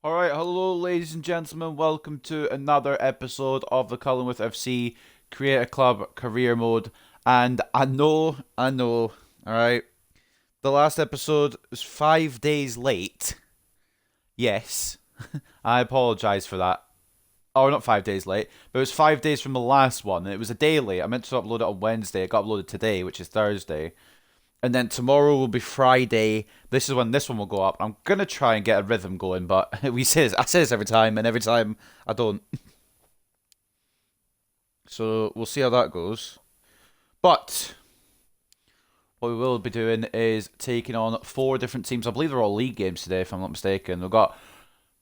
Alright, hello ladies and gentlemen, welcome to another episode of the Cullingworth FC Create a Club Career Mode. And alright, the last episode was 5 days late. Yes, I apologise for that. Oh, not 5 days late, but it was 5 days from the last one, and it was a day late. I meant to upload it on Wednesday, it got uploaded today, which is Thursday. And then tomorrow will be Friday. This is when this one will go up. I'm gonna try and get a rhythm going, but I say this every time, and every time I don't. So we'll see how that goes. But what we will be doing is taking on 4 different teams. I believe they're all league games today, if I'm not mistaken. We've got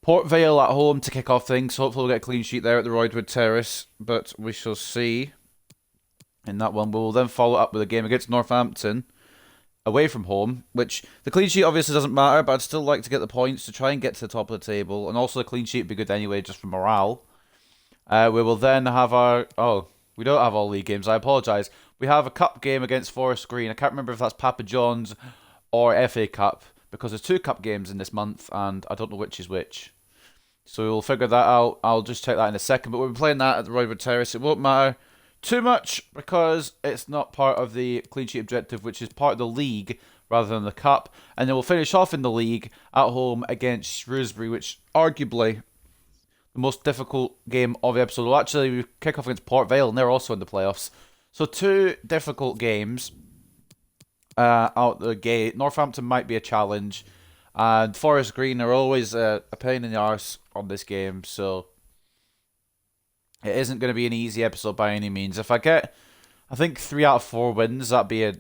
Port Vale at home to kick off things. So hopefully we'll get a clean sheet there at the Roydwood Terrace, but we shall see. In that one, we will then follow up with a game against Northampton away from home, which the clean sheet obviously doesn't matter, but I'd still like to get the points to try and get to the top of the table, and also the clean sheet would be good anyway, just for morale. We will then have our... Oh, we don't have all league games, I apologise. We have a cup game against Forest Green. I can't remember if that's Papa John's or FA Cup, because there's 2 cup games in this month, and I don't know which is which. So we'll figure that out. I'll just check that in a second, but we'll be playing that at the Roydwood Terrace. It won't matter too much because it's not part of the clean sheet objective, which is part of the league rather than the cup. And then we'll finish off in the league at home against Shrewsbury, which arguably the most difficult game of the episode. Well, actually, we kick off against Port Vale, and they're also in the playoffs. So 2 difficult games out the gate. Northampton might be a challenge, and Forest Green are always a pain in the arse on this game, so it isn't going to be an easy episode by any means. If I get, I think 3 out of 4 wins, that'd be a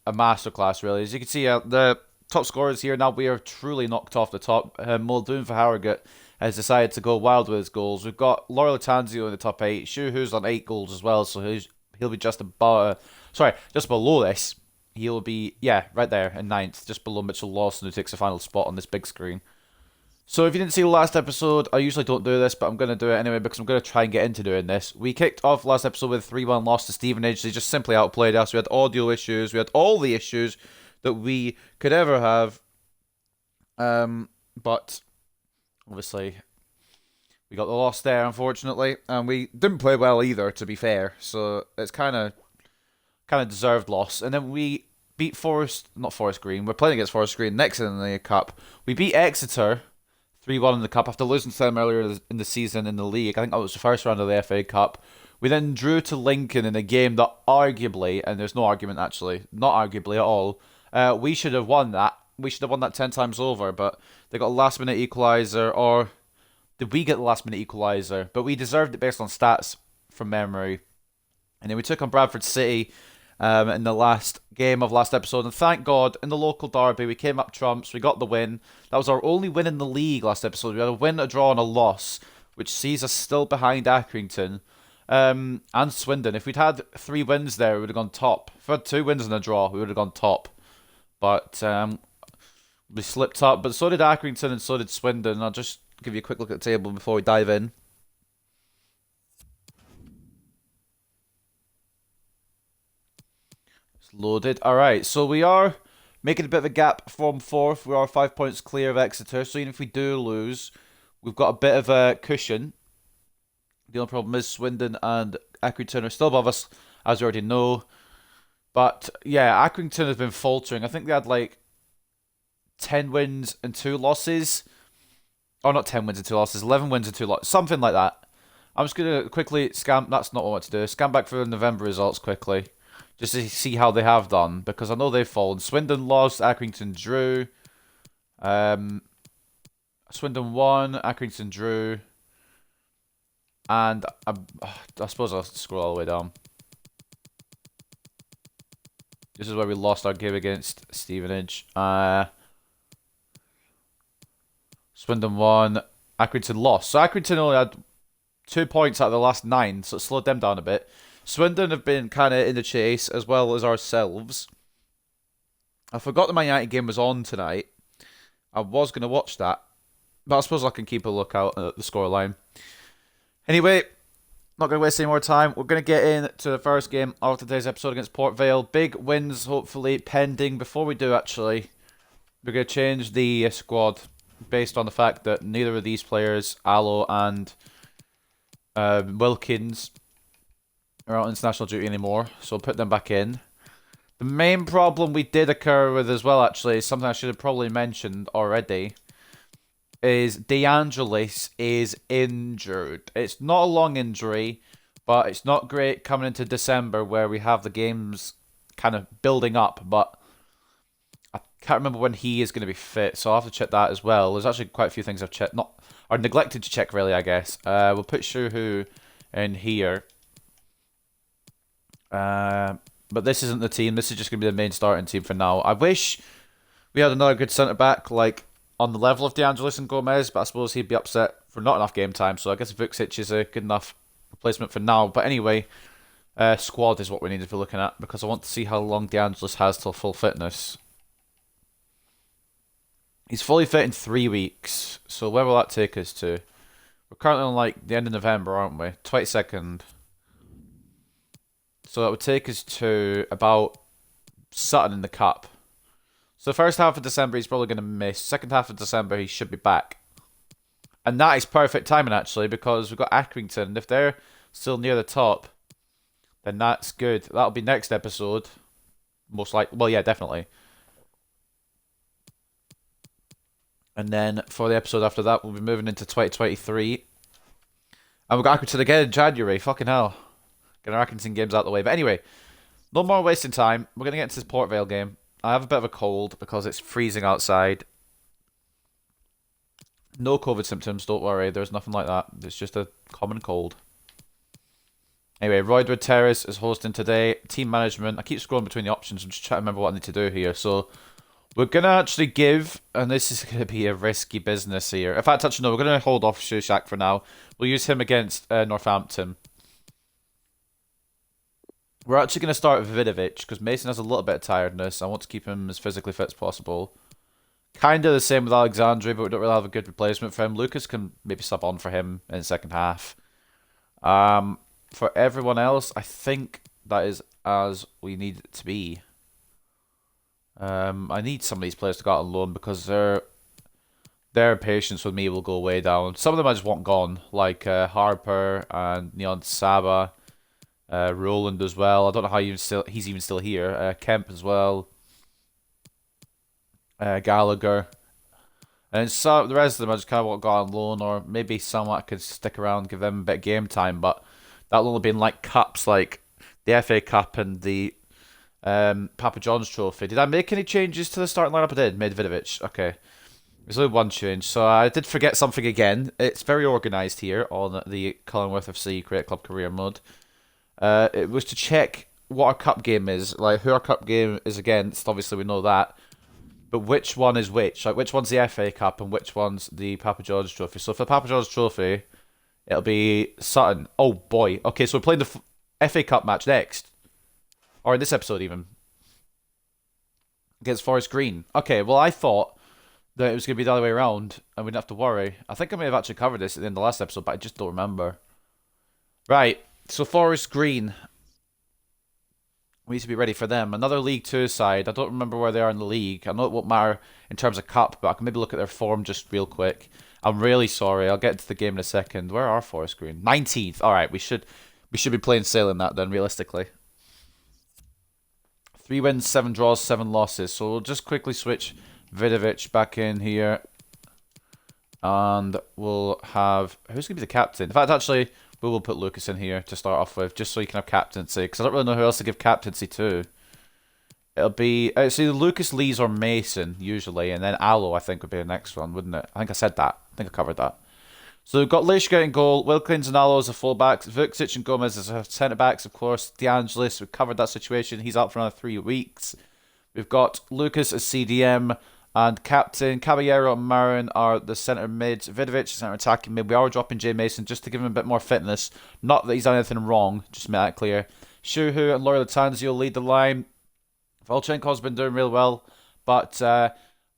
masterclass, really. As you can see, the top scorers here now, we are truly knocked off the top. Muldoon for Harrogate has decided to go wild with his goals. We've got Laura Latanzio in the top 8. Shu who's on 8 goals as well, so he'll be just above, just below this. He'll be, right there in 9th, just below Mitchell Lawson, who takes the final spot on this big screen. So if you didn't see the last episode, I usually don't do this, but I'm going to do it anyway because I'm going to try and get into doing this. We kicked off last episode with a 3-1 loss to Stevenage. They just simply outplayed us. We had audio issues. We had all the issues that we could ever have. But obviously we got the loss there, unfortunately. And we didn't play well either, to be fair. So it's kind of deserved loss. And then we beat Forest Green. We're playing against Forest Green next in the cup. We beat Exeter 3-1 in the cup after losing to them earlier in the season in the league. I think that was the first round of the FA Cup. We then drew to Lincoln in a game that arguably, and there's no argument actually, not arguably at all, we should have won that. We should have won that 10 times over, but they got a last minute equaliser, or did we get the last minute equaliser? But we deserved it based on stats from memory. And then we took on Bradford City in the last game of last episode, and thank God in the local derby we came up trumps. We got the win. That was our only win in the league last episode. We had a win, a draw, and a loss, which sees us still behind Accrington and Swindon. If we'd had 3 wins there, we would have gone top. If we had 2 wins and a draw, we would have gone top. But we slipped up. But so did Accrington and so did Swindon. I'll just give you a quick look at the table before we dive in. Loaded. Alright, so we are making a bit of a gap from 4th. We are 5 points clear of Exeter, so even if we do lose, we've got a bit of a cushion. The only problem is Swindon and Accrington are still above us, as we already know. But yeah, Accrington has been faltering. I think they had like 10 wins and 2 losses. Oh, not 10 wins and 2 losses, 11 wins and 2 losses, something like that. I'm just going to quickly scan, that's not what I want to do, scan back for the November results quickly, just to see how they have done, because I know they've fallen. Swindon lost, Accrington drew. Swindon won, Accrington drew. And I suppose I'll scroll all the way down. This is where we lost our game against Stevenage. Swindon won, Accrington lost. So Accrington only had 2 points out of the last 9, so it slowed them down a bit. Swindon have been kind of in the chase, as well as ourselves. I forgot the Man United game was on tonight. I was going to watch that, but I suppose I can keep a lookout at the scoreline. Anyway, not going to waste any more time. We're going to get into the first game of today's episode against Port Vale. Big wins, hopefully, pending. Before we do, actually, we're going to change the squad based on the fact that neither of these players, Allo and Wilkins, are out on international duty anymore, so we'll put them back in. The main problem we did occur with as well, actually, is something I should have probably mentioned already, is DeAngelis is injured. It's not a long injury, but it's not great coming into December where we have the games kind of building up, but I can't remember when he is going to be fit, so I'll have to check that as well. There's actually quite a few things I've checked, or neglected to check, really, I guess. We'll put Shuhu in here. But this isn't the team. This is just going to be the main starting team for now. I wish we had another good centre-back, like, on the level of DeAngelis and Gomez, but I suppose he'd be upset for not enough game time, so I guess Vucic is a good enough replacement for now. But anyway, squad is what we need to be looking at, because I want to see how long DeAngelis has till full fitness. He's fully fit in 3 weeks, so where will that take us to? We're currently on, like, the end of November, aren't we? 22nd. So that would take us to about Sutton in the Cup. So the first half of December he's probably going to miss. Second half of December he should be back. And that is perfect timing, actually, because we've got Accrington. And if they're still near the top, then that's good. That'll be next episode. Most likely. Well, yeah, definitely. And then for the episode after that, we'll be moving into 2023. And we've got Accrington again in January. Fucking hell. Getting our Accrington games out the way. But anyway, no more wasting time. We're going to get into this Port Vale game. I have a bit of a cold because it's freezing outside. No COVID symptoms, don't worry. There's nothing like that. It's just a common cold. Anyway, Roydwood Terrace is hosting today. Team management. I keep scrolling between the options. I'm just trying to remember what I need to do here. So we're going to actually give, and this is going to be a risky business here. In fact, actually, no, we're going to hold off Shushak for now. We'll use him against Northampton. We're actually going to start with Vidovic, because Mason has a little bit of tiredness. I want to keep him as physically fit as possible. Kind of the same with Alexandre, but we don't really have a good replacement for him. Lucas can maybe sub on for him in the second half. For everyone else, I think that is as we need it to be. I need some of these players to go out on loan, because their patience with me will go way down. Some of them I just want gone, like Harper and Neon Saba. Roland as well. I don't know how he's even still here. Kemp as well. Gallagher. And so the rest of them I just kind of want to go on loan, or maybe some I could stick around, give them a bit of game time, but that'll only be in like cups, like the FA Cup and the Papa John's Trophy. Did I make any changes to the starting lineup? I did. Made Vidovic. Okay. There's only one change, so I did forget something again. It's very organised here on the Cullingworth FC Create Club Career Mode. It was to check what our cup game is, like who our cup game is against. Obviously, we know that, but which one is which? Like, which one's the FA Cup and which one's the Papa George Trophy? So for the Papa George Trophy, it'll be Sutton. Oh boy. Okay, so we're playing the FA Cup match next, or in this episode even, against Forest Green. Okay, well I thought that it was going to be the other way around and we didn't have to worry. I think I may have actually covered this at the end of the last episode, but I just don't remember. Right. So Forest Green, we need to be ready for them. Another League 2 side. I don't remember where they are in the league. I know it won't matter in terms of cup, but I can maybe look at their form just real quick. I'm really sorry. I'll get into the game in a second. Where are Forest Green? 19th. All right, we should be plain sailing that then, realistically. 3 wins, 7 draws, 7 losses. So we'll just quickly switch Vidovic back in here, and we'll have, who's going to be the captain? In fact, actually, we will put Lucas in here to start off with, just so you can have captaincy, because I don't really know who else to give captaincy to. It'll be, it's either Lucas, Lees, or Mason, usually, and then Allo, I think, would be the next one, wouldn't it? I think I said that. I think I covered that. So we've got Lishka in goal, Wilkins and Allo as a fullbacks, Vucic and Gomez as a centre-backs, of course. DeAngelis, we've covered that situation. He's out for another 3 weeks. We've got Lucas as CDM, and captain. Caballero and Marin are the centre mids. Vidovic is centre attacking mid. We are dropping Jay Mason just to give him a bit more fitness. Not that he's done anything wrong, just to make that clear. Shuhu and Laura Latanzio lead the line. Volchenko's been doing real well, but I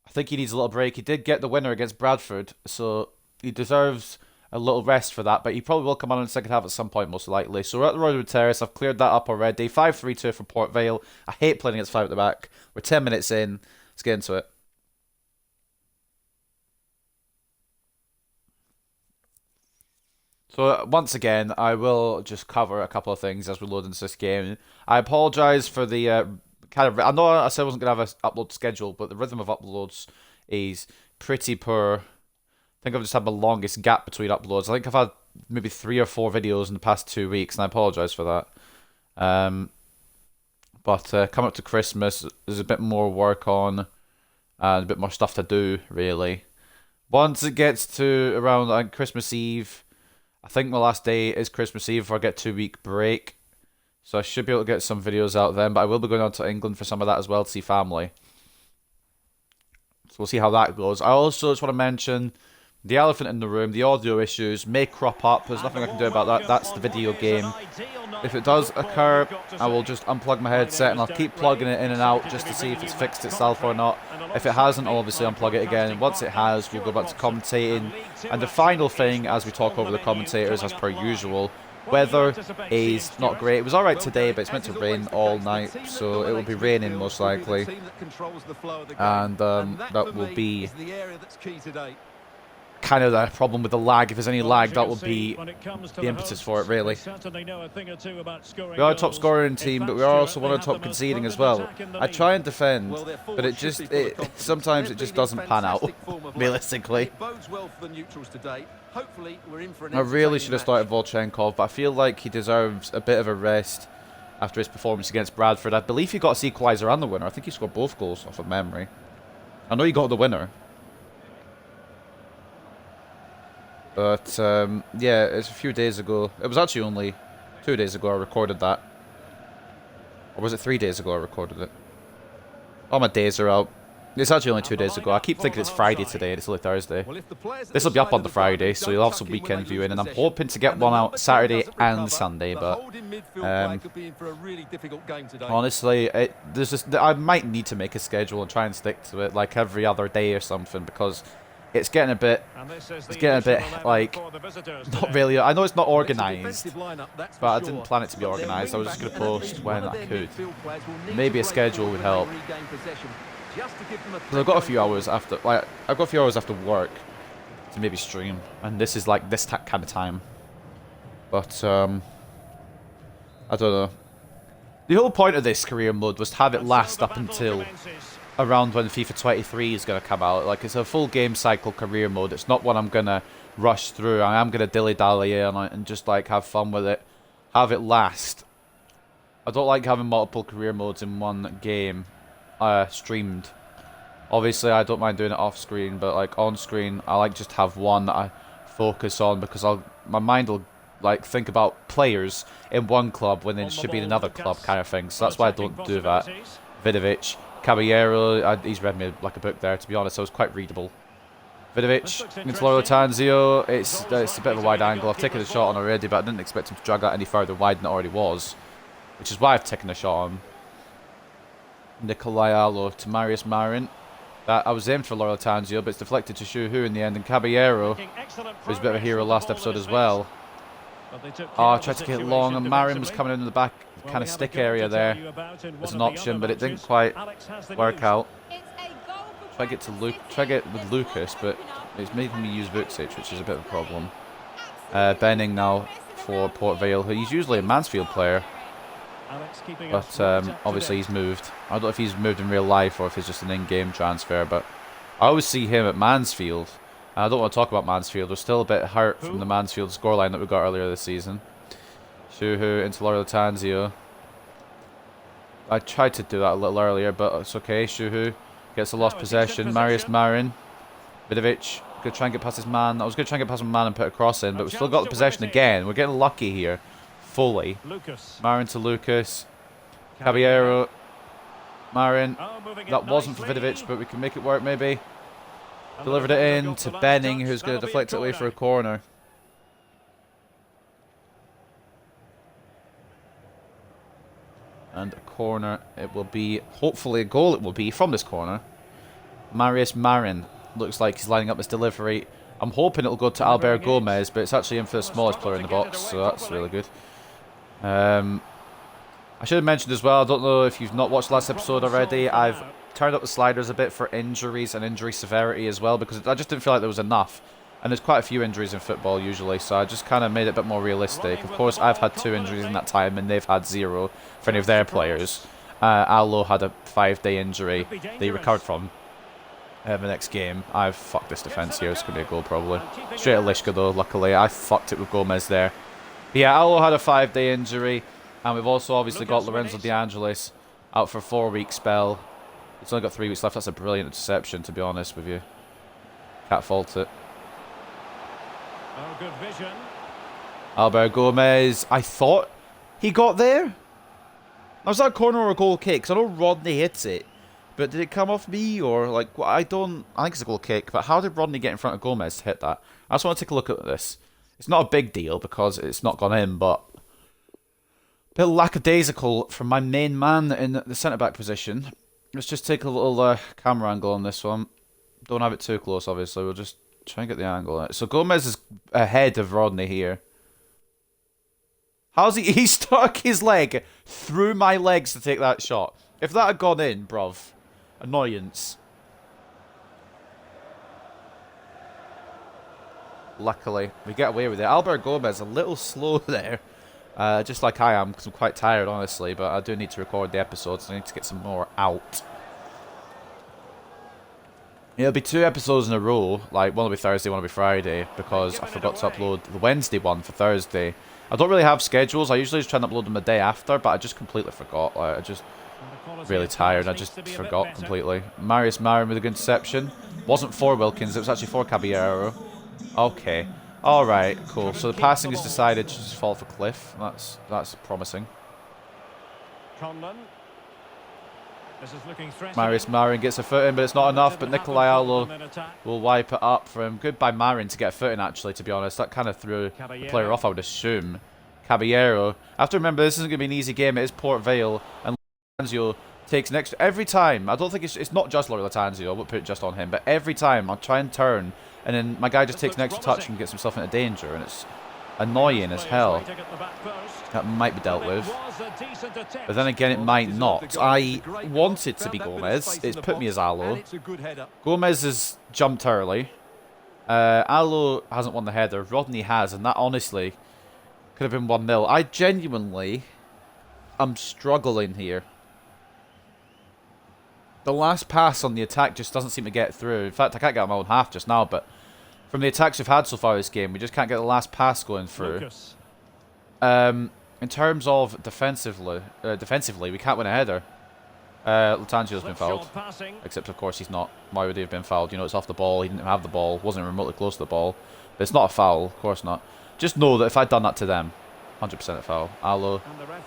think he needs a little break. He did get the winner against Bradford, so he deserves a little rest for that, but he probably will come on in the second half at some point, most likely. So we're at the Roydwood Terrace. I've cleared that up already. 5-3-2 for Port Vale. I hate playing against 5 at the back. We're 10 minutes in. Let's get into it. So once again, I will just cover a couple of things as we load into this game. I apologise for the kind of... I know I said I wasn't going to have an upload schedule, but the rhythm of uploads is pretty poor. I think I've just had my longest gap between uploads. I think I've had maybe 3 or 4 videos in the past 2 weeks, and I apologise for that. But coming up to Christmas, there's a bit more work on and a bit more stuff to do, really. Once it gets to around Christmas Eve, I think my last day is Christmas Eve before I get a 2-week break. So I should be able to get some videos out then, but I will be going on to England for some of that as well to see family. So we'll see how that goes. I also just want to mention the elephant in the room, the audio issues may crop up. There's nothing I can do about that. That's the video game. If it does occur, I will just unplug my headset and I'll keep plugging it in and out just to see if it's fixed itself or not. If it hasn't, I'll obviously unplug it again. And once it has, we'll go back to commentating. And the final thing, as we talk over the commentators, as per usual, weather is not great. It was alright today, but it's meant to rain all night, so it will be raining most likely. And that will be kind of the problem with the lag. If there's any lag, that will be the impetus for it, really. We are a top scoring team, but we are also one of the top conceding as well. I try and defend, but sometimes it just doesn't pan out, realistically. I really should have started Volchenkov, but I feel like he deserves a bit of a rest after his performance against Bradford. I believe he got us equaliser and the winner. I think he scored both goals off of memory. I know he got the winner. But, yeah, it's a few days ago. It was actually only 2 days ago I recorded that. Or was it 3 days ago I recorded it? All my days are out. It's actually only 2 days ago. I keep thinking it's Friday today, and it's only Thursday. This will be up on the Friday, so you'll have some weekend viewing, and I'm hoping to get one out Saturday and Sunday, but... honestly, I might need to make a schedule and try and stick to it, like every other day or something, because... it's getting a bit, like, not really, I know it's not organised, but I didn't plan it to be organised. I was just going to post when I could. Maybe a schedule would help. Because I've got a few hours after, work to maybe stream, and this is like this kind of time. But, I don't know. The whole point of this career mode was to have it last up until around when FIFA 23 is going to come out. Like, it's a full game cycle career mode. It's not one I'm going to rush through. I am going to dilly-dally on it and just, like, have fun with it. Have it last. I don't like having multiple career modes in one game streamed. Obviously, I don't mind doing it off-screen, but, like, on-screen, I like just have one that I focus on because my mind will, like, think about players in one club when they should be in another club kind of thing. So that's why I don't do that. Vidovic. Caballero, he's read me like a book there, to be honest, so it was quite readable. Vidovic into Loyal Tanzio, it's a bit of a wide angle. I've taken a shot on already, but I didn't expect him to drag that any further wide than it already was, which is why I've taken a shot on. Nikolai Alo to Marius Marin. I was aimed for Loyal Tanzio, but it's deflected to Shuhu in the end, and Caballero, who's a bit of a hero last episode as well. Oh, I tried to get long, and Marin was coming in the back kind of stick area there as an option, but it didn't quite work out. Try to get with Lucas, but it's making me use Vucic, which is a bit of a problem. Benning now for Port Vale, who he's usually a Mansfield player, but obviously he's moved. I don't know if he's moved in real life or if it's just an in-game transfer, but I always see him at Mansfield. And I don't want to talk about Mansfield. We're still a bit hurt from the Mansfield scoreline that we got earlier this season. Shuhu into Loyal Tanzio. I tried to do that a little earlier, but it's okay. Shuhu gets a lost possession. Marius Marin. Vidovic. Going to try and get past his man. I was going to try and get past my man and put a cross in, but we've still got the possession again. We're getting lucky here. Fully. Marin to Lucas. Caballero. Marin. That wasn't for Vidovic, but we can make it work maybe. Delivered it in to Benning, who's going to deflect it away for a corner. And a corner it will be. Hopefully a goal it will be from this corner. Marius Marin. Looks like he's lining up his delivery. I'm hoping it'll go to Albert Gomez, but it's actually in for the smallest player in the box, so that's really good. I should have mentioned as well, I don't know if you've not watched the last episode already, I've turned up the sliders a bit for injuries and injury severity as well, because I just didn't feel like there was enough. And there's quite a few injuries in football usually, so I just kind of made it a bit more realistic. Of course, I've had 2 injuries in that time, and they've had 0 for any of their players. Allo had a 5-day injury that he recovered from the next game. I've fucked this defence here. It's going to be a goal probably. Straight at Lishka though, luckily. I fucked it with Gomez there. But yeah, Allo had a 5-day injury. And we've also obviously got Lorenzo De Angelis out for a 4-week spell. It's only got 3 weeks left. That's a brilliant interception, to be honest with you. Can't fault it. Oh, good vision. Albert Gomez. I thought he got there. Was that a corner or a goal kick? Because I know Rodney hits it. But did it come off me or like... I think it's a goal kick. But how did Rodney get in front of Gomez to hit that? I just want to take a look at this. It's not a big deal because it's not gone in, but... a bit lackadaisical from my main man in the centre-back position. Let's just take a little camera angle on this one. Don't have it too close, obviously. We'll just try and get the angle. So Gomez is ahead of Rodney here. How's he stuck his leg through my legs to take that shot? If that had gone in, bruv. Annoyance. Luckily, we get away with it. Albert Gomez a little slow there. Just like I am, because I'm quite tired, honestly. But I do need to record the episodes. So I need to get some more out. It'll be 2 episodes in a row. Like, one will be Thursday, one will be Friday. Because I forgot to upload the Wednesday one for Thursday. I don't really have schedules. I usually just try and upload them the day after. But I just completely forgot. Like, I just really tired. I just forgot completely. Marius Marin with a good interception. Wasn't for Wilkins. It was actually for Caballero. Okay. Alright, cool. So the passing is decided to just fall off a cliff. That's promising. Marius Marin gets a foot in, but it's not enough. But Nikolai Allo will wipe it up for him. Good by Marin to get a foot in, actually, to be honest. That kind of threw the player off, I would assume. Caballero. I have to remember, this isn't going to be an easy game. It is Port Vale. And Latanzio takes an extra... Every time, I don't think it's not just Lori Latanzio. I won't put it just on him. But every time, I'll try and turn... And then my guy just takes an extra touch and gets himself into danger. And it's annoying as hell. That might be dealt with. But then again, it might not. I wanted to be Gomez. It's put me as Allo. Gomez has jumped early. Allo hasn't won the header. Rodney has. And that honestly could have been 1-0. I genuinely am struggling here. The last pass on the attack just doesn't seem to get through. In fact, I can't get on my own half just now, but from the attacks we've had so far this game, we just can't get the last pass going through. In terms of defensively, we can't win a header. Latanzio's been fouled. Except, of course, he's not. Why would he have been fouled? You know, it's off the ball. He didn't have the ball. Wasn't remotely close to the ball. But it's not a foul. Of course not. Just know that if I'd done that to them, 100% a foul. Allo,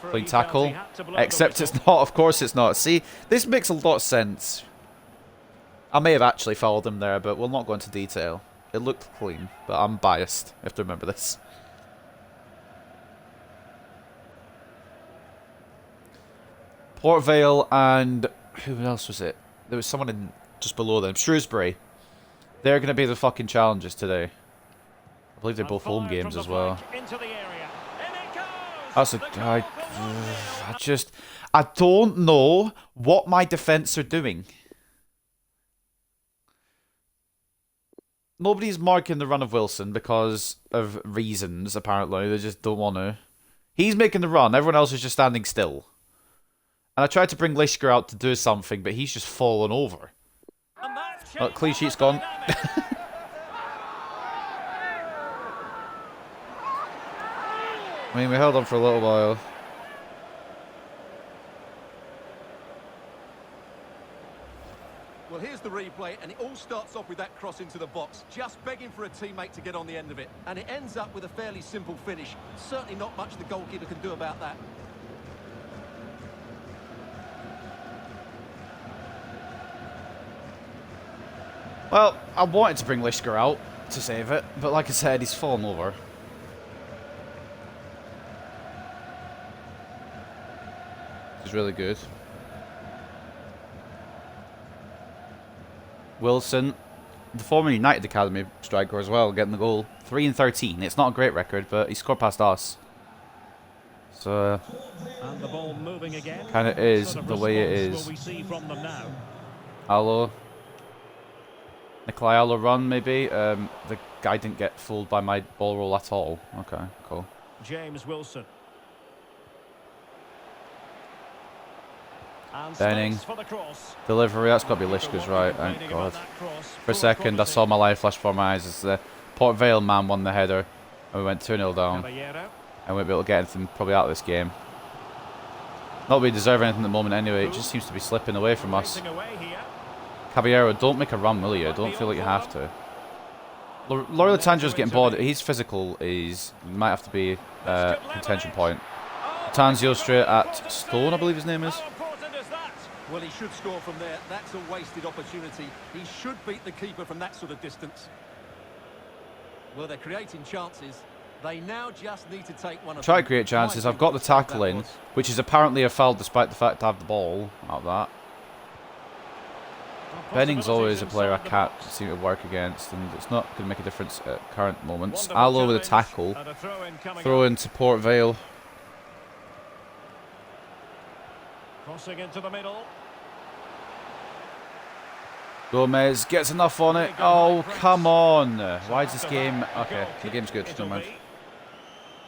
clean tackle. Except it's not. Of course it's not. See, this makes a lot of sense. I may have actually fouled him there, but we'll not go into detail. It looked clean, but I'm biased. You have to remember this. Port Vale and... who else was it? There was someone in just below them. Shrewsbury. They're going to be the fucking challengers today. I believe they're both home games as well. That's a... I don't know what my defence are doing. Nobody's marking the run of Wilson because of reasons, apparently. They just don't want to. He's making the run. Everyone else is just standing still. And I tried to bring Lishka out to do something, but he's just fallen over. Oh, clean sheet's gone. I mean, we held on for a little while. Well, here's the replay, and it all starts off with that cross into the box, just begging for a teammate to get on the end of it. And it ends up with a fairly simple finish. Certainly not much the goalkeeper can do about that. Well, I wanted to bring Lishka out to save it, but like I said, he's fallen over. Which is really good. Wilson, the former United Academy striker as well, getting the goal. 3-13. It's not a great record, but he scored past us. So, and the ball moving again. Kind of is the way it is. We see from them now. Allo. Nicola run, maybe. The guy didn't get fooled by my ball roll at all. Okay, cool. James Wilson. And Benning. space for the cross. Delivery, that's got to be Lishka's right, thank God. For a second, I saw my life flash before my eyes as the Port Vale man won the header. And we went 2-0 down. Caballero. And we'll be able to get anything probably out of this game. Not that we deserve anything at the moment anyway, it just seems to be slipping away from us. Racing away here. Caballero, don't make a run, will you? Don't feel like you have to. Loyola Tanjo's getting bored. He's physical. He might have to be a contention point. Tanzio straight at Stone, I believe his name is. How important is that? Well, he should score from there. That's a wasted opportunity. He should beat the keeper from that sort of distance. Well, they're creating chances. They now just need to take one of Try them. to create chances. I've got the tackle in, which is apparently a foul despite the fact I have the ball out of that. Benning's always a player I can't seem to work against, and it's not going to make a difference at current moments. Allo with a tackle. Throw in to Port Vale. Crossing into the middle. Gomez gets enough on it. Oh, come on. Why is this game... Okay, the game's good. Never mind.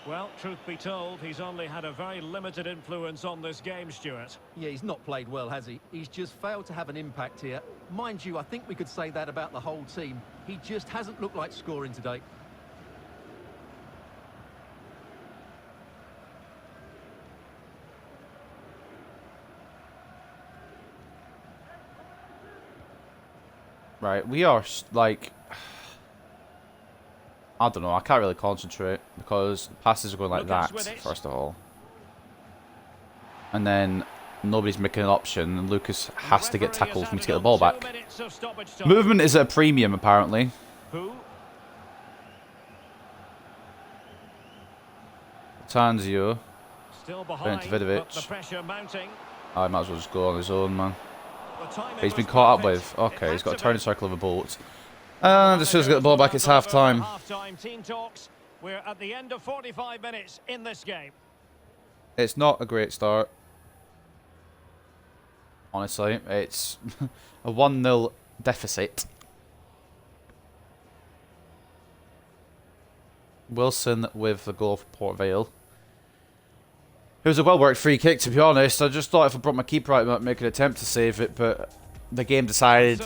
Well, truth be told, he's only had a very limited influence on this game, Stuart. Yeah, he's not played well, has he? He's just failed to have an impact here. Mind you, I think we could say that about the whole team. He just hasn't looked like scoring today. Right, we are, like... I don't know, I can't really concentrate because passes are going like that, first of all. And then nobody's making an option and Lucas has to get tackled for me to get the ball back. Movement is at a premium, apparently. Tanzio. Going to Vidovic. I might as well just go on his own, man. He's been caught up with. Okay, he's got a turning circle of a boat. And as soon as we get the ball back, it's half time. We're at the end of 45 minutes in this game. It's not a great start. Honestly, it's a 1-0 deficit. Wilson with the goal for Port Vale. It was a well-worked free kick, to be honest. I just thought if I brought my keeper out, I might make an attempt to save it, but the game decided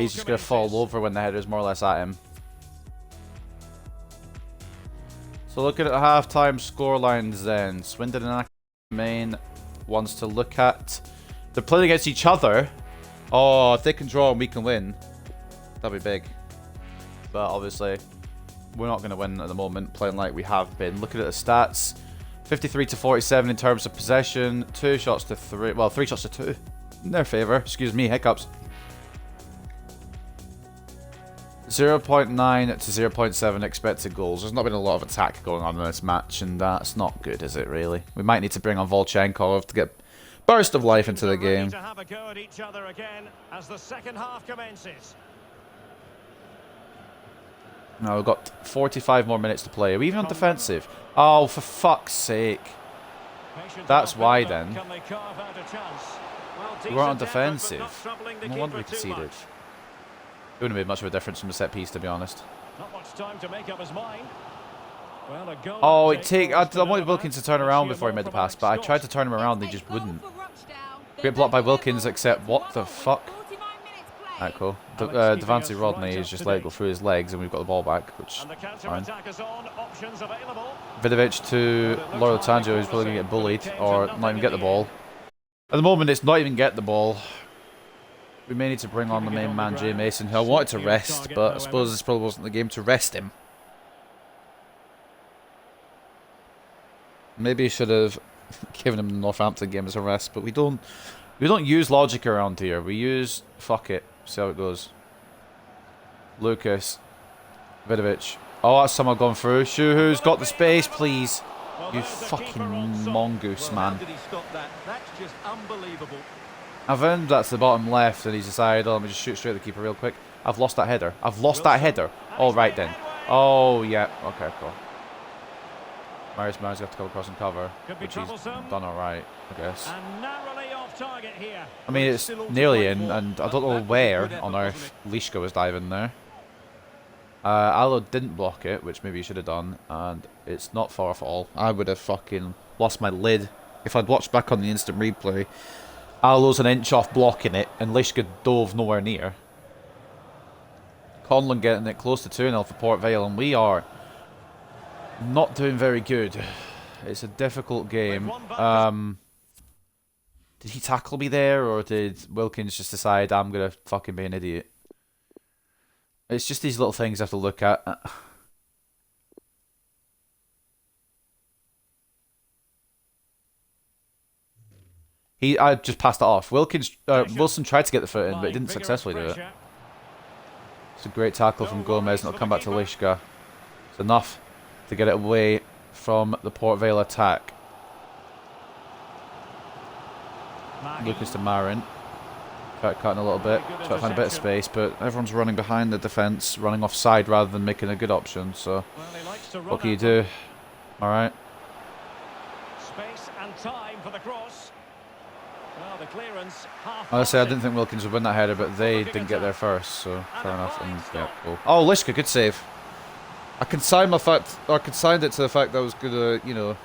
he's just going to fall over when the header is more or less at him. So looking at the half-time scorelines then. Swindon and Main wants to look at... They're playing against each other. Oh, if they can draw and we can win, that'd be big. But obviously, we're not going to win at the moment, playing like we have been. Looking at the stats, 53-47 in terms of possession, 2 shots to 3, well, 3 shots to 2 in their favour. Excuse me, hiccups. 0.9 to 0.7 expected goals. There's not been a lot of attack going on in this match, and that's not good, is it, really? We might need to bring on Volchenkov to get burst of life into the game. To have a go at each other again as the second half commences. Now we've got 45 more minutes to play. Are we even on defensive? Oh, for fuck's sake. That's why then. We weren't on defensive. No wonder we conceded. It wouldn't have made much of a difference from the set piece, to be honest. Not much time to make up his mind. Well, a goal Oh, I wanted Wilkins to turn around before he made the pass, but I tried to turn him around and he just wouldn't. Great block by Wilkins, except what the fuck? Alright, cool. Devante Rodney has just let it go through his legs and we've got the ball back, which is fine. Vidovic to Laurel Tanjo, who's probably going to get bullied or not even get the ball. At the moment, it's not even get the ball. We may need to bring on the main man, Jay Mason, who I wanted to rest, but I suppose this probably wasn't the game to rest him. Maybe he should have given him the Northampton game as a rest, but we don't use logic around here. We use fuck it. See how it goes. Lucas. Vidovic. Oh, that's someone gone through. Shuhu's got the space, please. You fucking mongoose, man. That's just unbelievable. I've earned that's the bottom left, and he's decided, oh, let me just shoot straight at the keeper real quick. I've lost that header. I've lost that header. All right then. Oh, yeah. Okay, cool. Marius got to come across and cover, which he's done all right, I guess. And narrowly off off target here. I mean, it's nearly in, and I don't know where on earth Lishka was diving there. Allo didn't block it, which maybe he should have done, and it's not far off at all. I would have fucking lost my lid if I'd watched back on the instant replay. Allo's an inch off blocking it, and Lishka dove nowhere near. Conlon getting it close to 2-0 for Port Vale, and we are not doing very good. It's a difficult game. Did he tackle me there, or did Wilkins just decide I'm going to fucking be an idiot? It's just these little things I have to look at. I just passed it off. Wilson tried to get the foot in, but didn't successfully do it. It's a great tackle from Gomez, and it'll come back to Lishka. It's enough to get it away from the Port Vale attack. Lucas to Marin. Cutting a little bit, try to find a bit of space, but everyone's running behind the defence, running offside rather than making a good option, so what can you do? Alright. Space and time for the cross. Well, the clearance, Honestly, I didn't think Wilkins would win that header, but they didn't get there first, so fair enough. And yeah, cool. Oh, Lishka, good save. I consigned it to the fact that I was gonna, you know,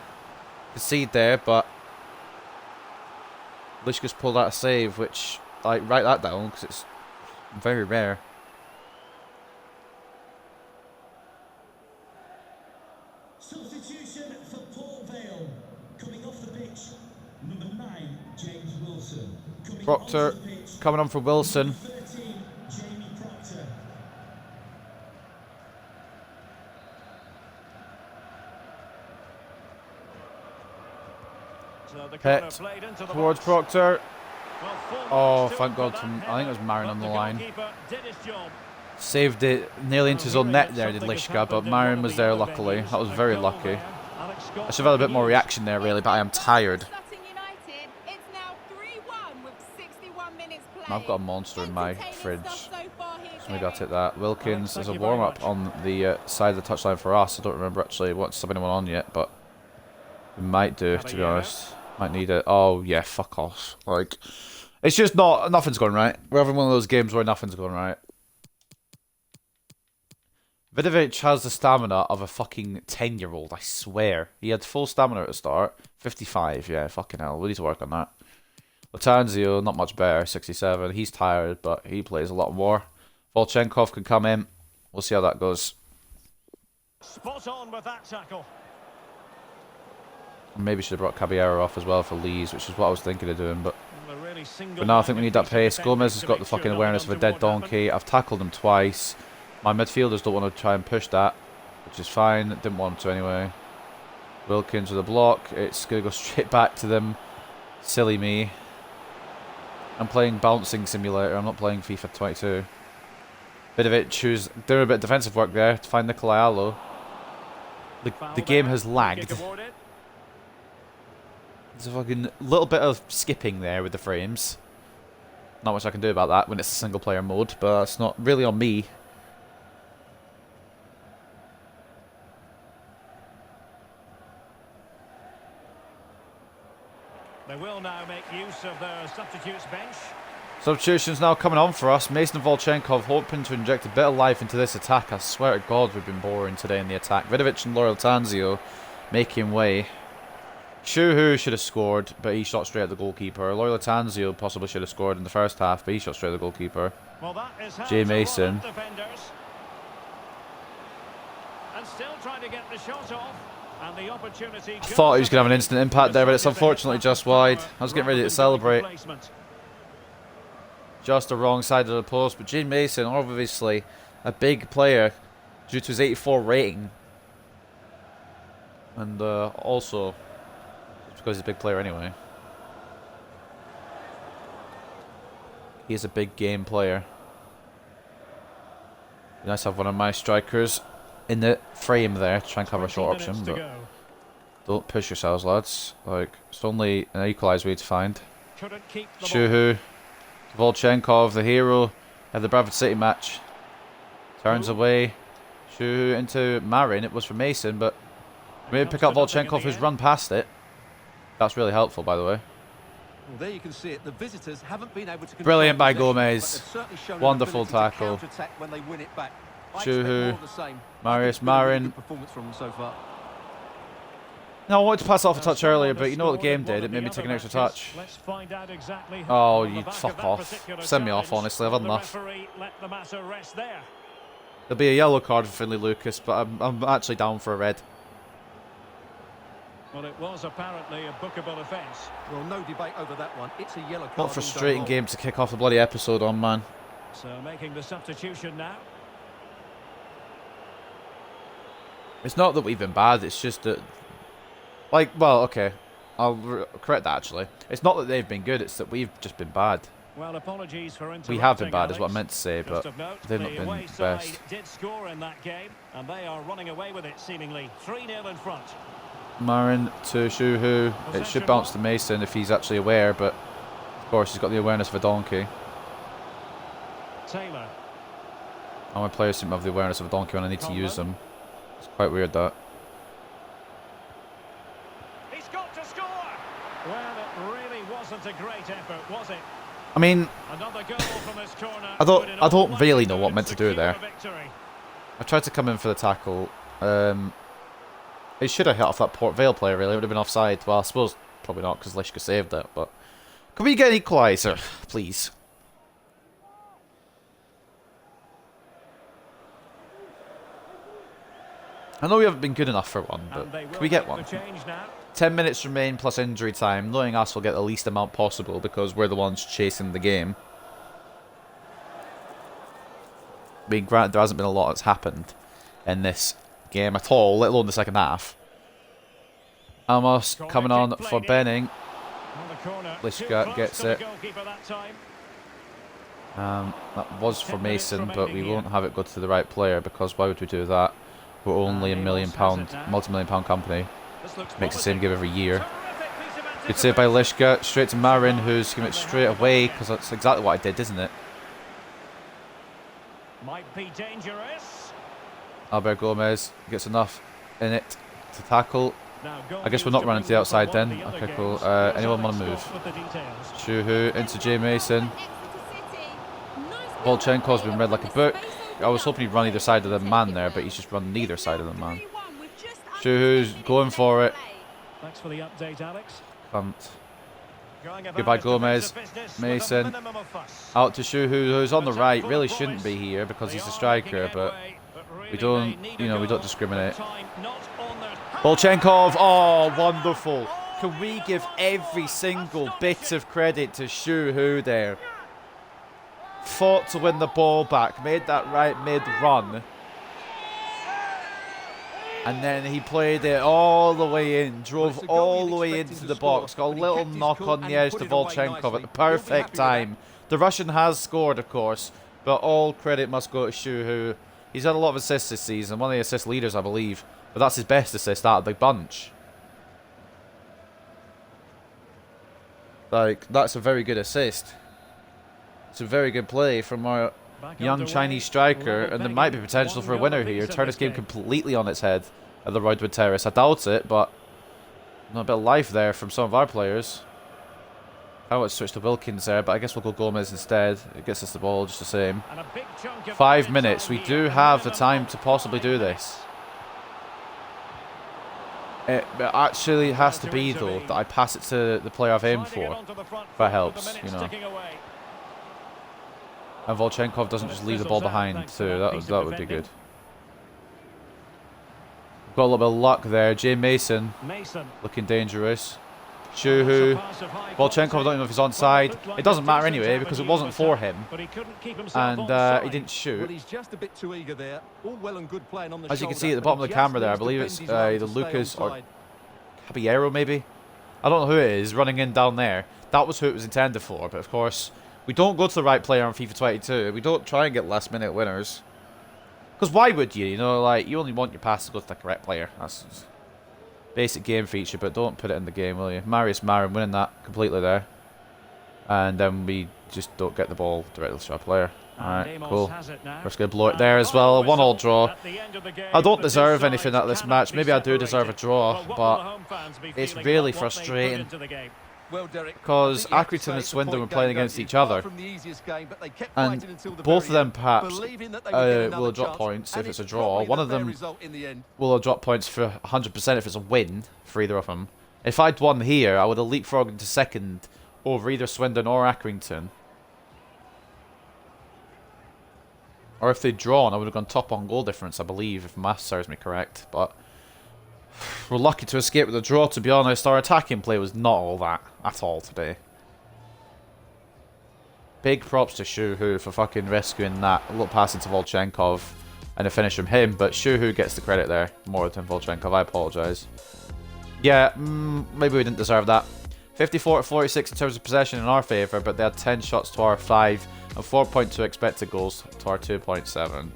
concede there, but Lishka's pulled out a save, which, like, write that down because it's very rare. Substitution for Port Vale. Coming off the pitch, number 9, James Wilson. Proctor coming on for Wilson. 13, Jamie Proctor. So the Pet corner played into the towards box. Proctor. Well, Oh, thank God. I think it was Marin on the line. Did his job. Saved it nearly into his own net there, did Lishka, but Marin was there luckily. That was very lucky. I should have had a bit more reaction there, really, but I am tired. I've got a monster in my fridge, so maybe I'll take that. Wilkins is a warm-up on the side of the touchline for us. I don't remember actually what's anyone on yet, but we might do, to be honest. Might need it. Oh, yeah, fuck off. Like, it's just nothing's going right. We're having one of those games where nothing's going right. Vidovic has the stamina of a fucking 10-year-old, I swear. He had full stamina at the start. 55, yeah, fucking hell. We need to work on that. Latanzio, not much better, 67. He's tired, but he plays a lot more. Volchenkov can come in. We'll see how that goes. Spot on with that tackle. Maybe should have brought Caballero off as well for Lees, which is what I was thinking of doing, but now I think we need that pace. Gomez has got the fucking awareness of a dead donkey. I've tackled him twice. My midfielders don't want to try and push that, which is fine. Didn't want to anyway. Wilkins with a block. It's going to go straight back to them. Silly me. I'm playing Bouncing Simulator. I'm not playing FIFA 22. Vidovic, who's doing a bit of defensive work there to find Nikolai Allo. The game has lagged. There's a fucking little bit of skipping there with the frames. Not much I can do about that when it's a single player mode, but it's not really on me. They will now make use of their substitutes bench. Substitutions now coming on for us. Mason and Volchenkov hoping to inject a bit of life into this attack. I swear to God we've been boring today in the attack. Vidovic and Loyal Tanzio making way. Shuhu should have scored, but he shot straight at the goalkeeper. Loyal Tanzio possibly should have scored in the first half, but he shot straight at the goalkeeper. Well, that is how Jay to Mason. roll up defenders. And still trying to get the shot off. And the opportunity. I thought he was going to have an instant impact there, but it's unfortunately just wide. I was getting ready to celebrate. Just the wrong side of the post, but Jay Mason, obviously a big player due to his 84 rating. And also, it's because he's a big player anyway. He is a big game player. Be nice to have one of my strikers in the frame there to try and cover a short option, but don't push yourselves, lads. Like, it's only an equalised way to find. Shuhu, Volchenkov, the hero of the Bradford City match, turns away. Shuhu into Marin. It was for Mason, but maybe pick up Volchenkov, who's run past it. That's really helpful, by the way. Well, there you can see it. The visitors haven't been able to control Brilliant by possession, Gomez. but they've certainly shown an Wonderful ability to tackle. counter-attack when they win it back. I Shuhu. expect more of the same. I think Marius it's been a really Marin. good performance from them so far. No, I wanted to pass off a touch earlier, but you know what the game did? It made me take an extra touch. Let's find out exactly Oh, you fuck off. Send me off, honestly. I've had enough. Let the matter rest there. There'll be a yellow card for Finlay Lucas, but I'm actually down for a red. Well, it was apparently a bookable offence. Well, no debate over that one. It's a yellow card. What a frustrating game to kick off the bloody episode on, man. So making the substitution now. It's not that we've been bad, it's just that... Like, well, okay. I'll correct that, actually. It's not that they've been good, it's that we've just been bad. Well, apologies for interrupting. We have been bad, is what I Alex. meant to say, but they've not been the best. Did score in that game, and they are running away with it, seemingly 3-0 in front. Marin to Shuhu. It should bounce to Mason if he's actually aware, but of course he's got the awareness of a donkey. Taylor. All my players seem to have the awareness of a donkey when I need to use them. It's quite weird, that. He's got to score. Well, it really wasn't a great effort, was it? I mean, Another goal from this corner. I don't really know what meant to do there. I tried to come in for the tackle. It should have hit off that Port Vale player, really. It would have been offside. Well, I suppose probably not, because Lishka saved it, but... Can we get an equaliser, please? I know we haven't been good enough for one, but can we get one? 10 minutes remain plus injury time, knowing us will get the least amount possible because we're the ones chasing the game. I mean, granted, there hasn't been a lot that's happened in this game at all, let alone the second half. Amos coming on for Benning. Lishka gets it. That was for Mason, but we won't have it go to the right player because why would we do that? We're only a multi-million pound company. Makes the same game every year. Good save by Lishka. Straight to Marin, who's giving it straight away because that's exactly what I did, isn't it? Might be dangerous. Albert Gomez gets enough in it to tackle. I guess we're not running to the outside then. Okay, cool. Anyone want to move? Shuhu into Jay Mason. Volchenko's been read like a book. I was hoping he'd run either side of the man there, but he's just run neither side of the man. Shuhu's going for it. Thanks for the update, Alex. Goodbye Gomez. Mason. Out to Shuhu, who's on the right. Really shouldn't be here because he's a striker, but we don't, we don't discriminate. Volchenkov, oh, wonderful. Can we give every single bit of credit to Shuhu there? Fought to win the ball back, made that right mid-run. And then he played it all the way in, drove all the way into the box, got a little knock on the edge to Volchenkov at the perfect time. The Russian has scored, of course, but all credit must go to Shuhu. He's had a lot of assists this season, one of the assist leaders, I believe. But that's his best assist out of the bunch. Like, that's a very good assist. It's a very good play from our young Chinese striker, and there might be potential for a winner here. Turn this game completely on its head at the Roydwood Terrace. I doubt it, but not a bit of life there from some of our players. I want to switch to Wilkins there, but I guess we'll go Gomez instead. It gets us the ball just the same. 5 minutes. We do have the time to possibly do this. It actually has to be, though, that I pass it to the player I've aimed for. If that helps, And Volchenkov doesn't just leave the ball behind, too. That would be good. Got a little bit of luck there. Jay Mason looking dangerous. Shuhu. Volchenkov, I don't even know if he's onside. It doesn't matter anyway because it wasn't for him. And he didn't shoot. As you can see at the bottom of the camera there, I believe it's either Lucas or Caballero maybe. I don't know who it is running in down there. That was who it was intended for, but of course we don't go to the right player on FIFA 22. We don't try and get last minute winners. Because why would you? You only want your pass to go to the correct player. That's just basic game feature, but don't put it in the game, will you? Marius Marin winning that completely there. And then we just don't get the ball directly to our player. Alright, cool. We're just going to blow it there as well. A 1-1 draw. I don't deserve anything out of this match. Maybe I do deserve a draw, but it's really frustrating. Well, Derek, because Accrington and Swindon were playing against each other, and both of them perhaps will have dropped points if it's a draw. One of them will have dropped points for 100% if it's a win for either of them. If I'd won here, I would have leapfrogged into second over either Swindon or Accrington. Or if they'd drawn, I would have gone top on goal difference, I believe, if maths serves me correct. But we're lucky to escape with a draw, to be honest. Our attacking play was not all that at all today. Big props to Shuhu for fucking rescuing that. A little pass into Volchenkov and a finish from him, but Shuhu gets the credit there more than Volchenkov. I apologise. Yeah, maybe we didn't deserve that. 54-46 in terms of possession in our favour, but they had 10 shots to our 5 and 4.2 expected goals to our 2.7.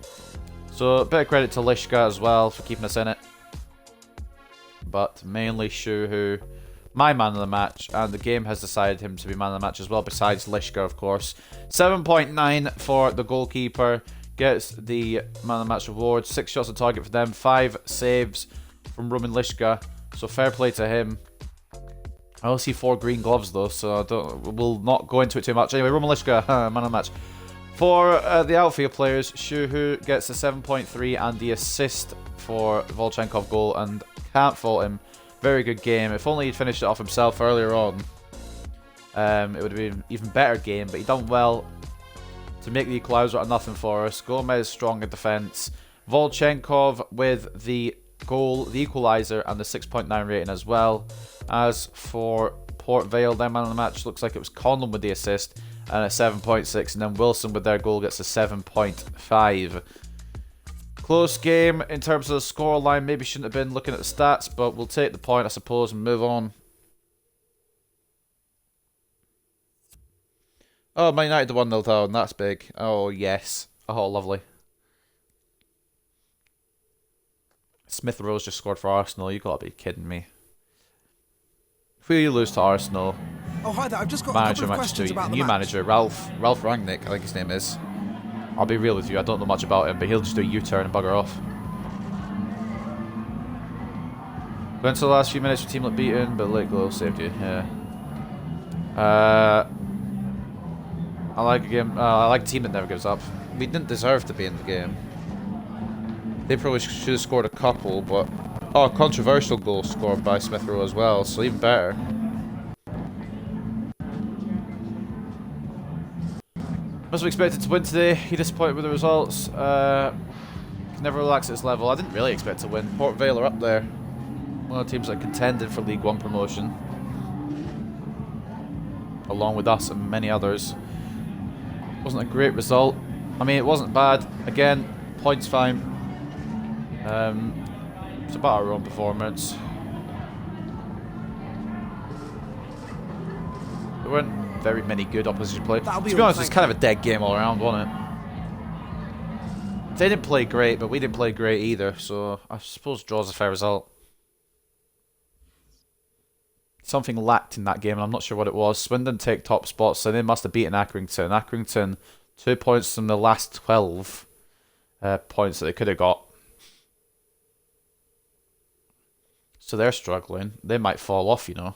So a bit of credit to Lishka as well for keeping us in it. But mainly Shuhu, my man of the match, and the game has decided him to be man of the match as well, besides Lishka, of course. 7.9 for the goalkeeper, gets the man of the match award. 6 shots on target for them, 5 saves from Roman Lishka, so fair play to him. I only see 4 green gloves though, so we'll not go into it too much. Anyway, Roman Lishka, man of the match. For the outfield players, Shuhu gets a 7.3 and the assist for Volchenkov goal, and can't fault him. Very good game. If only he'd finished it off himself earlier on, it would have been an even better game, but he done well to make the equaliser at nothing for us. Gomez strong in defence. Volchenkov with the goal, the equaliser, and the 6.9 rating as well. As for Port Vale, their man of the match looks like it was Conlon with the assist and a 7.6, and then Wilson with their goal gets a 7.5. Close game in terms of the scoreline. Maybe shouldn't have been looking at the stats, but we'll take the point, I suppose, and move on. Oh, Man United 1-0 down. That's big. Oh, yes. Oh, lovely. Smith Rowe's just scored for Arsenal. You gotta be kidding me. If we lose to Arsenal, oh, hi there. I've just got manager match 2, the new manager, Ralph Rangnick, I think his name is. I'll be real with you, I don't know much about him, but he'll just do a U-turn and bugger off. Went to the last few minutes, your team looked beaten, but late goal saved you. Yeah. I like a game. I like a team that never gives up. We didn't deserve to be in the game. They probably should have scored a couple, but oh, controversial goal scored by Smith Rowe as well, so even better. Must have expected to win today. He disappointed with the results. Can never relax at this level. I didn't really expect to win. Port Vale are up there. One of the teams that contended for League One promotion, along with us and many others. Wasn't a great result. I mean, it wasn't bad. Again, points fine. It's about our own performance. There weren't very many good opposition play. To be honest, it's kind of a dead game all around, wasn't it? They didn't play great, but we didn't play great either, so I suppose draw's a fair result. Something lacked in that game, and I'm not sure what it was. Swindon take top spots, so they must have beaten Accrington. Accrington, 2 points from the last 12 points that they could have got. So they're struggling. They might fall off, you know.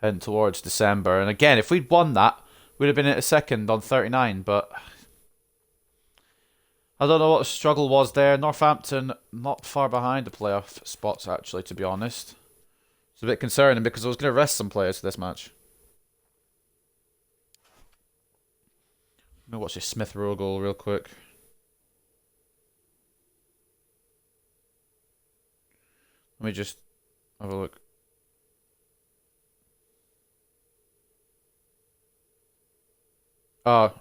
Heading towards December. And again, if we'd won that, we'd have been at a second on 39, but I don't know what the struggle was there. Northampton not far behind the playoff spots, actually, to be honest. It's a bit concerning because I was going to rest some players for this match. Let me watch this Smith Rowe goal real quick. Let me just have a look. De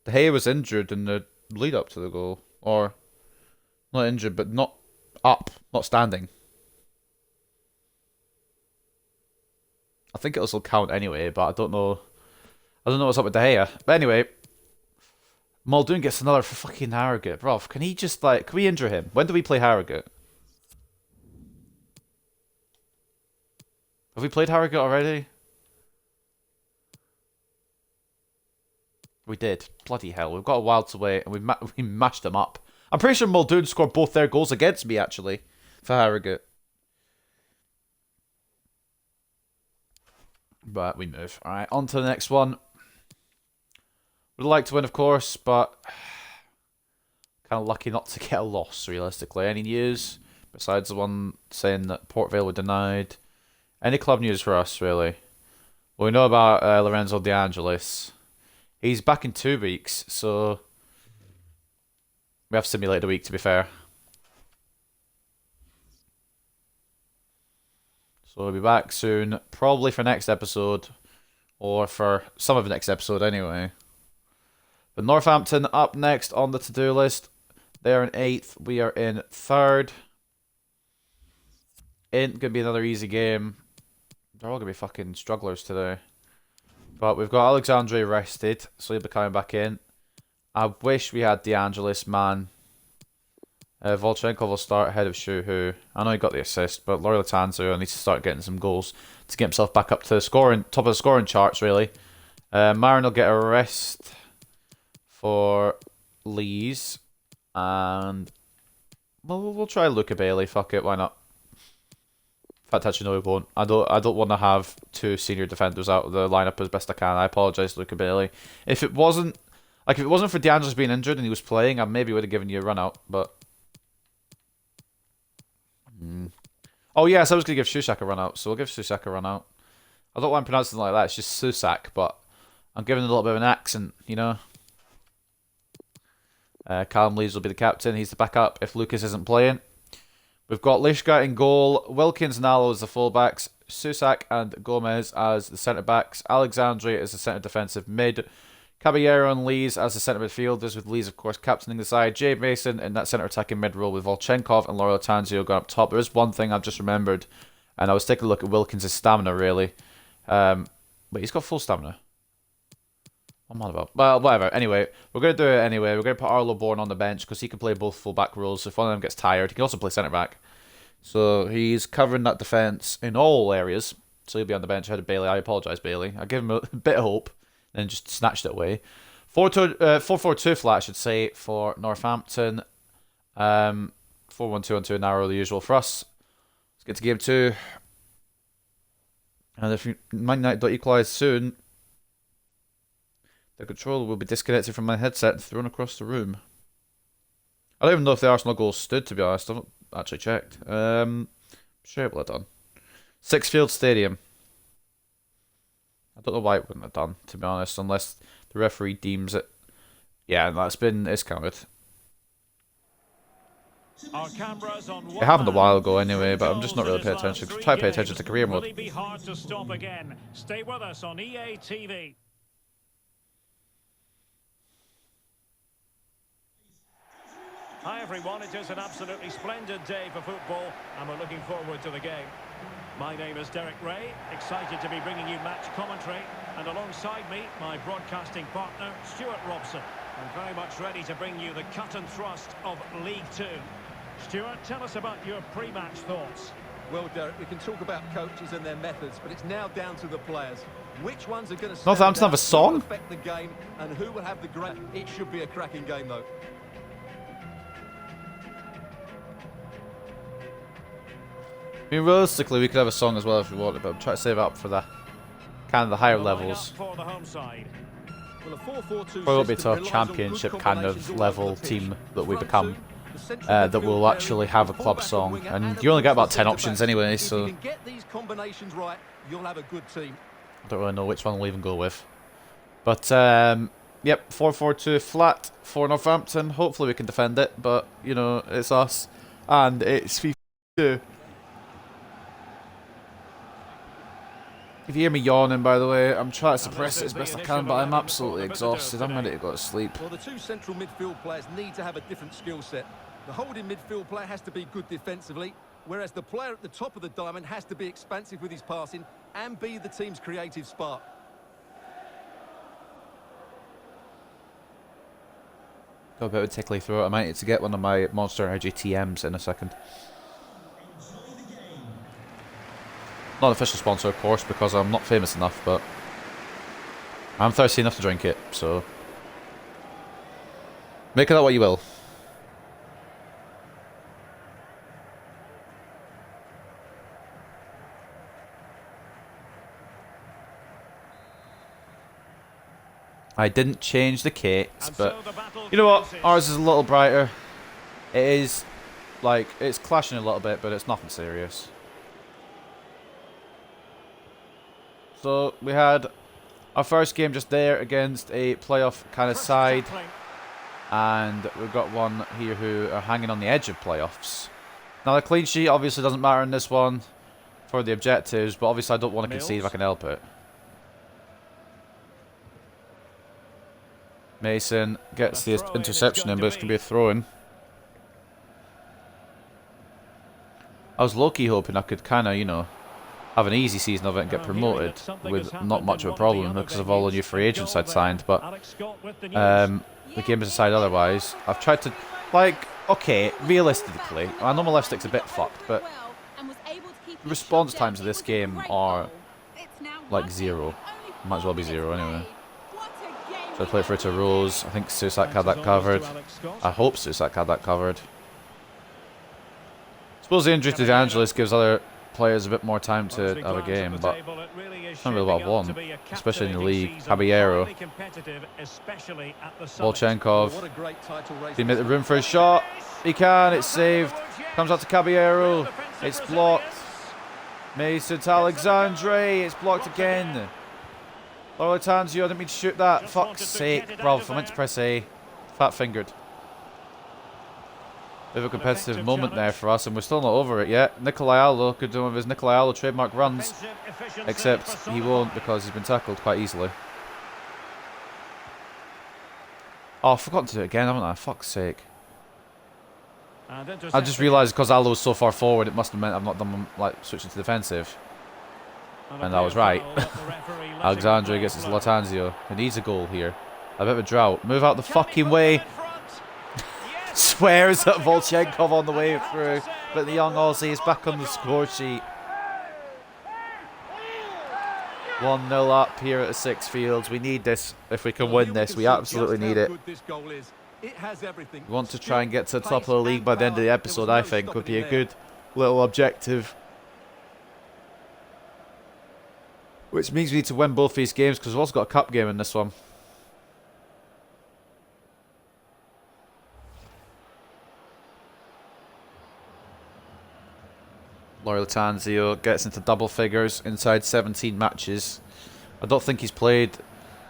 Gea was injured in the lead up to the goal. Or, not injured, but not up, not standing. I think it'll still count anyway, but I don't know. I don't know what's up with De Gea. But anyway, Muldoon gets another for fucking Harrogate. Bro, can he just, like, can we injure him? When do we play Harrogate? Have we played Harrogate already? We did. Bloody hell. We've got a while to wait, and we mashed them up. I'm pretty sure Muldoon scored both their goals against me, actually, for Harrogate. But we move. Alright, on to the next one. Would like to win, of course, but kind of lucky not to get a loss, realistically. Any news besides the one saying that Port Vale were denied? Any club news for us, really? Well, we know about Lorenzo De Angelis. He's back in 2 weeks, so we have simulated a week, to be fair. So we'll be back soon, probably for next episode, or for some of the next episode anyway. But Northampton up next on the to-do list. They're in 8th, we are in 3rd. Ain't going to be another easy game. They're all going to be fucking strugglers today. But we've got Alexandre rested, so he'll be coming back in. I wish we had De Angelis, man. Volchenkov will start ahead of Shuhu. I know he got the assist, but Loyola Tanzu needs to start getting some goals to get himself back up to the scoring, top of the scoring charts, really. Marin will get a rest for Lees. And we'll try Luca Bailey. Fuck it, why not? In fact, actually, no, we won't. I don't want to have 2 senior defenders out of the lineup as best I can. I apologise, Luca Bailey. If it wasn't for DeAngelis being injured and he was playing, I maybe would have given you a run out. But oh yes, I was gonna give Susak a run out, so we'll give Susak a run out. I don't want to pronounce it like that. It's just Susak, but I'm giving it a little bit of an accent, you know. Callum Lees will be the captain. He's the backup if Lucas isn't playing. We've got Lishka in goal, Wilkins and Allo as the fullbacks, Susak and Gomez as the centre-backs, Alexandre as the centre defensive mid, Caballero and Lees as the centre midfielders, with Lees, of course, captaining the side, Jay Mason in that centre attacking mid role with Volchenkov and Loyola Tanzio going up top. There is one thing I've just remembered, and I was taking a look at Wilkins' stamina, really. But he's got full stamina. I'm on about. Well, whatever. Anyway, we're going to do it anyway. We're going to put Arlo Bourne on the bench because he can play both full-back roles. So if one of them gets tired, he can also play centre-back. So he's covering that defence in all areas. So he'll be on the bench ahead of Bailey. I apologise, Bailey. I gave him a bit of hope, then just snatched it away. 4-4-2 flat, I should say, for Northampton. 4-1-2-1-2 narrow, the usual for us. Let's get to game 2. And if Man United don't equalise soon, the controller will be disconnected from my headset and thrown across the room. I don't even know if the Arsenal goal stood, to be honest. I haven't actually checked. Sure it will have done. Sixfield Stadium. I don't know why it wouldn't have done, to be honest, unless the referee deems it. Yeah, it's counted. Our cameras on It happened a while ago anyway, but I'm just not really paying attention. Try to pay attention to career mode. Will it be hard to stop again? Stay with us on EA TV. Hi everyone, it is an absolutely splendid day for football and we're looking forward to the game. My name is Derek Ray, excited to be bringing you match commentary, and alongside me, my broadcasting partner, Stuart Robson. I'm very much ready to bring you the cut and thrust of League Two. Stuart, tell us about your pre-match thoughts. Well, Derek, we can talk about coaches and their methods, but it's now down to the players. Which ones are going to Northampton have a song? affect the game, and who will have the great... It should be a cracking game, though. I mean, realistically, we could have a song as well if we wanted, but I'm trying to save it up for the kind of the higher levels. For the home side. Well, a 4-4-2 Probably won't be to a system relies on championship good kind combinations of all level over the pitch. team that we The front become, two, the central that midfield will pairing, actually have a the club fullback song, winger, and of you only get course about 10 the options centre-backs. anyway, If so you can get these combinations right, you'll have a good team. I don't really know which one we'll even go with. But, yep, 4-4-2 flat for Northampton. Hopefully we can defend it, but, you know, it's us, and it's FIFA 2. If you hear me yawning, by the way, I'm trying to suppress it as best I can, but I'm absolutely exhausted. I'm ready to go to sleep. Well, the two central midfield players need to have a different skill set. The holding midfield player has to be good defensively, whereas the player at the top of the diamond has to be expansive with his passing and be the team's creative spark. Got a bit of a tickly throat. I might need to get one of my Monster Energy TMs in a second. Not an official sponsor, of course, because I'm not famous enough, but I'm thirsty enough to drink it, so make of that what you will. I didn't change the kits, but you know what? Ours is a little brighter. It is, like, it's clashing a little bit, but it's nothing serious. So we had our first game just there against a playoff kind of side, and we've got one here who are hanging on the edge of playoffs. Now the clean sheet obviously doesn't matter in this one for the objectives, but obviously I don't want to concede if I can help it. Mason gets the interception in, but it's going to be a throw-in. I was low-key hoping I could kind of, you know, have an easy season of it and get promoted with not much of a problem because of all the new free agents I'd signed, but the game has decided otherwise. I've tried to, like, okay, realistically, I know my left stick's a bit fucked, but the response times of this game are like 0. Might as well be 0 anyway. So I play for it to Rose. I think Susak had that covered. I hope Susak had that covered. I suppose the injury to De Angelis gives other players a bit more time to have a game, but it's not really what I want, especially in the league. Caballero, Volchenkov, can he make the room for a shot? He can, it's saved. Comes out to Caballero, it's blocked. Mason to Alexandre, it's blocked again. Latanzio, I didn't mean to shoot that. Fuck's sake, bro, I meant to press A. Fat fingered. Bit of a competitive moment there for us, and we're still not over it yet. Nikolai Allo could do one of his Nikolai Allo trademark runs, except he won't because he's been tackled quite easily. Oh, I've forgotten to do it again, haven't I? Fuck's sake. I just realised because Allo was so far forward, it must have meant I've not done, like, switching to defensive. And I was right. Alexandre gets his Latanzio. He needs a goal here. A bit of a drought. Move out the fucking way. Swears at Volchenkov on the way through, but the young Aussie is back on the score sheet. 1-0 up here at the Six Fields. We need this if we can win this. We absolutely need it. We want to try and get to the top of the league by the end of the episode, I think, would be a good little objective. Which means we need to win both these games because we've also got a cup game in this one. Latanzio gets into double figures inside 17 matches. I don't think he's played,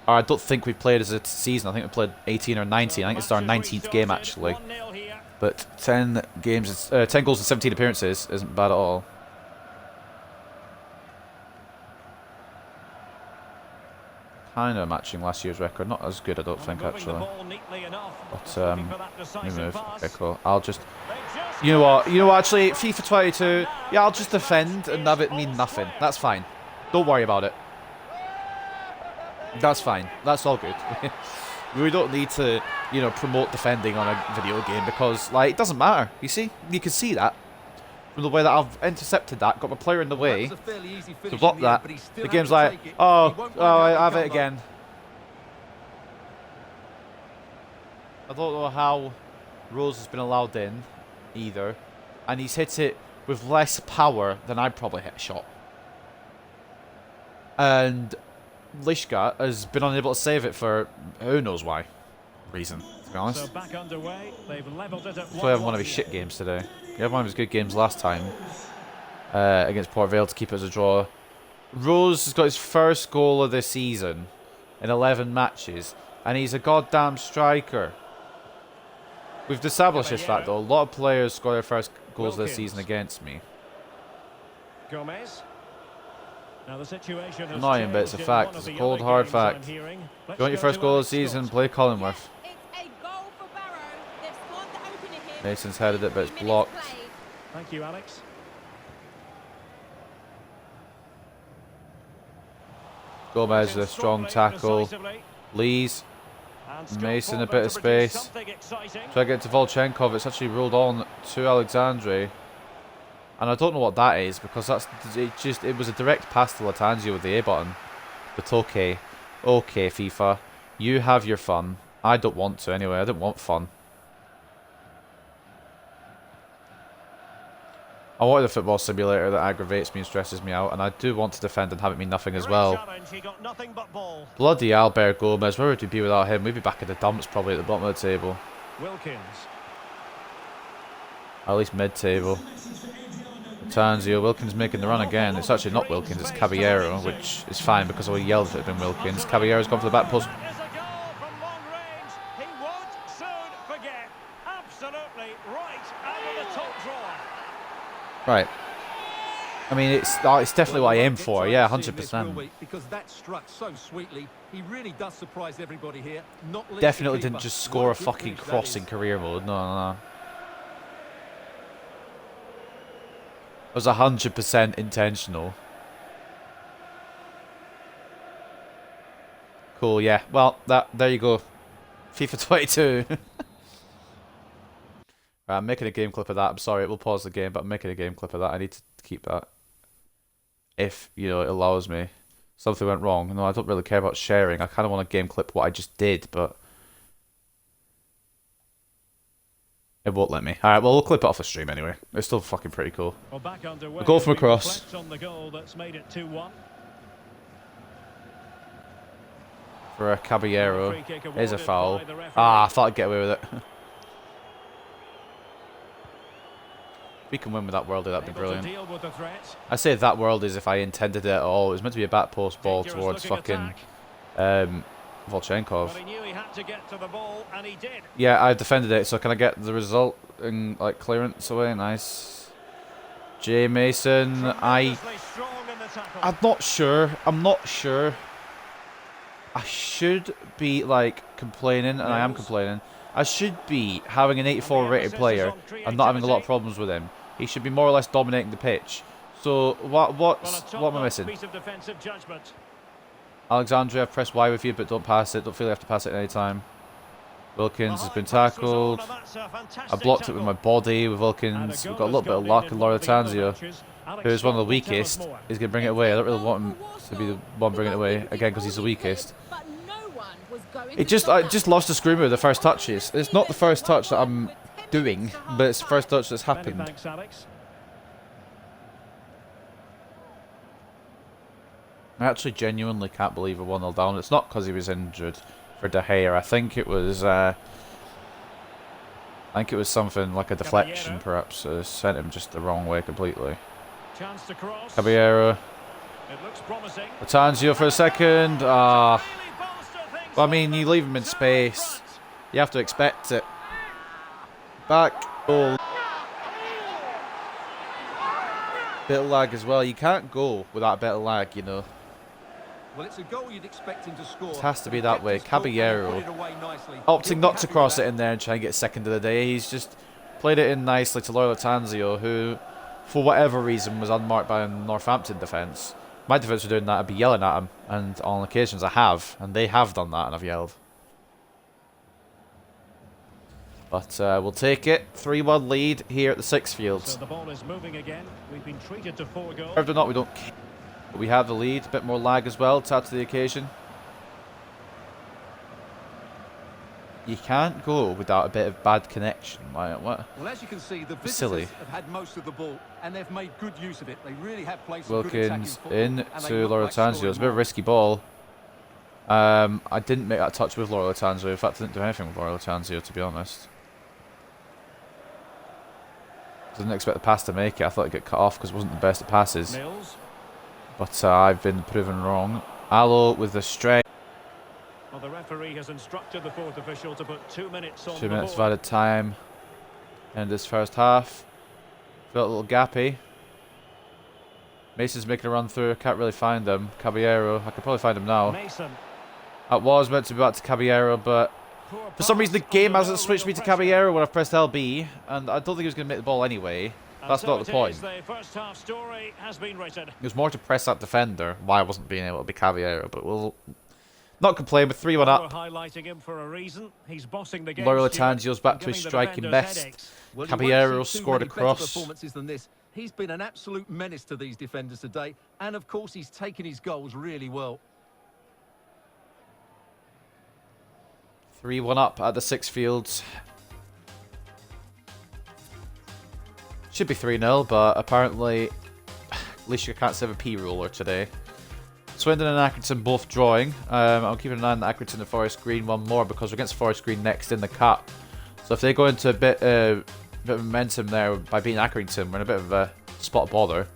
or I don't think we've played as a season. I think we played 18 or 19. I think it's our 19th game actually. But 10 games, 10 goals and 17 appearances isn't bad at all. Kind of matching last year's record. Not as good, I don't think, actually. But, let me move. Okay, cool. I'll just... You know what, actually, FIFA 22, yeah, I'll just defend and have it mean nothing. That's fine. Don't worry about it. That's fine. That's all good. We don't need to, you know, promote defending on a video game because, like, it doesn't matter. You see? You can see that. From the way that I've intercepted that, got my player in the way to block that. The game's like, oh, I have it again. I don't know how Rose has been allowed in either, and he's hit it with less power than I'd probably hit a shot. And Lishka has been unable to save it for who knows why reason, to be honest. So back underway. They've leveled it at so we have one of his shit games today. We had one of his good games last time against Port Vale to keep it as a draw. Rose has got his first goal of the season in 11 matches, and he's a goddamn striker. We've established this fact though. A lot of players score their first goals this season against me. Annoying, but it's a fact. It's a cold, hard fact. If you want your first goal of the season, play Cullingworth. Mason's headed it, but it's blocked. Thank you, Alex. Gomez with a strong tackle. Lees. Mason a bit of space. Try to get to Volchenkov. It's actually rolled on to Alexandre. And I don't know what that is because it was a direct pass to Latanzio with the A button. But okay. Okay, FIFA. You have your fun. I don't want to anyway. I don't want fun. I wanted a football simulator that aggravates me and stresses me out, and I do want to defend and have it mean nothing as well. He got nothing but ball. Bloody Albert Gomez, where would we be without him? We'd be back in the dumps, probably at the bottom of the table. Wilkins. Or at least mid-table. Tanzio, Wilkins making the run again. It's actually not Wilkins, it's Caballero, which is fine because I yelled if it had been Wilkins. Caballero's gone for the back post. That is a goal from long range. He won't soon forget. Absolutely right out of the top drawer. Right. I mean, it's definitely what I aim for. Yeah, 100%. Because that struck so sweetly. He really does surprise everybody here. Definitely didn't just score a fucking cross in career mode. No. It was 100% intentional. Cool, yeah. Well, there you go. FIFA 22. Right, I'm making a game clip of that. I'm sorry, we'll pause the game, but I'm making a game clip of that. I need to keep that. If, you know, it allows me. Something went wrong. No, I don't really care about sharing. I kind of want to game clip what I just did, but it won't let me. Alright, well, we'll clip it off the stream anyway. It's still fucking pretty cool. Well, back underway. A goal from across. On the goal that's made it 2-1. For a Caballero. Here's a foul. Ah, I thought I'd get away with it. If we can win with that worldie, that'd be brilliant. I say that world is if I intended it at all. It was meant to be a back post ball towards fucking Volchenkov. Yeah, I defended it, so can I get the result in like clearance away? Nice. J Mason, I'm not sure. I should be like complaining, and I am complaining. I should be having an 84 rated player and not having a lot of problems with him. He should be more or less dominating the pitch. So what am I missing? Alexandria, I've pressed Y with you, but don't pass it. Don't feel you have to pass it at any time. Wilkins has been tackled. I blocked it with my body with Wilkins. We've got a little bit of luck, and Laura Tanzio, who is one of the weakest, is going to bring it away. I don't really want him to be the one bringing it away, again, because he's the weakest. I just lost the screamer with the first touches. It's not the first touch that I'm doing, but it's the first touch that's happened. I actually genuinely can't believe we're 1-0 down. It's not because he was injured for De Gea. I think it was something like a deflection, perhaps. Sent him just the wrong way completely. Caballero. Tanzio for a second. Well, I mean, you leave him in space. You have to expect it. Back goal. Bit of lag as well. You can't go without a bit of lag, you know. Well, it's a goal you'd expect him to score. It has to be that way. Caballero opting not to cross it in there and try and get second of the day. He's just played it in nicely to Loyola Tanzio, who, for whatever reason, was unmarked by a Northampton defence. My defence were doing that, I'd be yelling at him, and on occasions I have, and they have done that, and I've yelled. But we'll take it. 3-1 lead here at the Six Fields. So the ball is moving again. We've been treated to 4 goals. Curved or not, we don't care. But we have the lead. A bit more lag as well to add to the occasion. You can't go without a bit of bad connection. Like, what? Well, as you can see, the visitors have had most of the ball, and they've made good use of it. They really have played some good attacking football. Wilkins in to Laura Tanzio. It's a bit of a risky ball. I didn't make that touch with Laura Tanzio. In fact, I didn't do anything with Laura Tanzio, to be honest. Didn't expect the pass to make it. I thought it'd get cut off because it wasn't the best at passes. But I've been proven wrong. Allo with the strike. Well, the referee has instructed the fourth official to put 2 minutes on 2 minutes of added time. End this first half. Felt a little gappy. Mason's making a run through. Can't really find him. Caballero. I could probably find him now. That was meant to be back to Caballero, but for some reason the game hasn't switched me to Caballero when I've pressed LB, and I don't think he was going to make the ball anyway. That's not the point. The first half story has been written. It was more to press that defender, why I wasn't being able to be Caballero, but we'll not complain with 3-1 up. Highlighting him for a reason. He's bossing the game. Loyola Tanzio's back to his striking best. Well, Caballero scored a cross. Performances than this. He's been an absolute menace to these defenders today, and of course he's taken his goals really well. 3-1 up at the Six Fields. Should be 3-0, but apparently at least you can't save a P ruler today. Swindon and Accrington both drawing. I'm keeping an eye on Accrington and Forest Green one more because we're against Forest Green next in the cup. So if they go into a bit of momentum there by beating Accrington, we're in a bit of a spot of bother.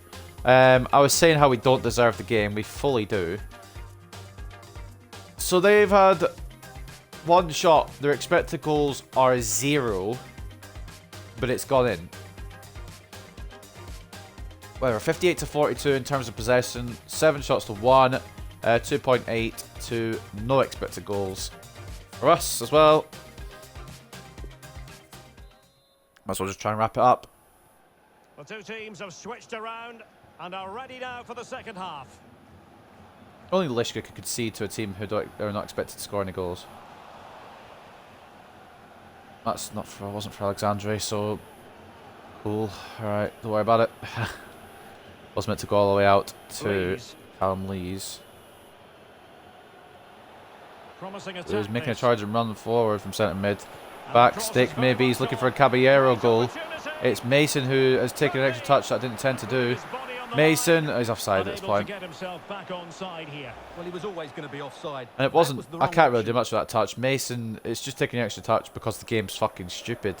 I was saying how we don't deserve the game. We fully do. So they've had one shot. Their expected goals are 0, but it's gone in. Whatever, 58 to 42 in terms of possession, 7 shots to 1, 2.8 to no expected goals for us as well. Might as well just try and wrap it up. The two teams have switched around and are ready now for the second half. Only Lishka could concede to a team who are not expected to score any goals. That's not for, wasn't for Alexandre, so cool. Alright, don't worry about it. Was meant to go all the way out to Callum Lees. He was making a charge and run forward from centre mid. Back stick, maybe he's looking for a Caballero goal. It's Mason who has taken an extra touch that I didn't intend to do. Mason is offside at this point. Well, he was always going to be offside. And it wasn't, I can't really do much with that touch. Mason is just taking an extra touch because the game's fucking stupid.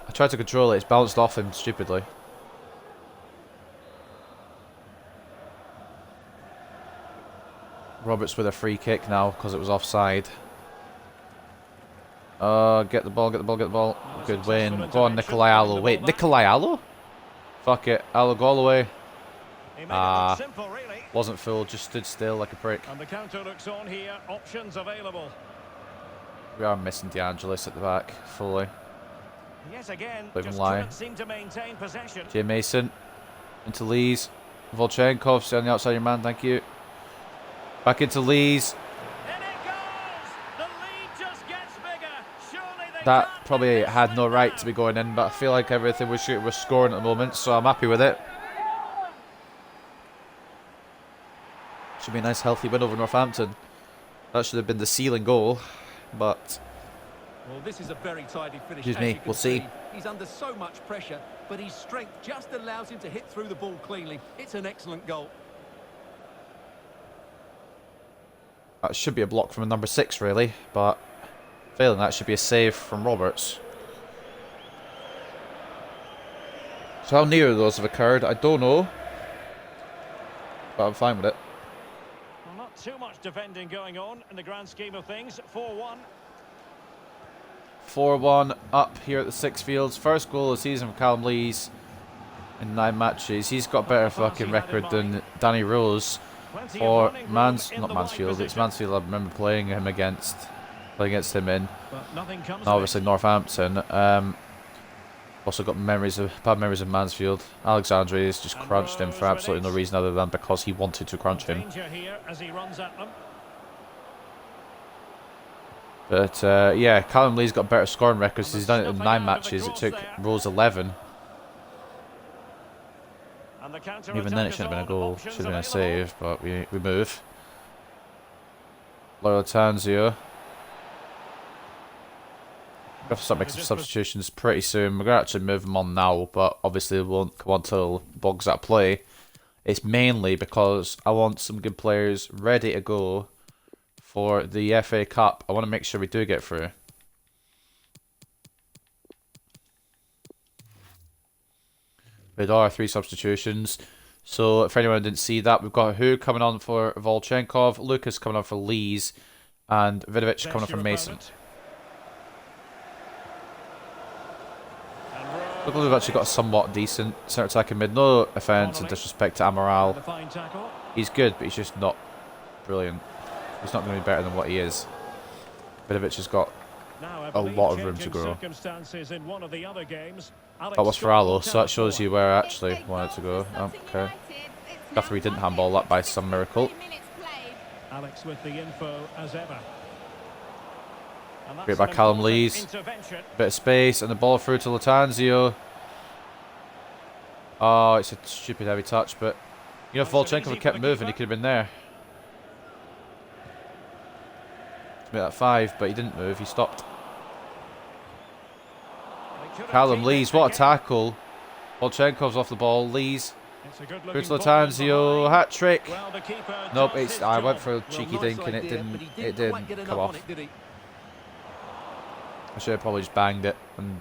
I tried to control it, it's bounced off him stupidly. Roberts with a free kick now because it was offside. Get the ball, get the ball, get the ball. Good win. Go on, Nikolai Allo. Wait, Nikolai Allo? Fuck it. Allo Galloway. Wasn't full, just stood still like a prick. And the counter looks on here. Options available. We are missing DeAngelis at the back, fully. Yes, again, Don't even lie. seem to maintain possession. Jay Mason. Into Lees. Volchenkov, stay on the outside of your man, thank you. Back into Lees. And it goes! The lead just gets bigger. Surely they That can't probably miss had this no one right now. to be going in, but I feel like everything was scoring at the moment, so I'm happy with it. Should be a nice healthy win over Northampton. That should have been the ceiling goal, but Well, this is a very tidy finish. Excuse as me, you can we'll see. He's under so much pressure, but his strength just allows him to hit through the ball cleanly. It's an excellent goal. that should be a block from a number 6 really, but failing that should be a save from Roberts. So how near those have occurred, I don't know, but I'm fine with it. Well, not too much defending going on in the grand scheme of things. 4-1. 4-1 up here at the Six Fields. First goal of the season from Callum Lees in 9 matches. He's got a better fucking record than Danny Rose. Or not Mansfield, it's Mansfield I remember playing him against. Playing against him in. But nothing comes Obviously Northampton. Also got bad memories of Mansfield. Alexandre has just crunched him for absolutely no reason other than because he wanted to crunch him. Danger here as he runs at them. But yeah, Callum Lee's got better scoring records. He's done it in 9 matches. It took Rose 11. And the counter Even then it shouldn't have been a goal. Should have been a save, but we move. Latanzio. We'll have to start making some substitutions pretty soon. We're going to actually move them on now, but obviously it won't come on until Bog's at play. It's mainly because I want some good players ready to go for the FA Cup. I want to make sure we do get through. We had our 3 substitutions. So if anyone didn't see that, we've got Who coming on for Volchenkov, Lucas coming on for Lees, and Vidovic coming on for Mason. Look like we've actually got a somewhat decent centre attack in mid. No offence and disrespect to Amaral. He's good, but he's just not brilliant. He's not going to be better than what he is. Vidovic has got a lot of room to grow. That was for Allo, so that shows you where I actually wanted to go. Oh, okay. Guthrie didn't handball that by some miracle. Alex with the info as ever. Great by Callum Lees. Bit of space and the ball through to Latanzio. Oh, it's a stupid heavy touch, but you know if Volchenkov had kept moving, he could have been there. To make that 5, but he didn't move, he stopped. Callum Lees, what a tackle. Volchenkov's off the ball. Lees. Puts Latanzio, hat trick. Nope, I went for a cheeky dink and it didn't come off. I should have probably just banged it and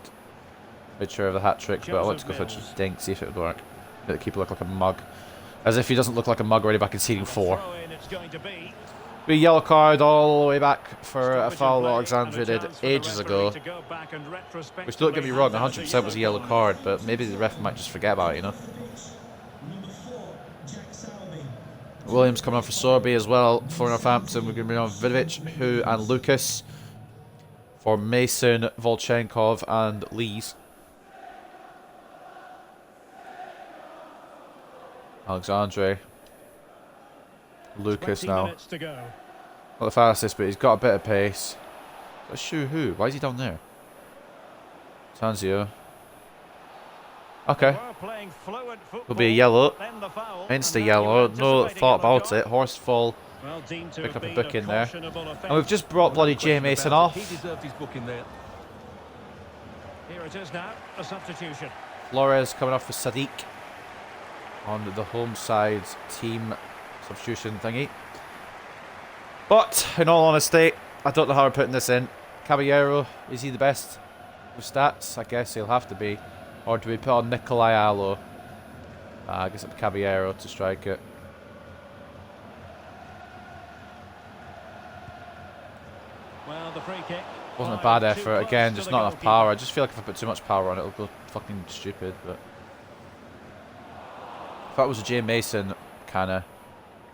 made sure of the hat trick, but I went to go for a dink, see if it would work. Make the keeper look like a mug. As if he doesn't look like a mug already back in seating 4. Be yellow card all the way back for a foul Alexandria did ages ago. Which, don't get me wrong, 100% was a yellow card, but maybe the ref might just forget about it, you know. Williams coming on for Sorby as well for Northampton. We're going to bring on Vidovic, Hu and Lucas. For Mason, Volchenkov and Lees. Alexandre. Lucas now. Not the fastest, but he's got a bit of pace. That's Shu Hu. Why is he down there? Tanzio. Okay. Will be a yellow. Insta yellow. No thought about it. Horsefall. Pick up a book in there. And we've just brought bloody Jay Mason off. He deserved his book in there. Here it is now, a substitution. Flores coming off for Sadiq on the home side team substitution thingy. But in all honesty, I don't know how we're putting this in. Caballero, is he the best with stats? I guess he'll have to be. Or do we put on Nikolai Allo? I guess it's Caballero to strike it. Well, the free kick. Wasn't a bad effort. Again, just not enough power. I just feel like if I put too much power on it, it'll go fucking stupid. But if that was a Jay Mason kind of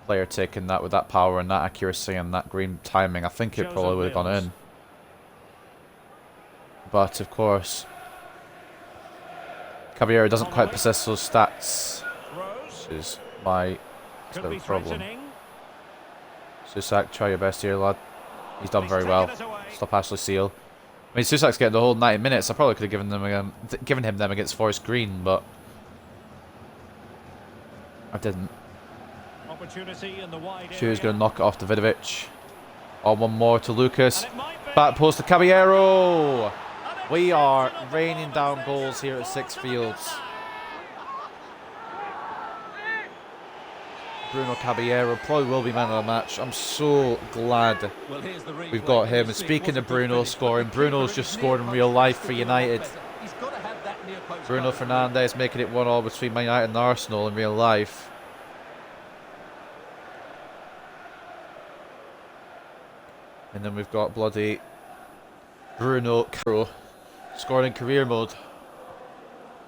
player taking that with that power and that accuracy and that green timing, I think it probably would have gone in. But of course, Caballero doesn't quite possess those stats, which is my problem. Susak, try your best here, lad. He's done very well. Stop Ashley Seal. I mean, Susak's getting the whole 90 minutes. I probably could have given him them against Forest Green, but I didn't. Shu's going to knock it off to Vidovic. Oh, one more to Lucas. Back post to Caballero. We are raining down goals here at Six Fields. Bruno Caballero probably will be man of the match. I'm so glad we've got him. And speaking of Bruno scoring, Bruno's just scored in real life for United. Bruno Fernandes making it 1-1 between Man United and Arsenal in real life. And then we've got bloody Bruno Caballero scoring in career mode.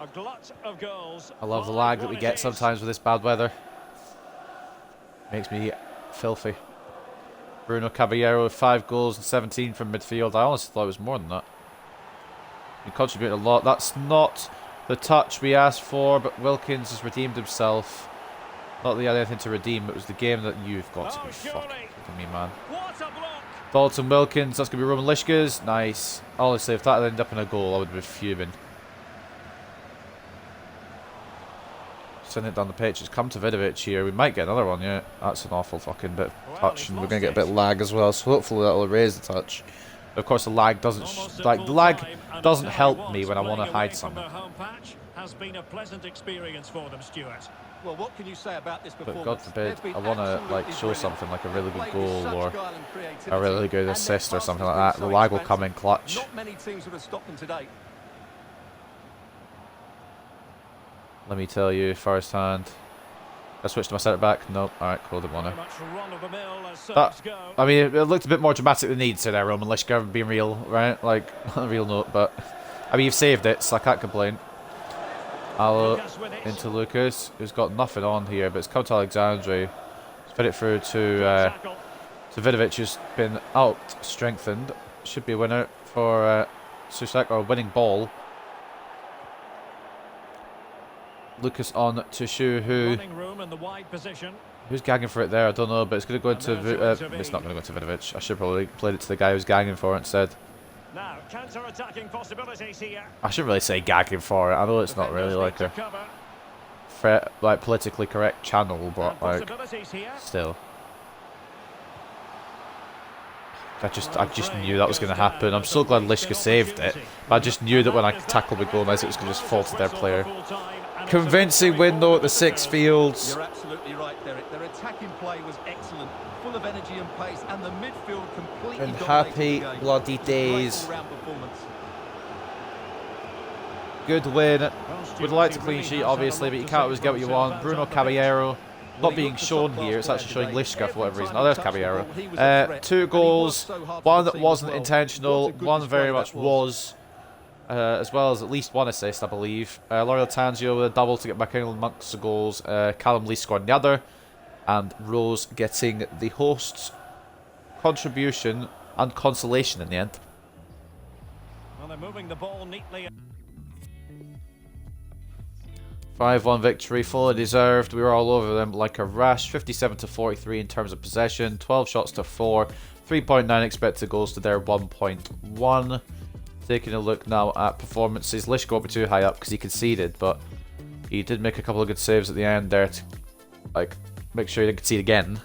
I love the lag that we get sometimes with this bad weather. Makes me filthy. Bruno Caballero with 5 goals and 17 from midfield. I honestly thought it was more than that. He contributed a lot. That's not the touch we asked for, but Wilkins has redeemed himself. Not that he had anything to redeem, it was the game that you've got to be fucking kidding me, man. Dalton Wilkins, that's going to be Roman Lishka's. Nice. Honestly, if that had ended up in a goal, I would have been fuming. Send it down the pitch. It's come to Vidovic here. We might get another one, yeah. That's an awful fucking bit of touch, and we're going to get a bit of lag as well, so hopefully that'll erase the touch. But of course, the lag doesn't help me when I want to hide something. Has been a pleasant experience for them, Stuart. Well, what can you say about this performance? But God forbid, I want to like show something like a really good goal or a really good assist or something like that. The lag will come in clutch. Not many teams would have stopped them today. Let me tell you firsthand. I switched to my centre back. Nope. Alright, cool. Didn't want to. I mean, it looked a bit more dramatic than needs to there, Roman Lishka, being real, right? Like, on a real note, but I mean, you've saved it, so I can't complain. Allo into Lucas, who's got nothing on here, but it's come to Alexandre. Spin it through to Vidovic, who's been out strengthened. Should be a winner for Susak, or a winning ball. Lucas on to Shu, who's gagging for it there, I don't know, but it's going to go into it's not going to go to Vidovic. I should probably played it to the guy who's gagging for it instead. Now, counter-attacking possibilities here. I shouldn't really say gagging for it. I know it's not really like a like politically correct channel, but like still. I just knew that was going to happen. I'm so glad Lishka saved it. But I just knew that when I tackled the goal, it was going to just fall to their player. Convincing win though at the Six Fields. You're absolutely right, Derek. Their attacking play was excellent, full of energy and pace, and the midfield completely And dominated happy the game. bloody days. Great all-round performance. Good win. Would like to clean sheet, obviously, but you can't always get what you want. Bruno Caballero. Not being shown here, it's actually showing Lishka for whatever reason. Oh, there's Caballero. 2 goals, one that wasn't intentional, one very much was, as well as at least 1 assist, I believe. Lorio Tangio with a double to get back in amongst the goals. Callum Lee scoring the other, and Rose getting the host's contribution and consolation in the end. Well, they're moving the ball neatly. 5-1 victory, fully deserved. We were all over them like a rash. 57-43 in terms of possession, 12 shots to 4, 3.9 expected goals to their 1.1. Taking a look now at performances. Lish got me too high up because he conceded, but he did make a couple of good saves at the end there to make sure he didn't concede again.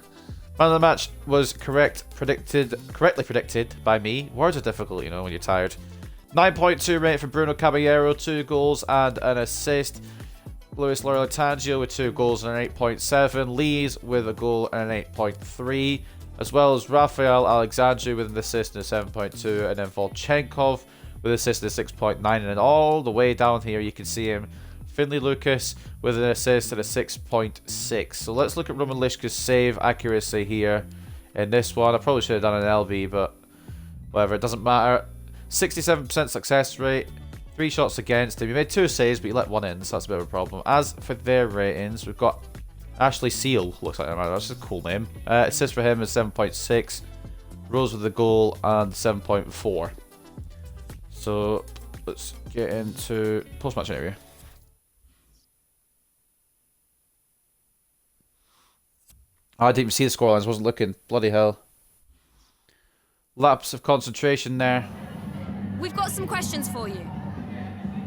Man of the match was correctly predicted by me. Words are difficult, you know, when you're tired. 9.2 rate for Bruno Caballero, 2 goals and an assist. Luis Lorio Tangio with 2 goals and an 8.7. Lees with a goal and an 8.3. As well as Rafael Alexandru with an assist and a 7.2. And then Volchenkov with an assist and a 6.9. And then all the way down here you can see him. Finley Lucas with an assist and a 6.6. So let's look at Roman Lishka's save accuracy here in this one. I probably should have done an LB, but whatever, it doesn't matter. 67% success rate. 3 shots against him. He made 2 saves, but he let 1 in, so that's a bit of a problem. As for their ratings, we've got Ashley Seal, looks like that's a cool name. Assist for him is 7.6. Rose with the goal and 7.4. So let's get into post-match area. Oh, I didn't even see the scorelines, wasn't looking. Bloody hell. Lapse of concentration there. We've got some questions for you.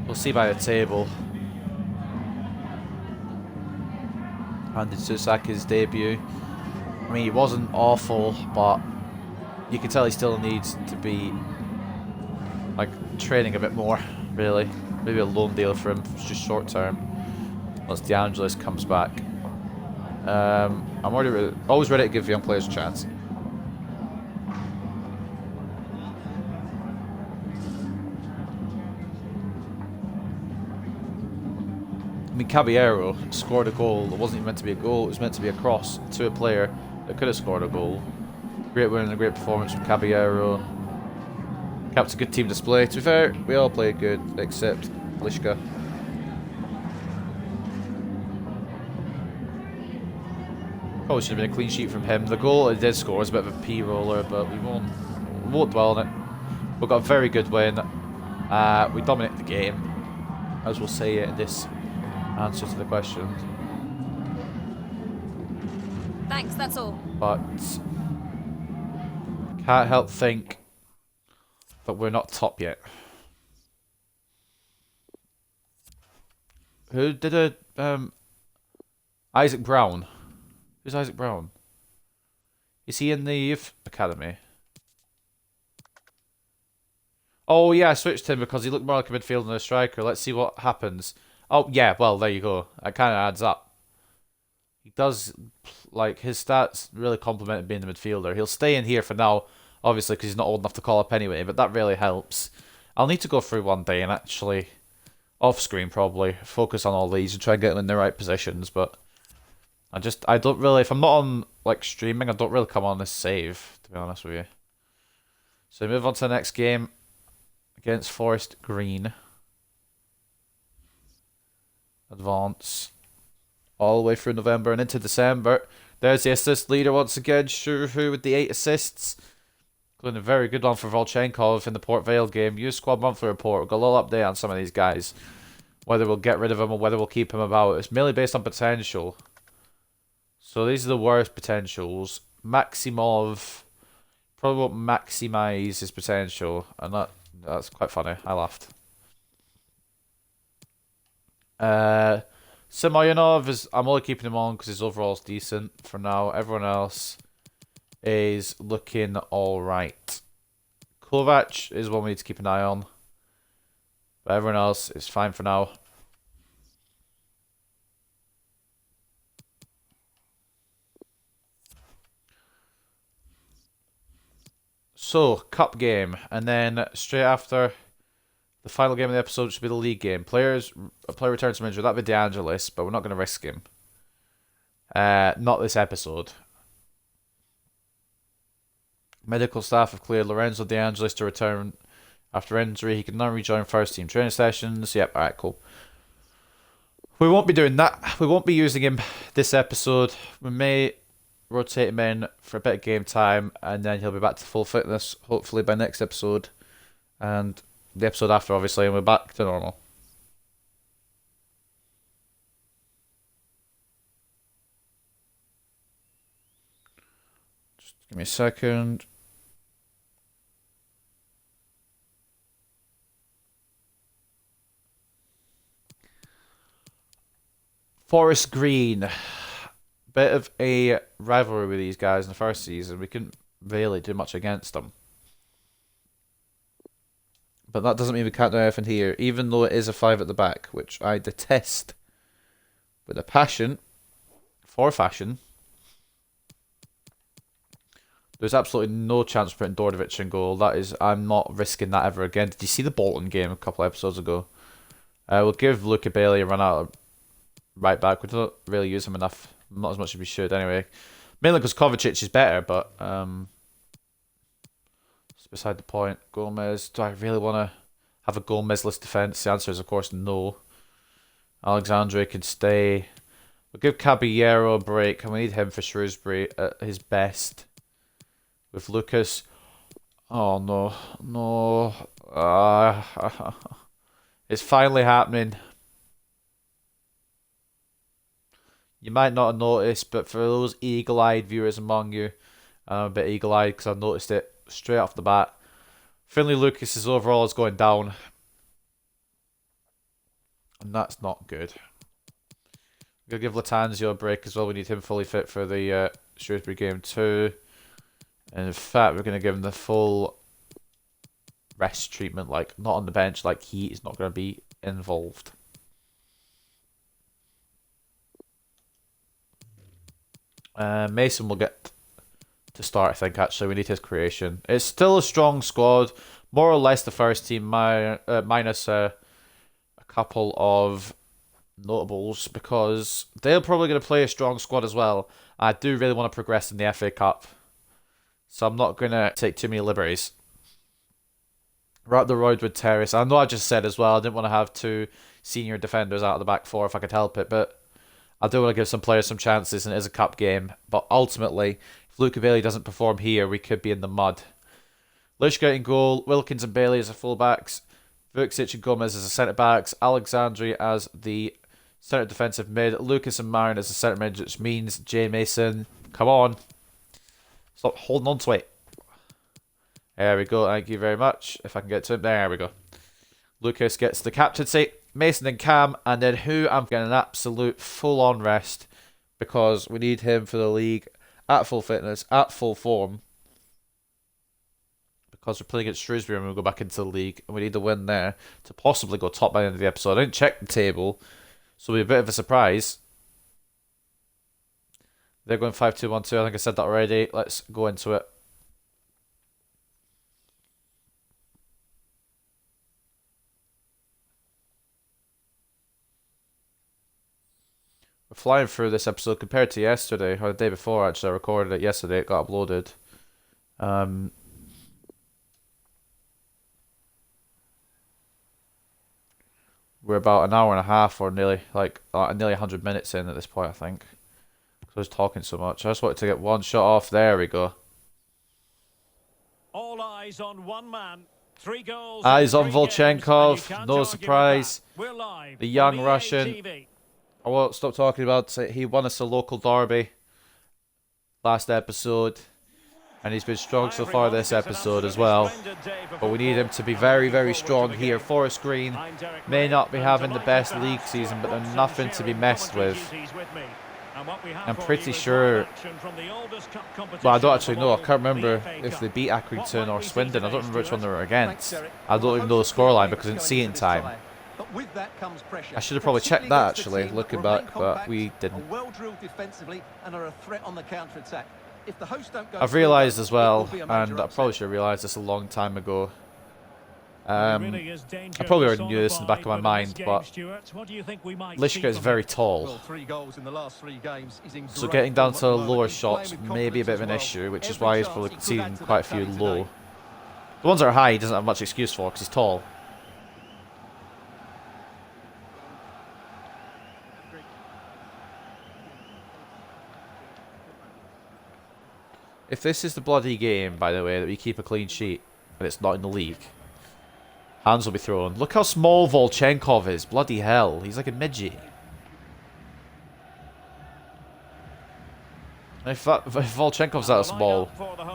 We'll see by the table. Handed Susaka's debut. I mean, he wasn't awful, but you can tell he still needs to be training a bit more, really. Maybe a loan deal for him, just short term. Once DeAngelis comes back. I'm always ready to give young players a chance. I mean, Caballero scored a goal that wasn't even meant to be a goal. It was meant to be a cross to a player that could have scored a goal. Great win and a great performance from Caballero. Kept a good team display. To be fair, we all played good except Lishka. Probably should have been a clean sheet from him. The goal he did score was a bit of a P-roller, but we won't dwell on it. We got a very good win. We dominated the game, as we'll say in this answer to the question. Thanks, that's all. But can't help think that we're not top yet. Who did Isaac Brown? Who's Isaac Brown? Is he in the youth academy? Oh yeah, I switched him because he looked more like a midfielder than a striker. Let's see what happens. Oh yeah, well there you go. It kind of adds up. He does, his stats really complement being the midfielder. He'll stay in here for now, obviously, because he's not old enough to call up anyway, but that really helps. I'll need to go through one day and actually, off-screen probably, focus on all these and try and get them in the right positions, but I don't really, if I'm not on, streaming, I don't really come on this save, to be honest with you. So move on to the next game against Forest Green. Advance all the way through November and into December. There's the assist leader once again, Shuruhu with the 8 assists. Including a very good one for Volchenkov in the Port Vale game. Use squad monthly report. We've got a little update on some of these guys. Whether we'll get rid of them or whether we'll keep them about. It's mainly based on potential. So these are the worst potentials. Maximov probably won't maximise his potential. And that's quite funny. I laughed. Simoyonov I'm only keeping him on because his overall is decent for now. Everyone else is looking alright. Kovac is one we need to keep an eye on. But everyone else is fine for now. So, cup game, and then straight after the final game of the episode should be the league game. A player returns from injury. That'd be De Angelis, but we're not going to risk him. Not this episode. Medical staff have cleared Lorenzo De Angelis to return after injury. He can now rejoin first team training sessions. Yep, alright, cool. We won't be doing that. We won't be using him this episode. We may rotate him in for a bit of game time, and then he'll be back to full fitness, hopefully by next episode. And the episode after, obviously, and we're back to normal. Just give me a second. Forest Green. Bit of a rivalry with these guys in the first season. We couldn't really do much against them. But that doesn't mean we can't do anything here, even though it is a 5 at the back, which I detest with a passion for fashion. There's absolutely no chance of putting Dordovic in goal. I'm not risking that ever again. Did you see the Bolton game a couple of episodes ago? We'll give Luca Bailey a run out right back. We don't really use him enough. Not as much as we should anyway. Mainly because Kovacic is better, but it's beside the point. Gomez. Do I really want to have a Gomez-less defence? The answer is, of course, no. Alexandre can stay. We'll give Caballero a break, and we need him for Shrewsbury at his best. With Lucas. Oh, no. No. It's finally happening. You might not have noticed, but for those eagle-eyed viewers among you, I'm a bit eagle-eyed because I've noticed it straight off the bat. Finley Lucas's overall is going down. And that's not good. We're going to give Latanzio a break as well. We need him fully fit for the Shrewsbury game too. And in fact, we're going to give him the full rest treatment. Like, not on the bench. Like, he is not going to be involved. Mason will get to start, I think, actually. We need his creation. It's still a strong squad. More or less the first team, minus a couple of notables, because they're probably going to play a strong squad as well. I do really want to progress in the FA Cup, so I'm not going to take too many liberties. We're at the Roydwood Terrace. I know I just said as well, I didn't want to have 2 senior defenders out of the back 4 if I could help it, but I do want to give some players some chances, and it is a cup game. But ultimately, if Luca Bailey doesn't perform here, we could be in the mud. Lishka in goal, Wilkins and Bailey as the fullbacks, Vucic and Gomez as the centre-backs, Alexandri as the centre defensive mid, Lucas and Marin as the centre mid, which means Jay Mason, come on. Stop holding on to it. There we go, thank you very much. If I can get to him, there we go. Lucas gets the captaincy. Mason and Cam, and then who I'm getting an absolute full-on rest because we need him for the league at full fitness, at full form, because we're playing against Shrewsbury and we'll go back into the league, and we need to win there to possibly go top by the end of the episode. I didn't check the table, so it'll be a bit of a surprise. They're going 5-2-1-2. I think I said that already. Let's go into it. We're flying through this episode compared to yesterday, or the day before actually. I recorded it yesterday, it got uploaded. We're about an hour and a half, or nearly 100 minutes in at this point, I think. Because I was talking so much. I just wanted to get one shot off. There we go. All eyes on one man. 3 goals. Eyes on 3 Volchenkov. games, No surprise. We're live The young on Russian. TV. I won't stop talking about it. He won us a local derby last episode, and he's been strong so far this episode as well. But we need him to be very, very strong here. Forest Green may not be having the best league season, but they're nothing to be messed with. And what we have I'm for pretty you is sure. live action from the oldest cup competition Well, I don't of actually them know. I all, can't remember the FA if Cup. they beat What Accrington might or we see Swindon. I today, don't remember which one they Stuart? were Thanks, against. Derek. I don't even know the scoreline because I didn't see it in time. But with that comes pressure. I should have probably checked that actually, looking back, but compact, we are didn't. well drilled defensively and are a threat on the counter attack. If the hosts don't go I've through, realised as it will well, be a and major I upset. probably should have realised this a long time ago. It really is danger I probably already knew this in the back of my personified, mind, in this but game, Stuart, what do you think we might see Lishka is from very him? tall. Well, 3 goals in the last 3 games. He's in So great getting down form to at the moment. lower He's playing shots with may be a bit of an confidence as issue, well. which is Every why he's chance probably he could conceding add to quite a that few tally low. today. The ones that are high he doesn't have much excuse for because he's tall. If this is the bloody game, by the way, that we keep a clean sheet, and it's not in the league, hands will be thrown. Look how small Volchenkov is. Bloody hell. He's like a midget. If Volchenkov's that small,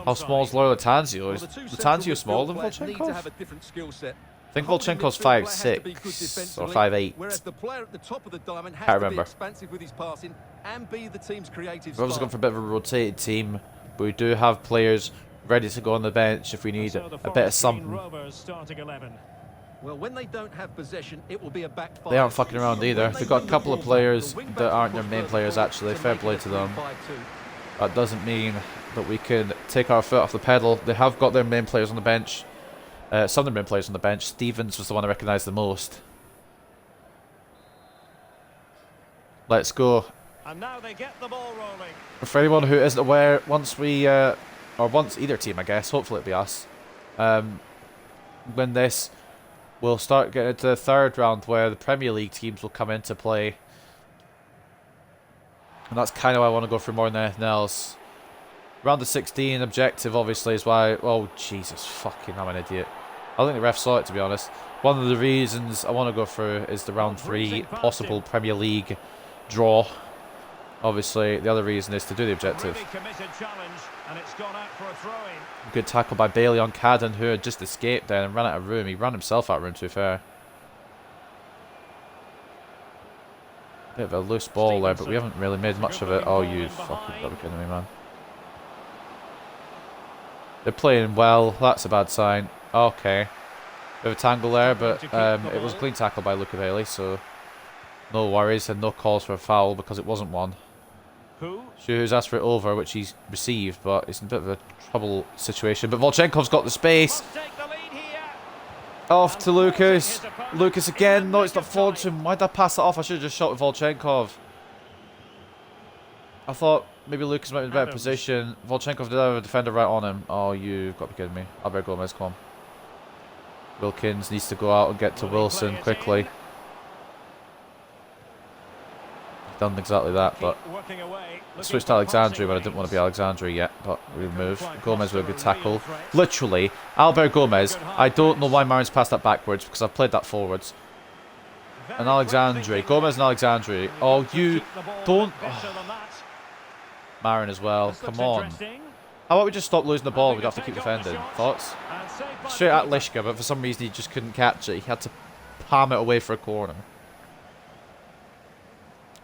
how small is Loyola Tanzio? Is Tanzio smaller than Volchenkov? I think Volchenkov's 5'6" or 5'8". Whereas the player at the top of the diamond has Can't to be remember. expansive with his passing and be the team's creative We've obviously spark. gone for a bit of a rotated team, but we do have players ready to go on the bench if we need So the a bit of Forest Green something. Rovers starting 11. Well, when they don't have possession, it will be a backfire. They aren't fucking around either. When they They've got a win the couple of ball, players the wing-backs that aren't will their main push players further actually. to Fair make play it to a them. 3-5-2. That doesn't mean that we can take our foot off the pedal. They have got their main players on the bench. Some of their main players on the bench. Stevens was the one I recognised the most. Let's go. And now they get the ball rolling. For anyone who isn't aware, once we, or once either team, I guess, hopefully it'll be us, win this, we'll start getting into the third round where the Premier League teams will come into play. And that's kind of why I want to go for more than anything else. Round of 16 objective, obviously, is why... Oh, Jesus, fucking, I'm an idiot. I don't think the ref saw it, to be honest. One of the reasons I want to go through is the round 3 possible Premier League draw. Obviously, the other reason is to do the objective. Really committed challenge, and it's gone out for a throw-in. Good tackle by Bailey on Cadden, who had just escaped there and ran out of room. He ran himself out of room, to be fair. Bit of a loose ball there, but we haven't really made much of it. Oh, you fucking gotta be kidding me, man. They're playing well. That's a bad sign. Okay. Bit of a tangle there, but it was a clean tackle by Luca Bailey, so no worries and no calls for a foul because it wasn't one. Who's asked for it over, which he's received, but it's in a bit of a trouble situation. But Volchenkov's got the space. Off to Lucas. Lucas again. No, it's not falling to him. Why did I pass that off? I should have just shot with Volchenkov. I thought maybe Lucas might be in a better position. Volchenkov did have a defender right on him. Oh, you've got to be kidding me. Albert Gomez, come on. Wilkins needs to go out and get to Wilson quickly. Done exactly that, but I switched to Alexandria, but I didn't want to be Alexandria yet, but we move. Gomez with a good tackle. Literally, Albert Gomez, I don't know why Marin's passed that backwards, because I've played that forwards. And Alexandria, Gomez and Alexandria. Oh, you don't... Oh. Marin as well, come on. How about we just stop losing the ball, we don't have to keep defending. Thoughts? Straight at Lishka, but for some reason he just couldn't catch it. He had to palm it away for a corner.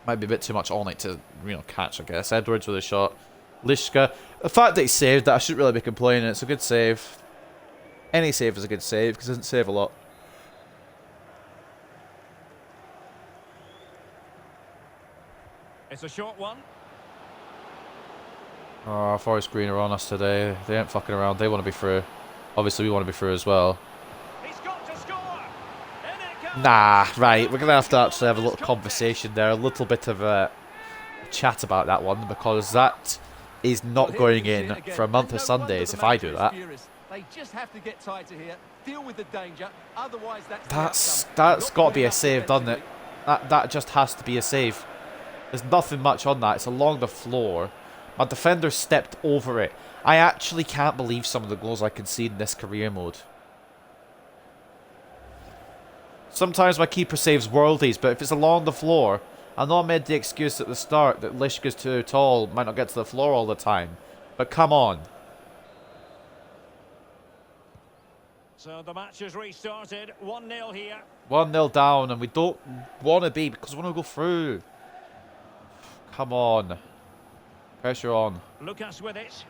Might be a bit too much on it to, catch, I guess. Edwards with a shot. Lishka. The fact that he saved that, I shouldn't really be complaining. It's a good save. Any save is a good save, because it doesn't save a lot. It's a short one. Oh, Forest Green are on us today. They ain't fucking around. They want to be through. Obviously, we want to be through as well. He's got to score. In it goes. Nah, right. We're going to actually have a little conversation there. A little bit of a chat about that one, because that is not going in for a month of Sundays if I do that. They just have to get tighter here. Deal with the danger. Otherwise, that's got to be a save, doesn't it? That just has to be a save. There's nothing much on that. It's along the floor. My defender stepped over it. I actually can't believe some of the goals I concede in this career mode. Sometimes my keeper saves worldies, but if it's along the floor, I know I made the excuse at the start that Lishka's too tall, might not get to the floor all the time. But come on. So the match has restarted. 1-0 here. 1-0 down, and we don't want to be because we want to go through. Come on. Pressure on. Lucas with it.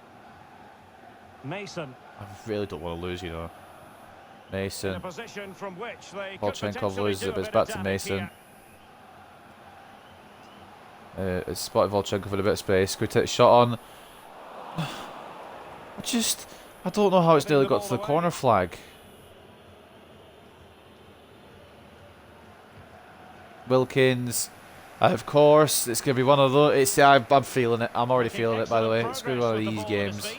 Mason. I really don't want to lose, you know. In a Mason. position from which they could Volchenkov potentially loses do it, a but it's bit back of to damage Mason. here. It's spotted Volchenkov with a bit of space. Could take a shot on. I don't know how it's nearly got to the corner flag. Wilkins. Of course, it's going to be one of those. I'm feeling it. I'm already feeling it, by the way. It's going to be one of these games.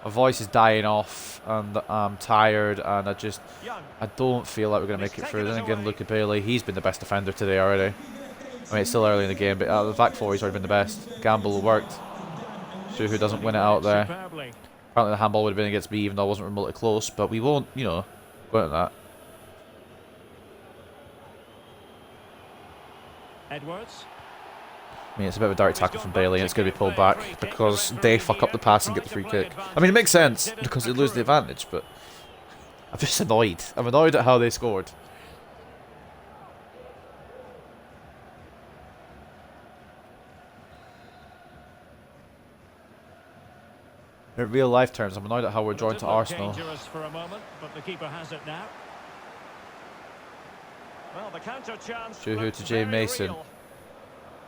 My voice is dying off, and I'm tired, and I don't feel like we're going to make it through. Then again, Luca Bailey, he's been the best defender today already. I mean, it's still early in the game, but out of the back four, he's already been the best. Gamble worked. Sure, who doesn't win it out there. Apparently the handball would have been against me, even though I wasn't remotely close, but we won't, you know, go into that. Edwards. I mean, it's a bit of a direct tackle from Bailey, and it's going to be pulled back because they fuck up the pass and get the free kick. I mean, it makes sense because they lose the advantage, but I'm just annoyed. I'm annoyed at how they scored. In real life terms, I'm annoyed at how we're drawn to Arsenal. Dangerous for a moment, but the keeper has it now. Well, the counter chance. Shuhu to Jay Mason.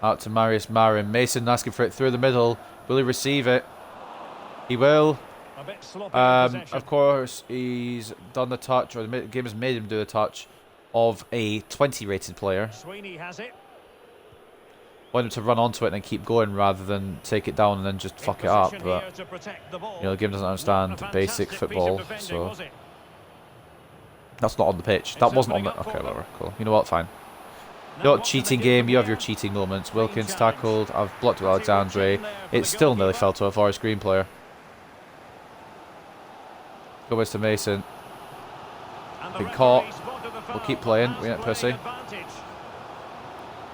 Out to Marius Marin. Mason asking for it through the middle. Will he receive it? He will. A bit sloppy Of course, he's done the touch, or the game has made him do the touch of a 20 rated player. Sweeney has it. Want him to run onto it and then keep going rather than take it down and then just fuck it up. But you know, the game doesn't understand basic football, so that's not on the pitch. That wasn't on the. Okay, whatever. Cool. You know what? Fine. You know what? Cheating game. You have your cheating moments. Wilkins tackled. I've blocked with Alexandre. It still nearly fell to a Forest Green player. Goes to Mason. Been caught. We'll keep playing. We ain't pussy.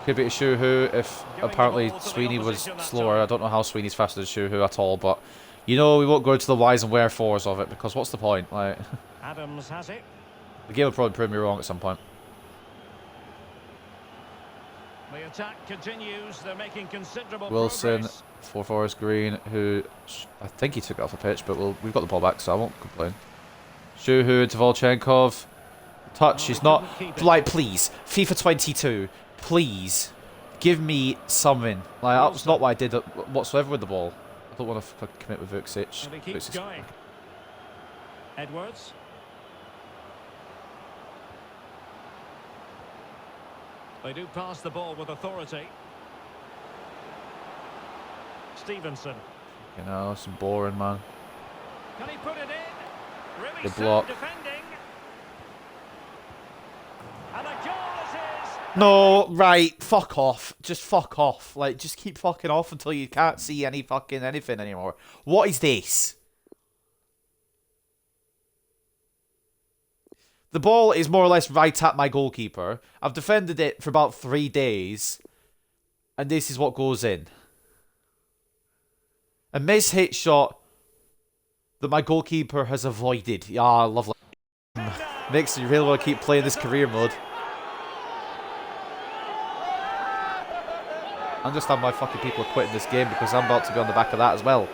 Could be a Shuhu if apparently Sweeney was slower. I don't know how Sweeney's faster than Shuhu at all, but you know we won't go into the whys and wherefores of it because what's the point? Like, Adams has it. The game will probably prove me wrong at some point. The attack continues. They're making considerable Wilson progress. for Forest Green, who I think he took it off the pitch, but we've got the ball back, so I won't complain. Shuhu to Volchenkov. Touch is not like, please, FIFA 22. Please, give me something. Like, that was not what I did whatsoever with the ball. I don't want to commit with Vucic. And he keeps going. Edwards. They do pass the ball with authority. Stevenson. You know, some boring, man. Can he put it in? Really Good block. defending. And a goal it is. No, right, fuck off. Just fuck off. Like, just keep fucking off until you can't see any fucking anything anymore. What is this? The ball is more or less right at my goalkeeper. I've defended it for about 3 days. And this is what goes in. A miss-hit shot that my goalkeeper has avoided. Yeah, lovely. Makes you really want to keep playing this career mode. I understand why fucking people are quitting this game because I'm about to be on the back of that as well.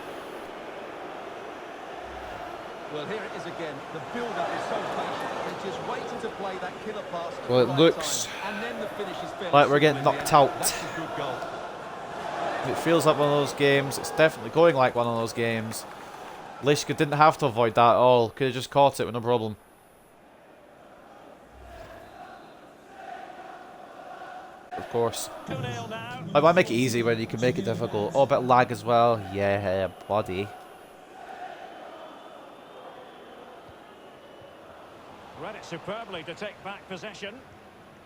Well, here it is again. The build-up is so patient. They're just waiting to play that killer pass. Well, it looks like we're getting knocked out. That's a good goal. If it feels like one of those games, it's definitely going like one of those games. Lishka didn't have to avoid that at all. Could have just caught it with no problem. Of course. Like, why make it easy when you can make it difficult? Oh, a bit of lag as well. Yeah, buddy. Read it superbly to take back possession.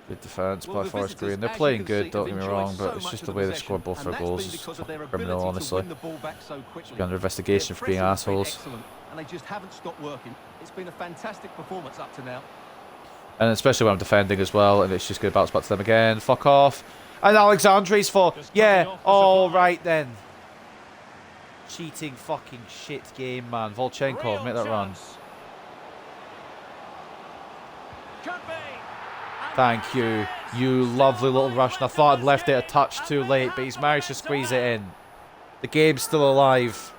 Good defence Well, by the Forest visitors, Green. They're as playing you can good, see, don't have get me enjoyed wrong, so but it's much just of the the way they possession, scored both their and that's goals been is because of their fucking criminal, ability to honestly. win the ball back so quickly. Should be under investigation for being Their pressing has been assholes. excellent, and they just haven't stopped working. It's been a fantastic performance up to now. And especially when I'm defending as well, and it's just going to bounce back to them again. Fuck off. And Alexandre's for... Yeah, all right then. Cheating fucking shit game, man. Volchenkov, make that run. Could be. Thank you, you lovely little Russian. I thought I'd left it a touch too late, but he's managed to squeeze it in. The game's still alive.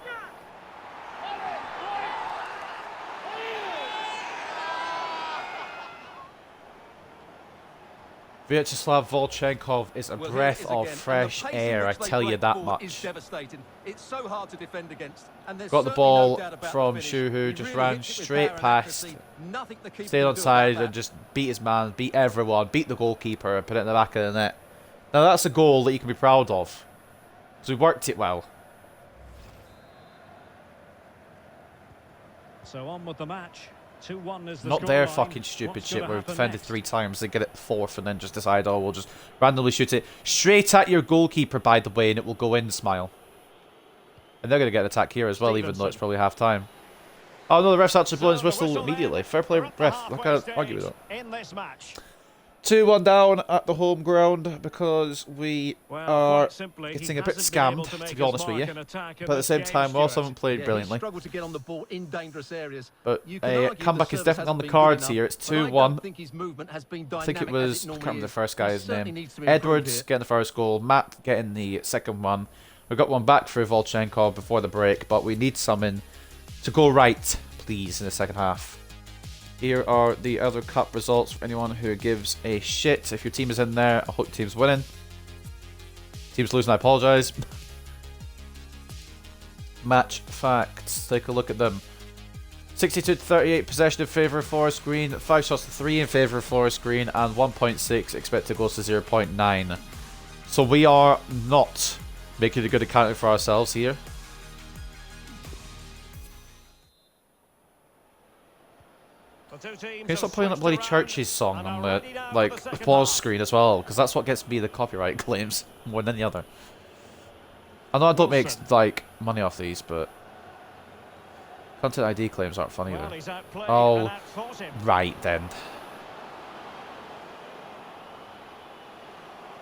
Vyacheslav Volchenkov is a breath of fresh air, I tell you that much. It's so hard to defend against. Got the ball from Shuhu, just ran straight past, stayed on side and just beat his man, beat everyone, beat the goalkeeper and put it in the back of the net. Now that's a goal that you can be proud of, because we worked it well. So on with the match. 2-1 is the Not their scoreline. fucking stupid What's shit gonna where we happen defended next? 3 times, they get it 4th and then just decide, oh, we'll just randomly shoot it straight at your goalkeeper, by the way, and it will go in, smile. And they're going to get an attack here as well, even though it's probably half-time. Oh no, the ref's actually blowing his whistle immediately. Fair play, ref. I can't argue with that. In this match. 2-1 down at the home ground because we are quite simply, getting he a bit hasn't been able scammed, to make to be his honest with mark you. and attack in But at the this same game, time, we also Stuart. haven't played brilliantly. Struggle to get on the ball in dangerous areas. But You can a argue comeback the is service definitely on hasn't the been cards good here. enough, It's but I 2-1. don't think his movement has been I think it dynamic as was, I normally can't remember the is. first He guy's certainly name. needs to improve Edwards here. getting the first goal, Matt getting the second one. We got one back for Volchenkov before the break, but we need something to go right, please, in the second half. Here are the other cup results for anyone who gives a shit. If your team is in there, I hope your team's winning. Team's losing, I apologise. Match facts, take a look at them. 62-38 possession in favour of Forest Green, 5 shots to 3 in favour of Forest Green, and 1.6 expected goals to 0.9. So we are not making a good accounting for ourselves here. Can you stop playing that bloody Churches song on the applause screen as well? Because that's what gets me the copyright claims more than any other. I know I don't make like money off these, but content ID claims aren't fun either. Oh, right then.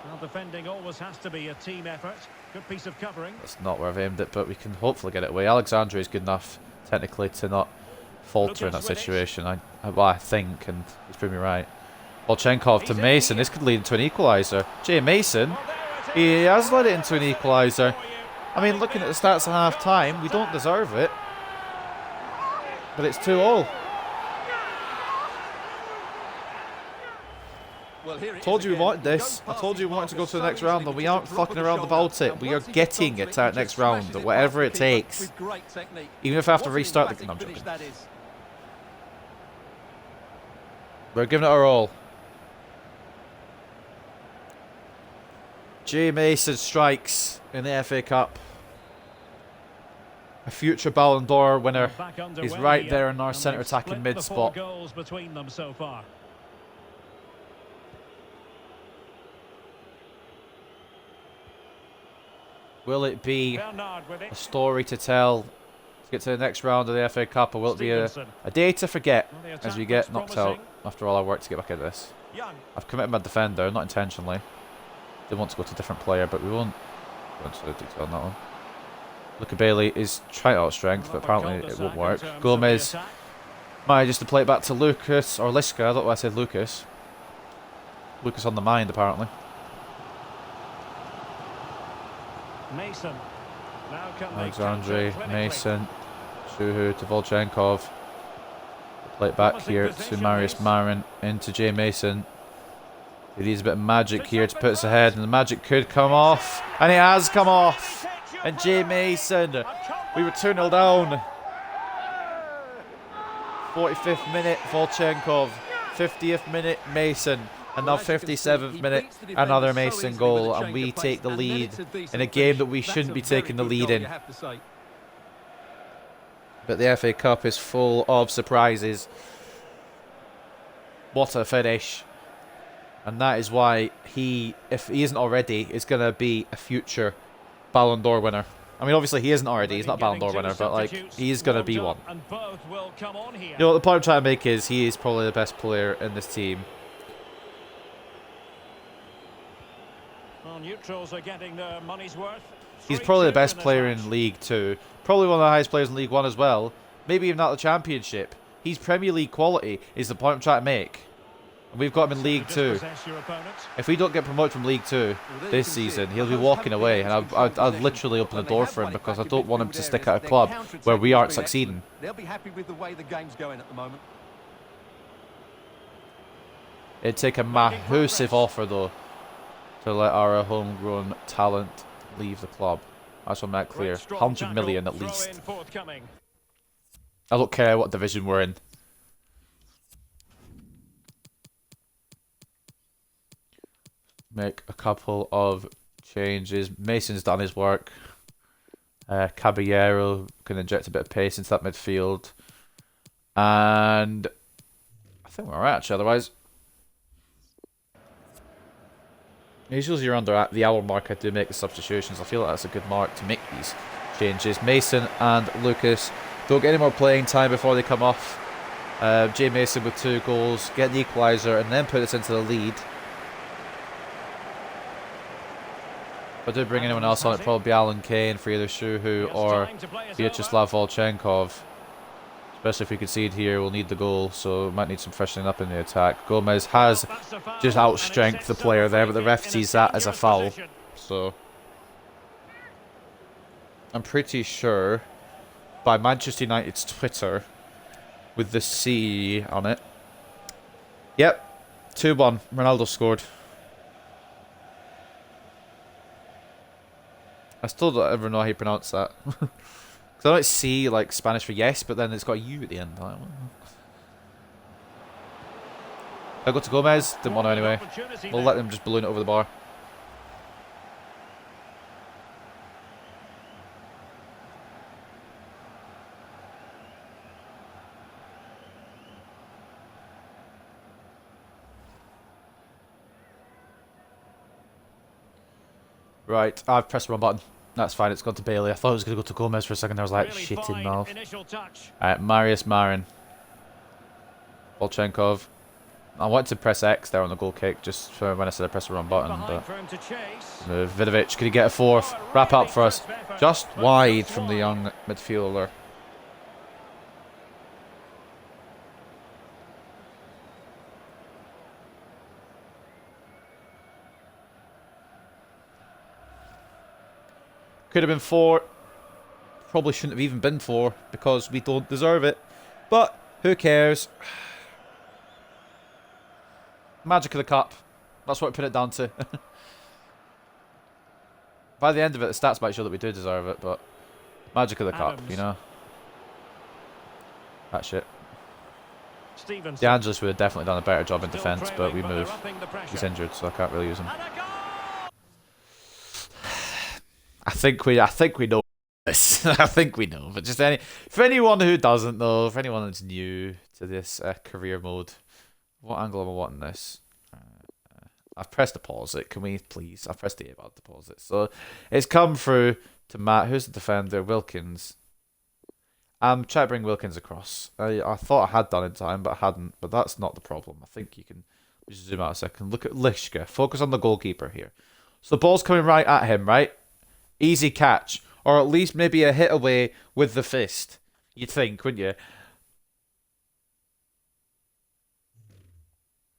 Well, defending always has to be a team effort. Good piece of covering. That's not where I've aimed it, but we can hopefully get it away. Alexandre is good enough technically to not falter in that situation. I think, and he's proved me right. Volchenkov to Mason. This could lead into an equaliser. Jay Mason, he has led it into an equaliser. I mean, looking at the stats at half time, we don't deserve it, but it's 2-2. Told you we wanted this. I told you we wanted to go to the next round, and we aren't fucking around about it. We are getting it to that next round, whatever it takes. Even if I have to restart the game. No, I'm joking. We're giving it our all. Jay Mason strikes in the FA Cup. A future Ballon d'Or winner. He's right there in our centre attacking mid spot. Goals between them so far. Will it be a story to tell to get to the next round of the FA Cup, or will it be a day to forget as we get knocked out after all our work to get back into this? I've committed my defender, not intentionally. They want to go to a different player, but we won't go into the detail on that one. Luca Bailey is trying out strength, but apparently it won't work. Gomez managed just to play it back to Lucas, or Liska, I don't know why I said Lucas. Lucas on the mind, apparently. Mason. Now can they Alexandre, counter Mason, Shuhu to Volchenkov. Play it back here to Marius Marin, into Jay Mason. He needs a bit of magic here to put us ahead, and the magic could come off, and it has come off. And Jay Mason, we were 2-0 down. 45th minute, Volchenkov. 50th minute, Mason. And now 57th minute, another Mason goal, and we take the lead in a game that we shouldn't be taking the lead in. But the FA Cup is full of surprises. What a finish. And that is why he, if he isn't already, is going to be a future Ballon d'Or winner. I mean, obviously he isn't already, he's not a Ballon d'Or winner, but like, he is going to be one. You know what the point I'm trying to make is, he is probably the best player in this team. Well, neutrals are getting their money's worth. He's probably the best player in League 2. Probably one of the highest players in League 1 as well. Maybe even not the Championship. He's Premier League quality, is the point I'm trying to make. We've got him in League 2. If we don't get promoted from League 2 this season, he'll be walking away, and I'd literally open the door for him because I don't want him to stick at a club where we aren't succeeding. They'll be happy with the way the game's going at the moment. It'd take a massive offer though to let our homegrown talent leave the club. That's what I make clear. 100 million at least. I don't care what division we're in. Make a couple of changes. Mason's done his work. Caballero can inject a bit of pace into that midfield. And I think we're alright actually, otherwise. Usually around the hour mark I do make the substitutions. I feel like that's a good mark to make these changes. Mason and Lucas don't get any more playing time before they come off. Jay Mason with 2 goals, get the equaliser and then put us into the lead. If I do bring anyone else on, it'd probably be Alan Kane for either Shuhu or Vyacheslav Volchenkov. Especially if we concede here, we'll need the goal, so we might need some freshening up in the attack. Gomez has just outstrengthed the player there, but the ref sees that as a foul. So I'm pretty sure by Manchester United's Twitter with the C on it. Yep, 2-1. Ronaldo scored. I still don't ever know how you pronounce that. Because I don't see like Spanish for yes, but then it's got a U at the end. I go to Gomez, didn't want to anyway. We'll let them just balloon it over the bar. Right, I've pressed the wrong button. That's fine, it's gone to Bailey. I thought it was going to go to Gomez for a second. I was like, shit in mouth. Alright, Marius Marin. Volchenkov. I wanted to press X there on the goal kick just for when I said I pressed the wrong button. But Vidovic, could he get a 4th? Wrap up for us. Just wide from the young midfielder. Could have been 4. Probably shouldn't have even been 4 because we don't deserve it. But who cares? Magic of the cup. That's what I put it down to. By the end of it, the stats might show that we do deserve it, but magic of the cup, you know. That shit. De Angelis would have definitely done a better job in defence, but we move. He's injured, so I can't really use him. I think we know this. I think we know, but just for anyone who doesn't know, for anyone that's new to this career mode, what angle am I wanting this? I've pressed the pause it. Can we please? I've pressed the A button to pause it. So it's come through to Matt. Who's the defender? Wilkins. I'm trying to bring Wilkins across. I thought I had done in time, but I hadn't. But that's not the problem. I think you can just zoom out a second. Look at Lishka. Focus on the goalkeeper here. So the ball's coming right at him, right? Easy catch. Or at least maybe a hit away with the fist. You'd think, wouldn't you?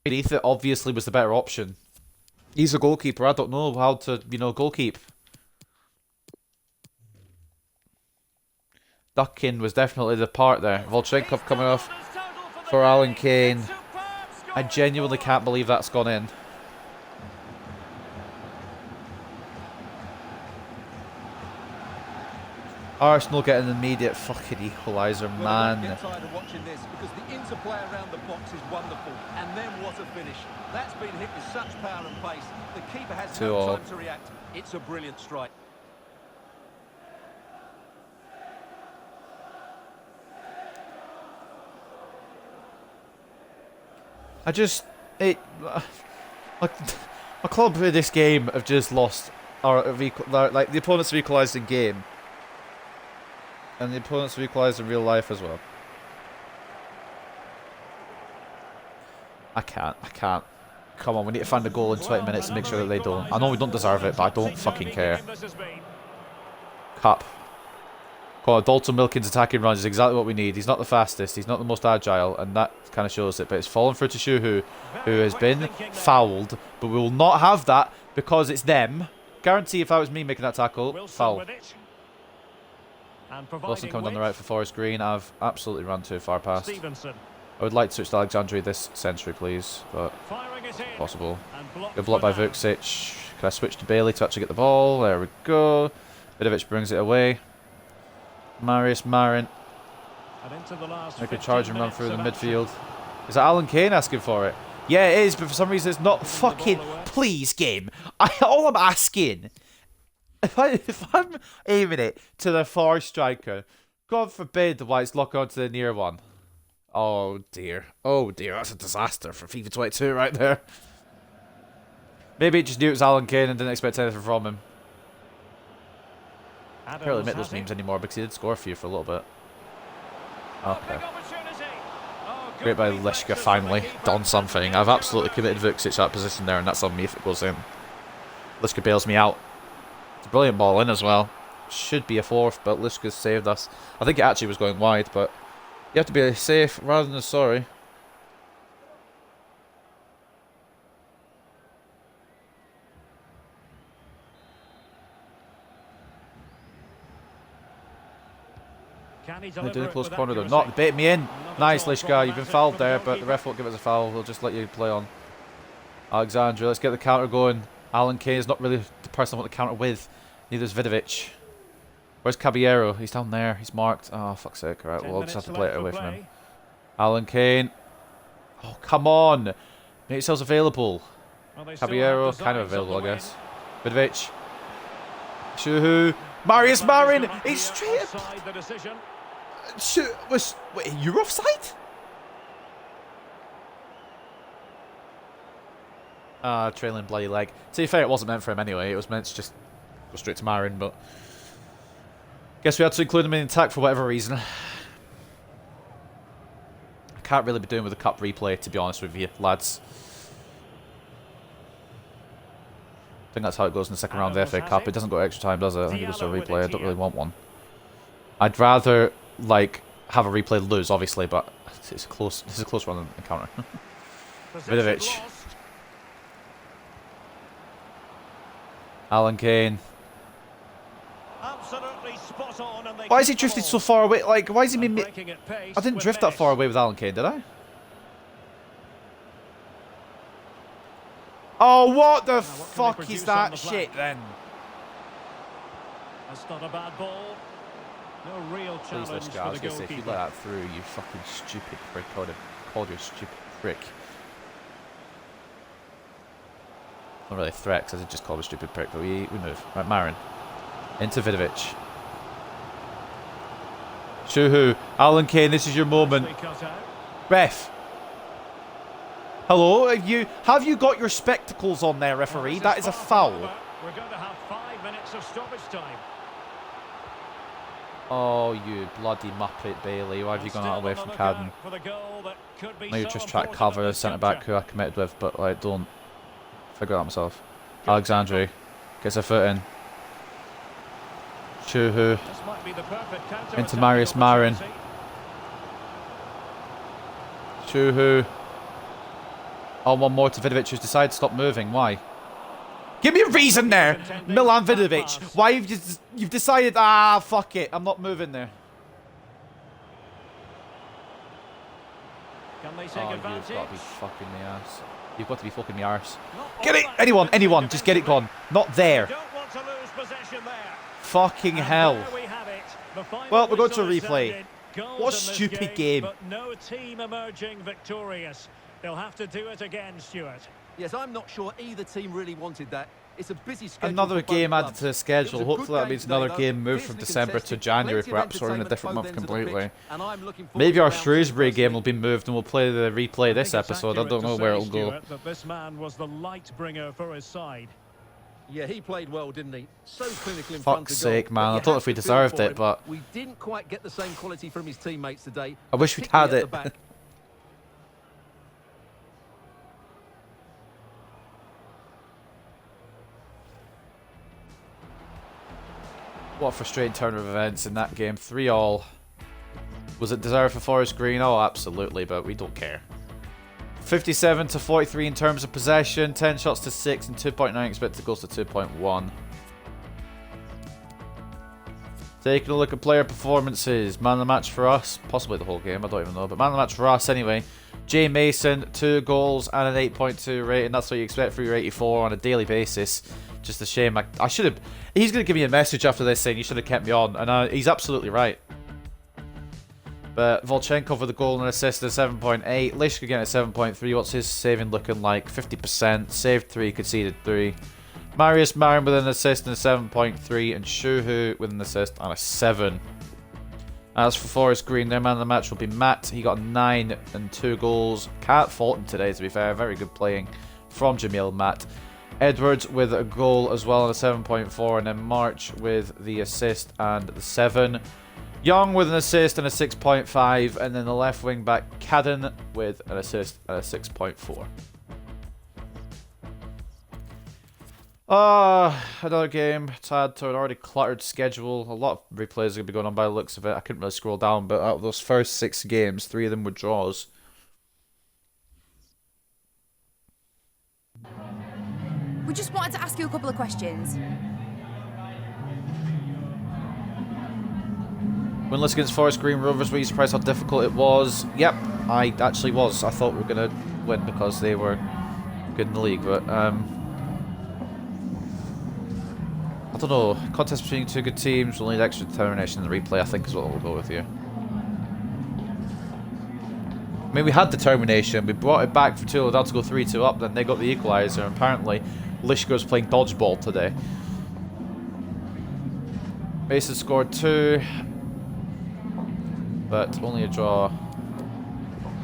Beneath it obviously was the better option. He's a goalkeeper. I don't know how to, goalkeep. Ducking was definitely the part there. Volchenkov coming off for Alan Kane. I genuinely can't believe that's gone in. Arsenal get an immediate fucking equaliser, man. Get tired of watching this because the interplay around the box is wonderful, and then what a finish! That's been hit with such power and pace. The keeper has no time to react. It's a brilliant strike. A club in this game have just lost, like the opponents have equalised in game. And the opponents have equalised in real life as well. I can't. Come on, we need to find a goal in 20 minutes to make sure that they don't. I know we don't deserve it, but I don't fucking care. Cup. Oh, Dalton Wilkins' attacking runs is exactly what we need. He's not the fastest, he's not the most agile, and that kind of shows it. But it's fallen through to Shuhu, who has been fouled. But we will not have that because it's them. Guarantee if that was me making that tackle, foul. Wilson coming down the right for Forest Green. I've absolutely run too far past. I would like to switch to Alexandre this century, please, but not possible. Good block by Vuksic. Can I switch to Bailey to actually get the ball? There we go. Vidovic brings it away. Marius Marin. Make a charge and run through the midfield. Is that Alan Kane asking for it? Yeah, it is, but for some reason it's not fucking... Please, game. All I'm asking... If I'm aiming it to the far striker, God forbid the whites lock onto the near one. Oh dear. Oh dear, that's a disaster for FIFA 22 right there. Maybe it just knew it was Alan Kane and didn't expect anything from him. I can't really make those memes anymore because he did score a few for a little bit. Okay. Great by Lishka, finally. Done something. I've absolutely committed Vuksic to that position there, and that's on me if it goes in. Lishka bails me out. It's a brilliant ball in as well. Should be a fourth, but Lishka's saved us. I think it actually was going wide, but you have to be safe rather than sorry. They're doing a close corner. They're not. Bait me in. Nice, Lishka. You've been fouled there, but the ref won't give us a foul. They'll just let you play on. Alexandre, let's get the counter going. Alan Kane is not really the person I want to counter with. Neither is Vidovic. Where's Caballero? He's down there. He's marked. Oh, fuck's sake. Alright, well, I'll just have to play it away from him. Alan Kane. Oh, come on. Make yourselves available. Caballero, kind of available, I guess. Vidovic. Shuhu. Marius Marin. He's straight up. Wait, you're offside? Trailing bloody leg. To be fair, it wasn't meant for him anyway. It was meant to just go straight to Marin, but guess we had to include him in the attack for whatever reason. I can't really be doing with a cup replay, to be honest with you, lads. I think that's how it goes in the second round of the FA Cup. It doesn't go extra time, does it? I think it goes to a replay. I don't really want one. I'd rather, like, have a replay lose, obviously, but it's a close. This is a close run encounter. Vidovic. Alan Kane. Why is he drifted so far away? Like, why is he me? I didn't drift that far away with Alan Kane, did I? Oh, what the fuck is that shit then? That's not a bad ball. No real challenge. Please, Lishka, I was going to say, if you let that through, you fucking stupid prick. I would have called you a stupid prick. Not really a threat, because I did just call him a stupid prick, but we move. Right, Marin. Into Vidovic. Shuhu. Alan Kane, this is your moment. Ref. Hello, have you got your spectacles on there, referee? That is a foul. We're going to have 5 minutes of stoppage time. Oh, you bloody muppet, Bailey. Why have you gone out away from Cadden? I know you're just trying to cover the centre-back who I committed with, but like, don't figure it out myself. Alexandre gets a foot in. Shuhu. Into Marius Marin. Shuhu. Oh, one more to Vidovic, who's decided to stop moving. Why? Give me a reason there, Milan Vidovic. Why you've decided? Ah, fuck it. I'm not moving there. Can they take advantage? You've got to be fucking me ass. You've got to be fucking me arse. Get it! Anyone, just get it gone. Not there. Don't want to lose possession there. Fucking hell. Well, we're going to a replay. What a stupid game. But no team emerging victorious. They'll have to do it again, Stuart. Yes, I'm not sure either team really wanted that. It's a busy schedule. Another game added to the schedule. Hopefully that means another game moved from December to January, perhaps, or in a different month completely. Maybe our Shrewsbury game will be moved and we'll play the replay this episode. I don't know where it'll go. This man was the light bringer for his side. Yeah, he played well, didn't he? So clinical in front of goal. Fuck's sake, man. I don't know if we deserved it, but we didn't quite get the same quality from his teammates today. I wish we'd had it. What a frustrating turn of events in that game. 3-all. Was it deserved for Forest Green? Oh, absolutely, but we don't care. 57 to 43 in terms of possession. 10 shots to 6 and 2.9 expected goals to 2.1. Taking a look at player performances. Man of the match for us. Possibly the whole game, I don't even know. But man of the match for us anyway. Jay Mason, 2 goals and an 8.2 rating. That's what you expect for your 84 on a daily basis. Just a shame. I should have... He's going to give me a message after this saying you should have kept me on. And he's absolutely right. But Volchenkov with a goal and an assist at 7.8. Lishka again at 7.3. What's his saving looking like? 50%. Saved 3, conceded 3. Marius Marin with an assist and a 7.3. And Shuhu with an assist and a 7. As for Forest Green, their man of the match will be Matt. He got 9 and 2 goals. Can't fault him today, to be fair. Very good playing from Jamil Matt. Edwards with a goal as well and a 7.4. And then March with the assist and the 7. Young with an assist and a 6.5. And then the left wing back, Cadden, with an assist and a 6.4. Another game to add to an already cluttered schedule. A lot of replays are going to be going on by the looks of it. I couldn't really scroll down, but out of those first 6 games, 3 of them were draws. We just wanted to ask you a couple of questions. Winless against Forest Green Rovers, were you surprised how difficult it was? Yep, I actually was. I thought we were going to win because they were good in the league, but I don't know. Contest between 2 good teams will need extra determination in the replay, I think is what we'll go with here. I mean, we had determination. We brought it back for 2-0 down to go 3-2 up. Then they got the equaliser. And apparently, Lishko's playing dodgeball today. Mason scored 2. But only a draw.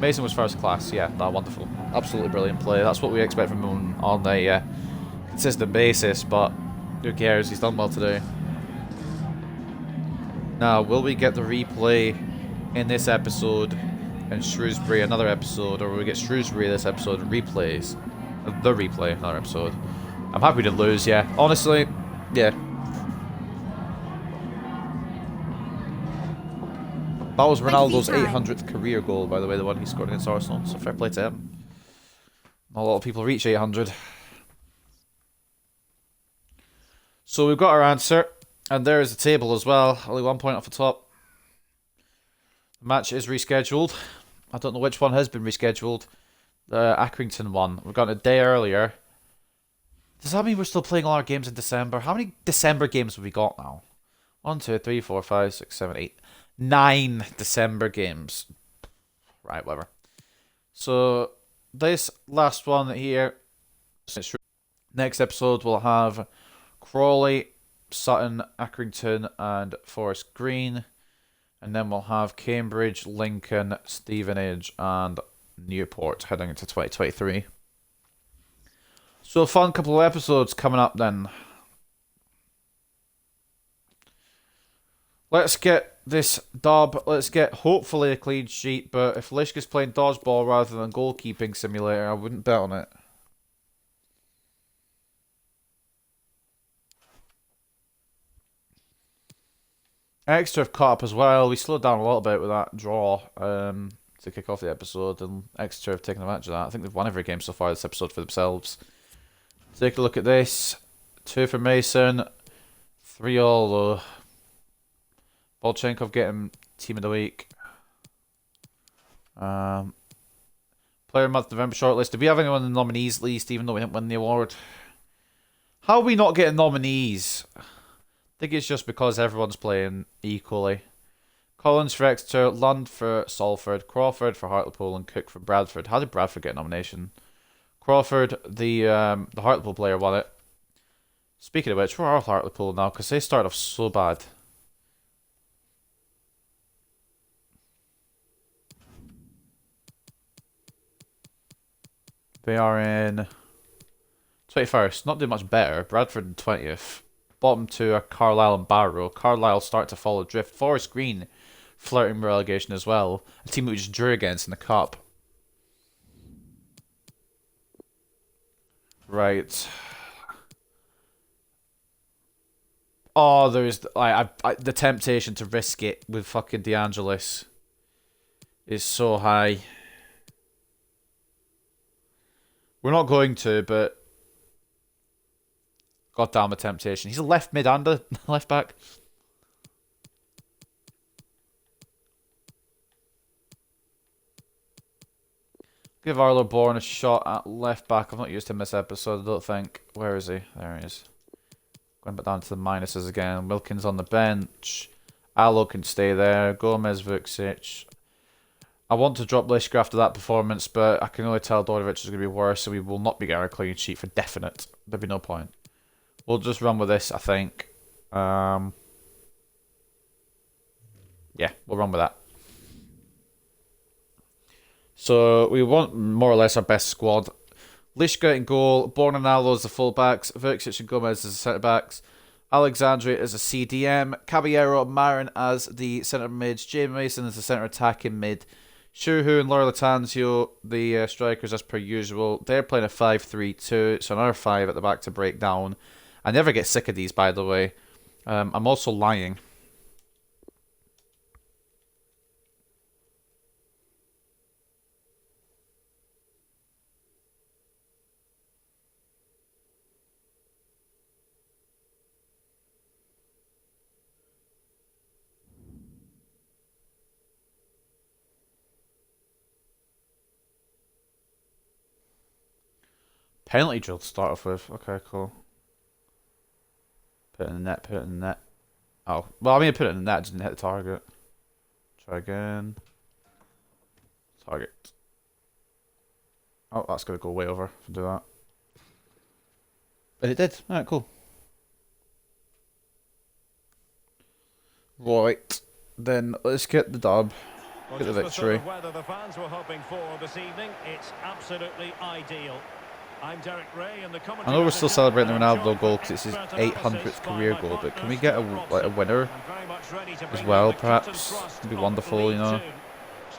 Mason was first class. Yeah, wonderful. Absolutely brilliant play. That's what we expect from him on a consistent basis. But who cares? He's done well today. Now, will we get the replay in this episode and Shrewsbury another episode, or will we get Shrewsbury this episode and replays? The replay, another episode. I'm happy to lose, yeah. Honestly, yeah. That was Ronaldo's 800th career goal, by the way, the one he scored against Arsenal, so fair play to him. Not a lot of people reach 800. So we've got our answer, and there is the table as well. Only 1 point off the top. The match is rescheduled. I don't know which one has been rescheduled. The Accrington one. We've got it a day earlier. Does that mean we're still playing all our games in December? How many December games have we got now? 1, 2, 3, 4, 5, 6, 7, 8. 9 December games. Right, whatever. So, this last one here. Next episode we'll have Crawley, Sutton, Accrington and Forest Green. And then we'll have Cambridge, Lincoln, Stevenage and Newport heading into 2023. So a fun couple of episodes coming up then. Let's get this dub. Let's get hopefully a clean sheet. But if Lishka's playing dodgeball rather than goalkeeping simulator, I wouldn't bet on it. Exeter have caught up as well. We slowed down a little bit with that draw to kick off the episode, and Exeter have taken advantage of that. I think they've won every game so far this episode for themselves. Take a look at this. 2 for Mason. 3-all though. Volchenkov getting team of the week. Player of month November shortlist. Did we have anyone in the nominees list even though we didn't win the award? How are we not getting nominees? I think it's just because everyone's playing equally. Collins for Exeter, Lund for Salford, Crawford for Hartlepool, and Cook for Bradford. How did Bradford get a nomination? Crawford, the Hartlepool player, won it. Speaking of which, where are Hartlepool now? Because they started off so bad. They are in 21st. Not doing much better. Bradford in 20th. Bottom 2 are Carlisle and Barrow. Carlisle start to follow drift. Forest Green flirting with relegation as well. A team we just drew against in the cup. Right. Oh, there's the temptation to risk it with fucking DeAngelis is so high. We're not going to, but god damn the temptation. He's a left mid and a left back. Give Arlo Bourne a shot at left back. I've not used him this episode, I don't think. Where is he? There he is. Going back down to the minuses again. Wilkins on the bench. Arlo can stay there. Gomez, Vucic. I want to drop Lishka after that performance, but I can only tell Dorovic is going to be worse, so we will not be getting a clean sheet for definite. There'll be no point. We'll just run with this, I think. Yeah, we'll run with that. So we want more or less our best squad. Lishka in goal, Bourne and Arlo as the full-backs, Vucic and Gomez as the centre-backs, Alexandre as a CDM, Caballero, Marin as the centre mids, James Mason as the centre attacking mid, Shuhu and Laura Latanzio, the strikers as per usual. They're playing a 5-3-2, so another 5 at the back to break down. I never get sick of these, by the way. I'm also lying. Penalty drill to start off with. Okay, cool. Put it in the net, put it in the net. Oh, well, I mean, put it in the net, didn't hit the target. Try again. Target. Oh, that's going to go way over if I do that. But it did. Alright, cool. Right. Then let's get the dub. Well, Get the just victory. sort of weather the fans were hoping for this evening. It's absolutely ideal. I'm Derek Ray, and the I know we're still celebrating the Ronaldo goal because it's his 800th career goal, but can we get a winner as well, perhaps? It'd be wonderful, you know.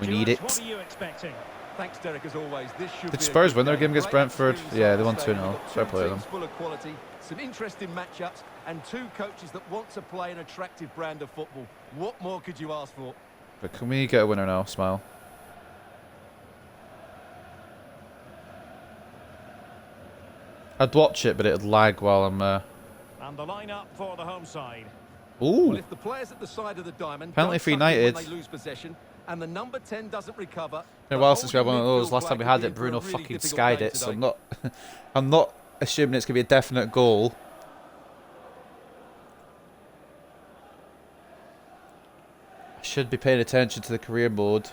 We need it. What are you expecting? Thanks, Derek, as always. This should Did be a Spurs good win their game. game against Great Brentford? teams Yeah, on they won the 2-0. stage. Fair Two play to them. teams full of quality, some interesting matchups, and two coaches that want to play an attractive brand of football. What more could you ask for? But can we get a winner now, Smile? I'd watch it, but it'd lag while I'm... And the lineup for the home side. Ooh! Well, if the players at the side of the diamond Penalty don't for suck in when United. they lose possession, and the number 10 doesn't recover. Been a while since we had one of those. Last time we had it, Bruno fucking skied it, so I'm not assuming it's going to be a definite goal. I should be paying attention to the career mode,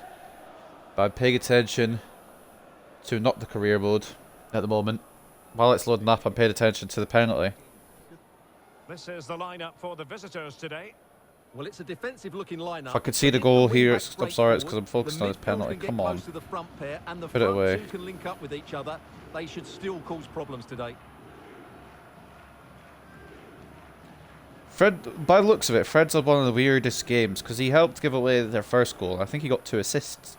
but I'm paying attention to not the career mode at the moment. While it's loading up, I'm paying attention to the penalty. This is the lineup for the visitors today. Well, it's a defensive-looking lineup. If I could see the goal here, I'm sorry, it's because I'm focused on this penalty. Come on. Put it away. Can link up with each other. They should still cause problems today. Fred, by the looks of it, Fred's had one of the weirdest games because he helped give away their first goal. I think he got 2 assists.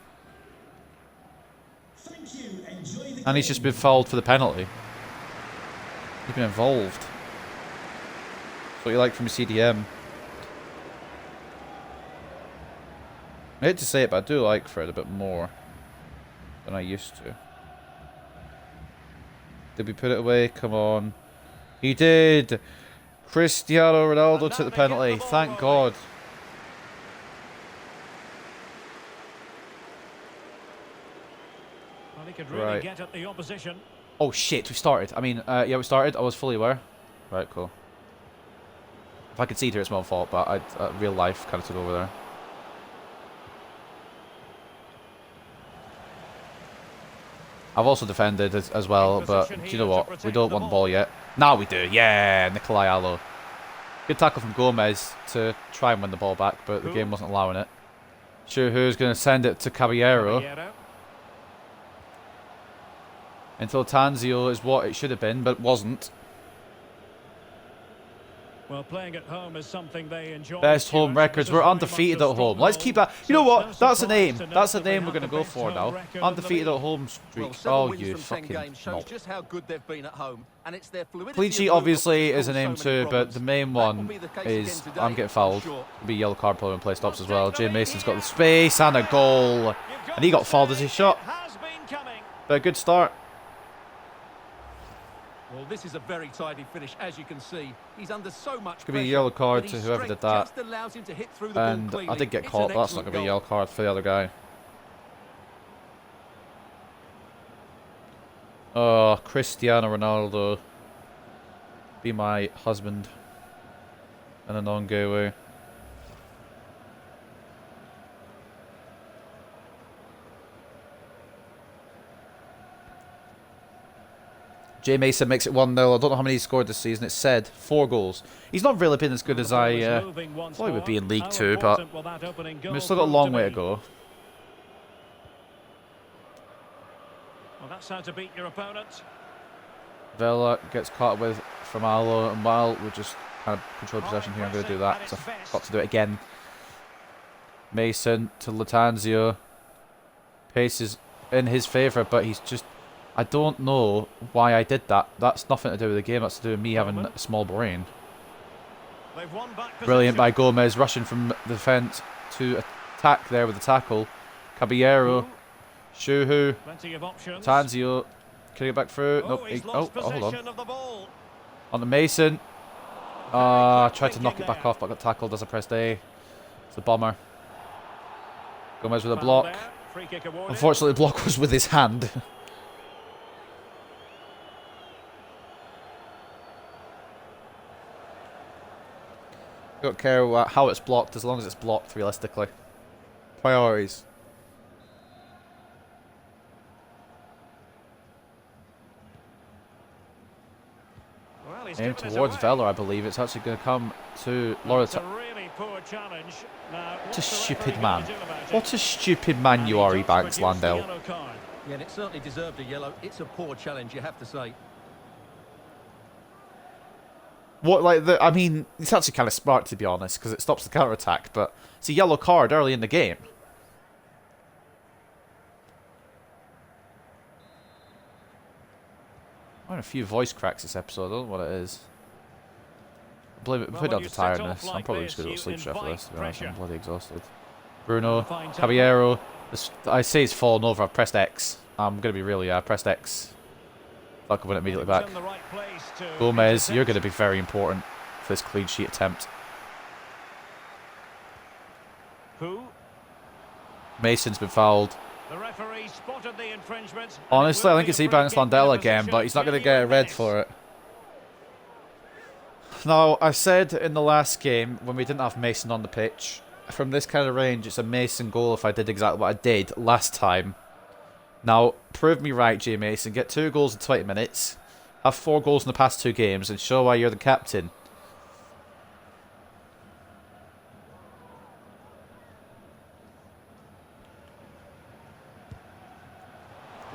Thank you. Enjoy the And he's just been fouled for the penalty. He's been involved. That's what you like from a CDM. I hate to say it, but I do like Fred a bit more than I used to. Did we put it away? Come on. He did! Cristiano Ronaldo took the penalty. Thank God. Well, he could really Right. get at the opposition. Oh shit, we started. I mean, yeah, we started. I was fully aware. Right, cool. If I could see it here, it's my own fault, but real life kind of took over there. I've also defended as well, but do you know what? We don't want the ball yet. Now we do. Yeah, Nikolai Allo. Good tackle from Gomez to try and win the ball back, but the game wasn't allowing it. Sure, who's going to send it to Caballero. Until Tanzio is what it should have been, but wasn't. Well, playing at home is something they enjoy. Best home records. We're undefeated at home. Let's keep that. You know what? That's a name. That's a name we're going to go for now. Undefeated at home streak. Oh, you fucking knob. Just how good they've been at home, and it's their fluidity. Clean sheet obviously is a name too, but the main one is I'm getting fouled. It'll be yellow card probably when play stops as well. Jay Mason's got the space and a goal, and he got fouled as he shot. But a good start. Well, this is a very tidy finish, as you can see. He's under so much pressure. Could be a yellow card to whoever did that. Just allows him to hit through the ball And cleanly. I did get It's caught, an but that's not going to be a excellent yellow card for the other guy. Oh, Cristiano Ronaldo. Be my husband. In a non-gay way. Jay Mason makes it 1-0. I don't know how many he scored this season. It's said 4 goals. He's not really been as good as I thought he would be in League 2, but we've still got a long way to go. Well, that's how to beat your opponent. Vela gets caught with from Alo, and while we just kind of control possession here, I'm going to do that. So I've got to do it again. Mason to Latanzio. Pace is in his favour, but he's just... I don't know why I did that. That's nothing to do with the game. That's to do with me having a small brain. Brilliant by Gomez, rushing from the defence to attack there with the tackle. Caballero, Shuhu, Tanzio. Can he get back through? Nope. Hold on. On to Mason. Tried to knock it back off, but got tackled as I pressed A. It's a bomber. Gomez with a block. Unfortunately, the block was with his hand. Don't care how it's blocked, as long as it's blocked realistically. Priorities. Well, Aim towards Vela, I believe. It's actually going to come to Laura. Really poor challenge. Now, what a stupid man. What a stupid man you are, Ebanks Landell. Yeah, and it certainly deserved a yellow. It's a poor challenge, you have to say. What, like, I mean, it's actually kind of smart, to be honest, because it stops the counter-attack, but it's a yellow card early in the game. I'm having a few voice cracks this episode. I don't know what it is. I blame it. Put down to tiredness. I'm probably just going to go to sleep straight after this, to be honest. I'm bloody exhausted. Bruno Caballero. I say he's fallen over. I've pressed X. I'm going to be really, pressed X. I can win it immediately back. Gomez, you're going to be very important for this clean sheet attempt. Mason's been fouled. The referee spotted the infringement. Honestly, I think it's Ebanks Landell again, but he's not going to get a red for it. Now, I said in the last game, when we didn't have Mason on the pitch, from this kind of range, it's a Mason goal if I did exactly what I did last time. Now, prove me right, Jay Mason. Get 2 goals in 20 minutes. Have 4 goals in the past 2 games and show why you're the captain.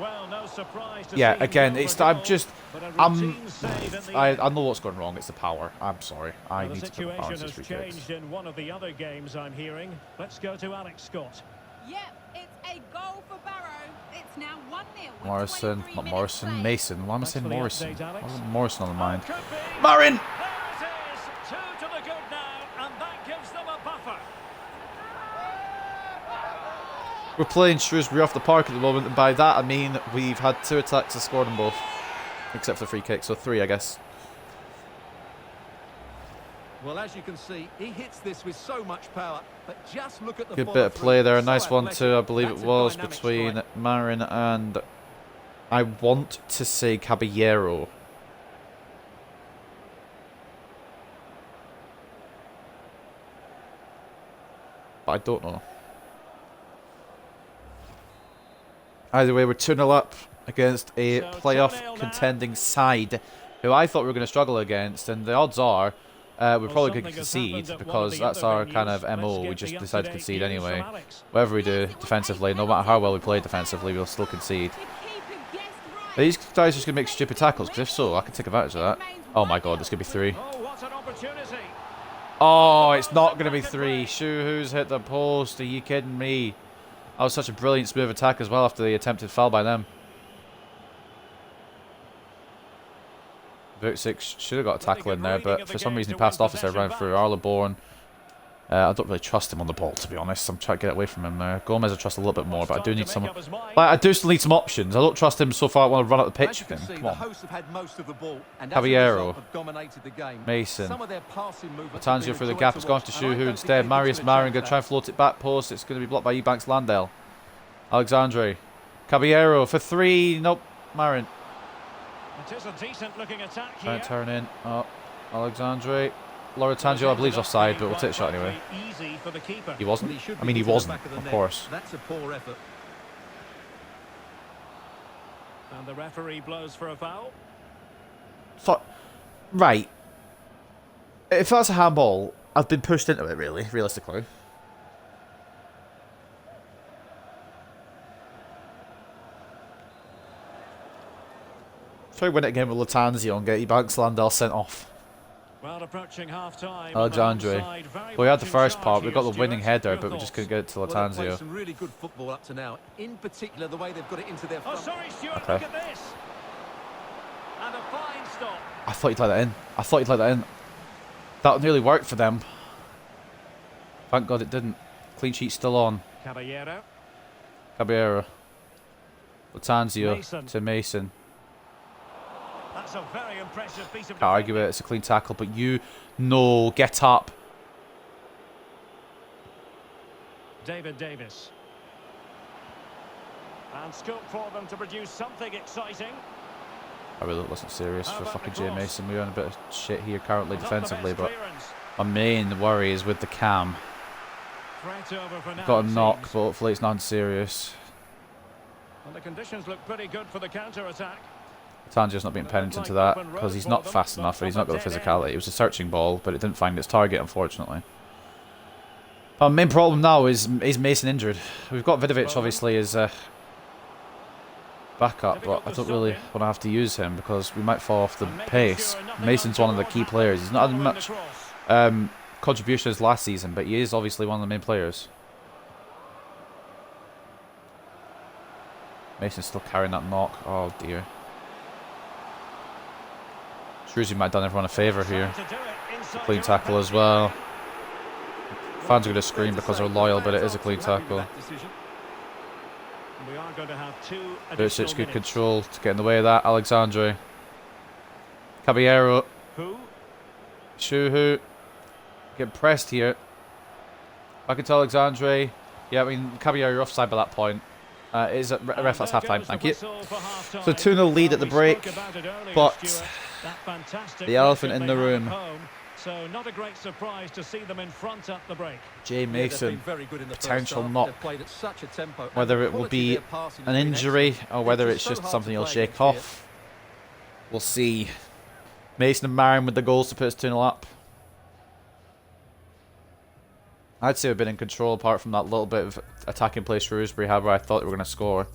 Well, no surprise to Yeah, see again, him it's... go I'm for just... goal, but a I'm... routine save in the I end. know what's going wrong. It's the power. I'm sorry. I Well, need to put the power into the this free situation kicks. has changed in one of the other games I'm hearing. Let's go to Alex Scott. Yep, it's a goal for Barrow. It's now 1-0. with Morrison, 23 not minutes Morrison, played. Mason. Why am I Thanks saying for the Morrison? update, Alex. I wasn't Morrison on the mind. Could be. Marin! There it is. 2 to the good now, and that gives them a buffer. We're playing Shrewsbury off the park at the moment, and by that I mean we've had 2 attacks and scored them both. Except for the free kick, so 3 I guess. Well, as you can see, he hits this with so much power, but just look at the Good bit of play there, a nice one too, I believe That's it a was, dynamic between strike. Marin and... I want to say Caballero. But I don't know. Either way, we're 2-0 up against a playoff contending side who I thought we were going to struggle against, and the odds are we're probably going to concede because that's our kind of MO. We just decide to concede anyway. Whatever we do defensively, no matter how well we play defensively, we'll still concede. Are these guys just going to make stupid tackles? Because if so, I can take advantage of that. Oh my god, this could be 3. Oh, what an opportunity. Oh, it's not going to be 3. Shuhu's hit the post. Are you kidding me? That was such a brilliant smooth attack as well after the attempted foul by them. Vucic should have got a tackle in there, but for some reason he passed off as I ran through. Arlo Bourne. I don't really trust him on the ball, to be honest. I'm trying to get away from him there. Gomez I trust a little bit more, but I do need some. Like, I do still need some options. I don't trust him so far. I want to run up the pitch with him. Come on. Caballero. Mason. Latanzio through the gap. It's gone to Shuhu instead. Marius Marin going to try and float it back post. It's going to be blocked by Ebanks Landell. Alexandre. Caballero for 3. Nope. Marin. It is a decent looking attack here. Trying to turn in. Oh, Alexandre. Latanzio, I believe, is offside, but we'll take a shot anyway. He wasn't. I mean, he wasn't, of course. That's a poor effort. And the referee blows for a foul. So, right. If that's a handball, I've been pushed into it, really, realistically. Try to win it again with Latanzio and get Ebanks Landell sent off. Well, approaching half-time. Alexandre. Well, we had the first part. We got the winning header, but we just couldn't get it to Latanzio. Well, some really good football up to now. In particular, the way they've got it into their front. Oh, sorry, Stuart. Okay. Look at this. And a fine stop. I thought you'd let that in. I thought you'd let that in. That nearly worked for them. Thank God it didn't. Clean sheet still on. Caballero. Caballero. Latanzio to Mason. That's a very impressive piece of Can't argue it. It's a clean tackle, but you know, get up. David Davis. And scope for them to produce something exciting. I really wasn't serious for fucking Jay Mason. We're on a bit of shit here currently defensively, but my main worry is with the cam. Got a knock, but hopefully it's not serious. And the conditions look pretty good for the counter-attack. Tangi's not being penitent to that because he's not fast enough and he's not got the physicality. It was a searching ball, but it didn't find its target, unfortunately. Our main problem now is Mason injured. We've got Vidovic, obviously, as backup, but I don't really want to have to use him because we might fall off the pace. Mason's one of the key players. He's not had much contribution as last season, but he is obviously one of the main players. Mason's still carrying that knock. Oh dear. Shrewsbury might have done everyone a favour here. Clean tackle as well. Fans are going to scream because they're loyal, but it is a clean tackle. Vucic, good control to get in the way of that. Alexandre. Caballero. Shuhu. Getting pressed here. Back into Alexandre. Yeah, I mean, Caballero, you're offside by that point. It is a ref, that's half time, thank you. So 2-0 lead at the break, but the elephant in the room. So not a great surprise to see them in front at the break. Jay Mason, potential knock. Whether it will be an injury or whether it's just something he'll shake off, we'll see. Mason and Marin with the goals to put us 2-0 up. I'd say we've been in control apart from that little bit of attacking play Shrewsbury had where I thought they were going to score.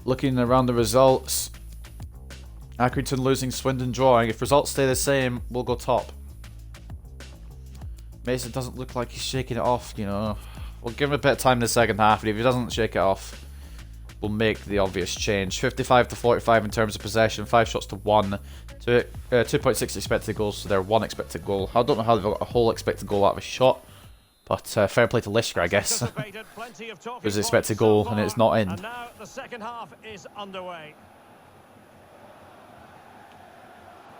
Looking around the results, Accrington losing, Swindon drawing. If results stay the same, we'll go top. Mason doesn't look like he's shaking it off, you know. We'll give him a bit of time in the second half, and if he doesn't shake it off, we'll make the obvious change. 55 to 45 in terms of possession, 5 shots to 1. 2.6 expected goals, so they're 1 expected goal. I don't know how they've got a whole expected goal out of a shot, but fair play to Lischker, I guess. It was an expected goal, and it's not in. And now the second half is underway.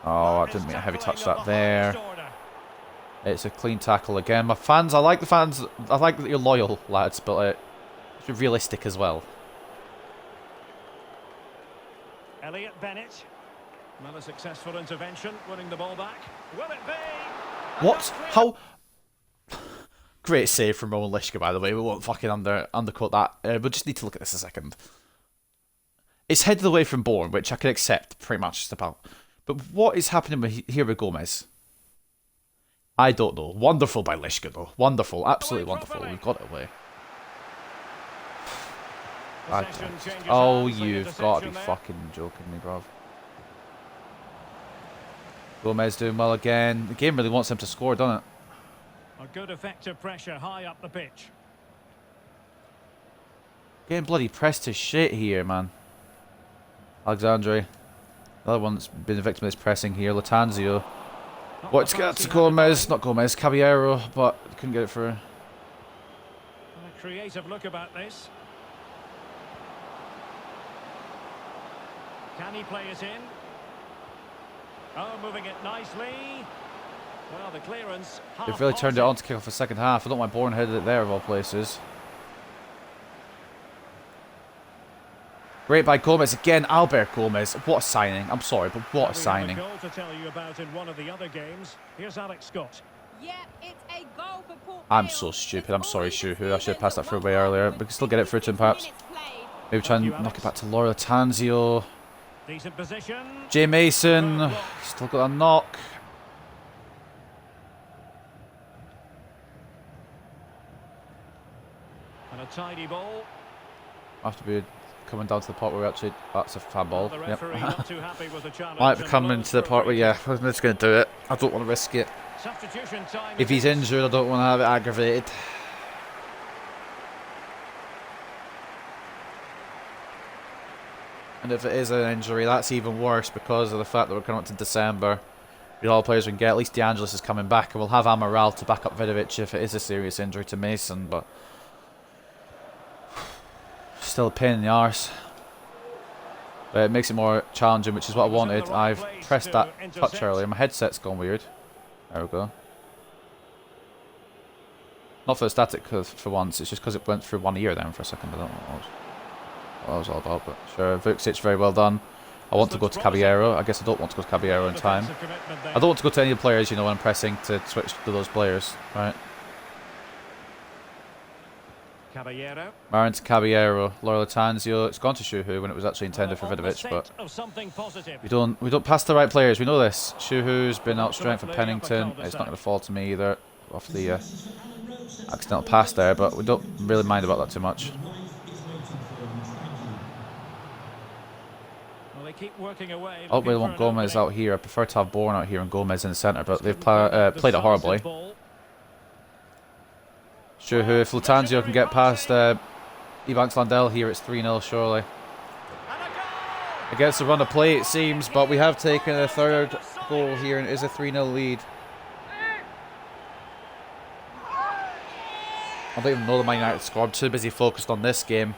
Oh, I didn't mean a heavy touch that there. It's a clean tackle again. My fans, I like the fans. I like that you're loyal, lads, but it's realistic as well. Elliot Bennett. Another successful intervention, winning the ball back. Will it be? What? How? Great save from Rowan Lischker, by the way. We won't fucking undercut that. We just need to look at this a second. It's headed away from Bourne, which I can accept pretty much just about. But what is happening here with Gomez? I don't know. Wonderful by Lischker, though. Wonderful. Absolutely wonderful. We've got it away. Oh, you've got to be fucking joking me, bruv. Gomez doing well again. The game really wants him to score, doesn't it? A good effective pressure high up the pitch. Getting bloody pressed to shit here, man. Alexandre. Another one that's been a victim of this pressing here. Latanzio. What's got to Gomez? Not Gomez. Caballero, but couldn't get it through. A creative look about this. Can he play it in? Oh, moving it nicely. Well, the clearance. They've really turned it on to kick off the second half. I don't know why Bourne headed it there of all places. Great by Gomez again. Albert Gomez. What a signing. I'm sorry, but what a signing. We have a goal to tell you about in one of the other games. Here's Alex Scott. Yeah, it's a goal for Port I'm Vale. so stupid. I'm It's sorry, always Shuhu. I should have passed that through one way earlier. goal. We can still get it through to him, perhaps. Minutes played. Maybe try and you, knock Alex. it back to Laura Latanzio. Decent position. Jay Mason. Still got a knock. And a tidy ball. Have to be coming down to the part where we actually... That's a fan ball. The Yep. referee not too happy with the challenge. Might be and coming blows to the for a part where, free yeah, kick. I'm just going to do it. I don't want to risk it. Substitution time. If he's injured, I don't want to have it aggravated. And if it is an injury, that's even worse because of the fact that we're coming up to December. All players we can get. At least De Angelis is coming back, and we'll have Amaral to back up Vidovic if it is a serious injury to Mason. But still a pain in the arse. But it makes it more challenging, which is what I wanted. I've pressed that touch earlier. My headset's gone weird. There we go. Not for the static for once. It's just because it went through one ear then for a second. I don't know what that was all about, but sure. Vucic, very well done. I want to go to Caballero. I guess I don't want to go to Caballero in time. I don't want to go to any of the players, you know, when I'm pressing to switch to those players, right? Caballero. Marin to Caballero, Laura Latanzio. It's gone to Shuhu when it was actually intended for Vidovic, but we don't pass the right players. We know this. Shuhu's been outstrength for Pennington. It's not going to fall to me either off the accidental pass there, but we don't really mind about that too much. Keep working away. I really want Gomez out here. I prefer to have Bourne out here and Gomez in the centre, but they've played it horribly. Shuhu, if Latanzio can get past Evanks Landell here, it's 3-0 surely. Against the run of play, it seems, but we have taken a third goal here, and it is a 3-0 lead. I don't even know the Man United score. I'm too busy focused on this game,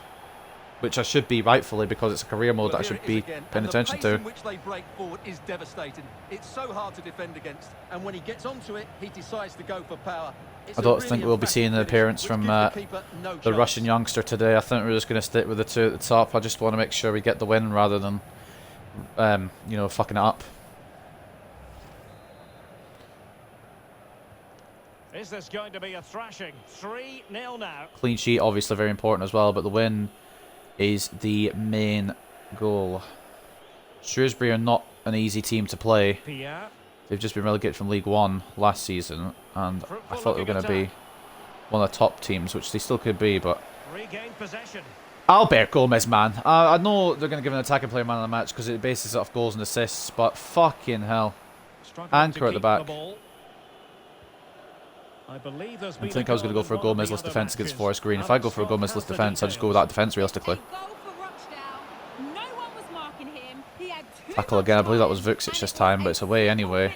which I should be rightfully because it's a career mode that I should be paying attention to. The pace in which they break forward is devastating. It's so hard to defend against, and when he gets onto it, he decides to go for power. I don't think we'll be seeing an appearance from the Russian youngster today. I think we're just going to stick with the two at the top. I just want to make sure we get the win rather than, you know, fucking it up. Is this going to be a thrashing? 3-0 now. Clean sheet, obviously very important as well, but the win is the main goal. Shrewsbury are not an easy team to play. They've just been relegated from League One last season, and I thought they were going to be one of the top teams, which they still could be, but... Regain possession. Albert Gomez, man. I know they're going to give an attacking player man of the match because it bases it off goals and assists, but fucking hell. Anchor at the back. I think I was going to go for a Gomez-less defence against Forest Green. If I go for a Gomez-less defence, I just go with that defence realistically. Tackle again, I believe that was Vucic this time, but it's away anyway.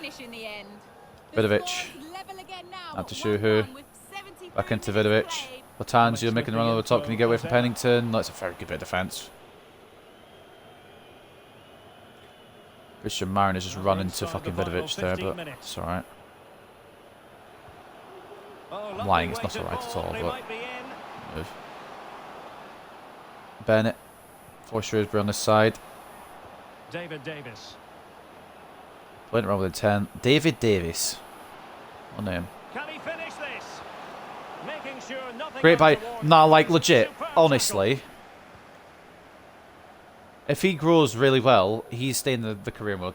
Vidovic. Out to Shuhu. Back into Vidovic. Latanzio making a run over the top. Can he get away from Pennington? That's a very good bit of defence. Christian Marin has just run into fucking Vidovic there, but it's alright. I'm lying, it's not alright at all, but move. Bennett for Shrewsbury on this side. David Davis. Playing around with a 10. David Davis. What name? Can he finish this? Making sure nothing. Great by. Nah, like legit, honestly. If he grows really well, he's staying in the career mode.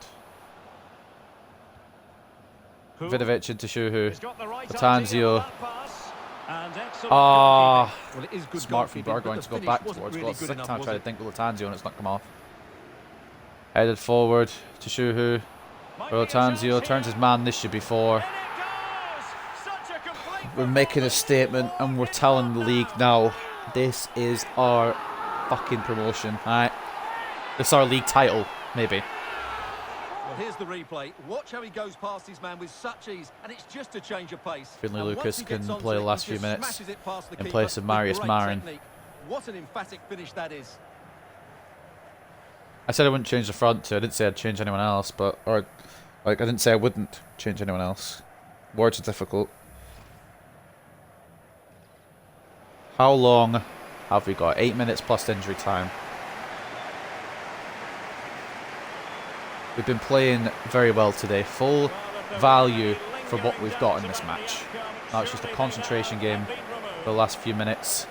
Vidovic into Shuhu. Latanzio. Ah, smart from Burgoyne to go back towards. Well, it's the second time I tried to think with Latanzio and it's not come off. Headed forward to Shuhu. Tanzio turns his man. This should be 4. We're making a statement and we're telling the league now, this is our fucking promotion. Alright. It's our league title, maybe. Well, here's the replay. Watch how he goes past his man with such ease, and it's just a change of pace. Finlay And Lucas once he can gets onto play the it, last he few just minutes smashes it past the in keeper place of with Marius great Marin. technique. What an emphatic finish that is. I said I wouldn't change the front two. I didn't say I'd change anyone else, but I didn't say I wouldn't change anyone else. Words are difficult. How long have we got? 8 minutes plus injury time. We've been playing very well today. Full value for what we've got in this match. Now it's just a concentration game for the last few minutes.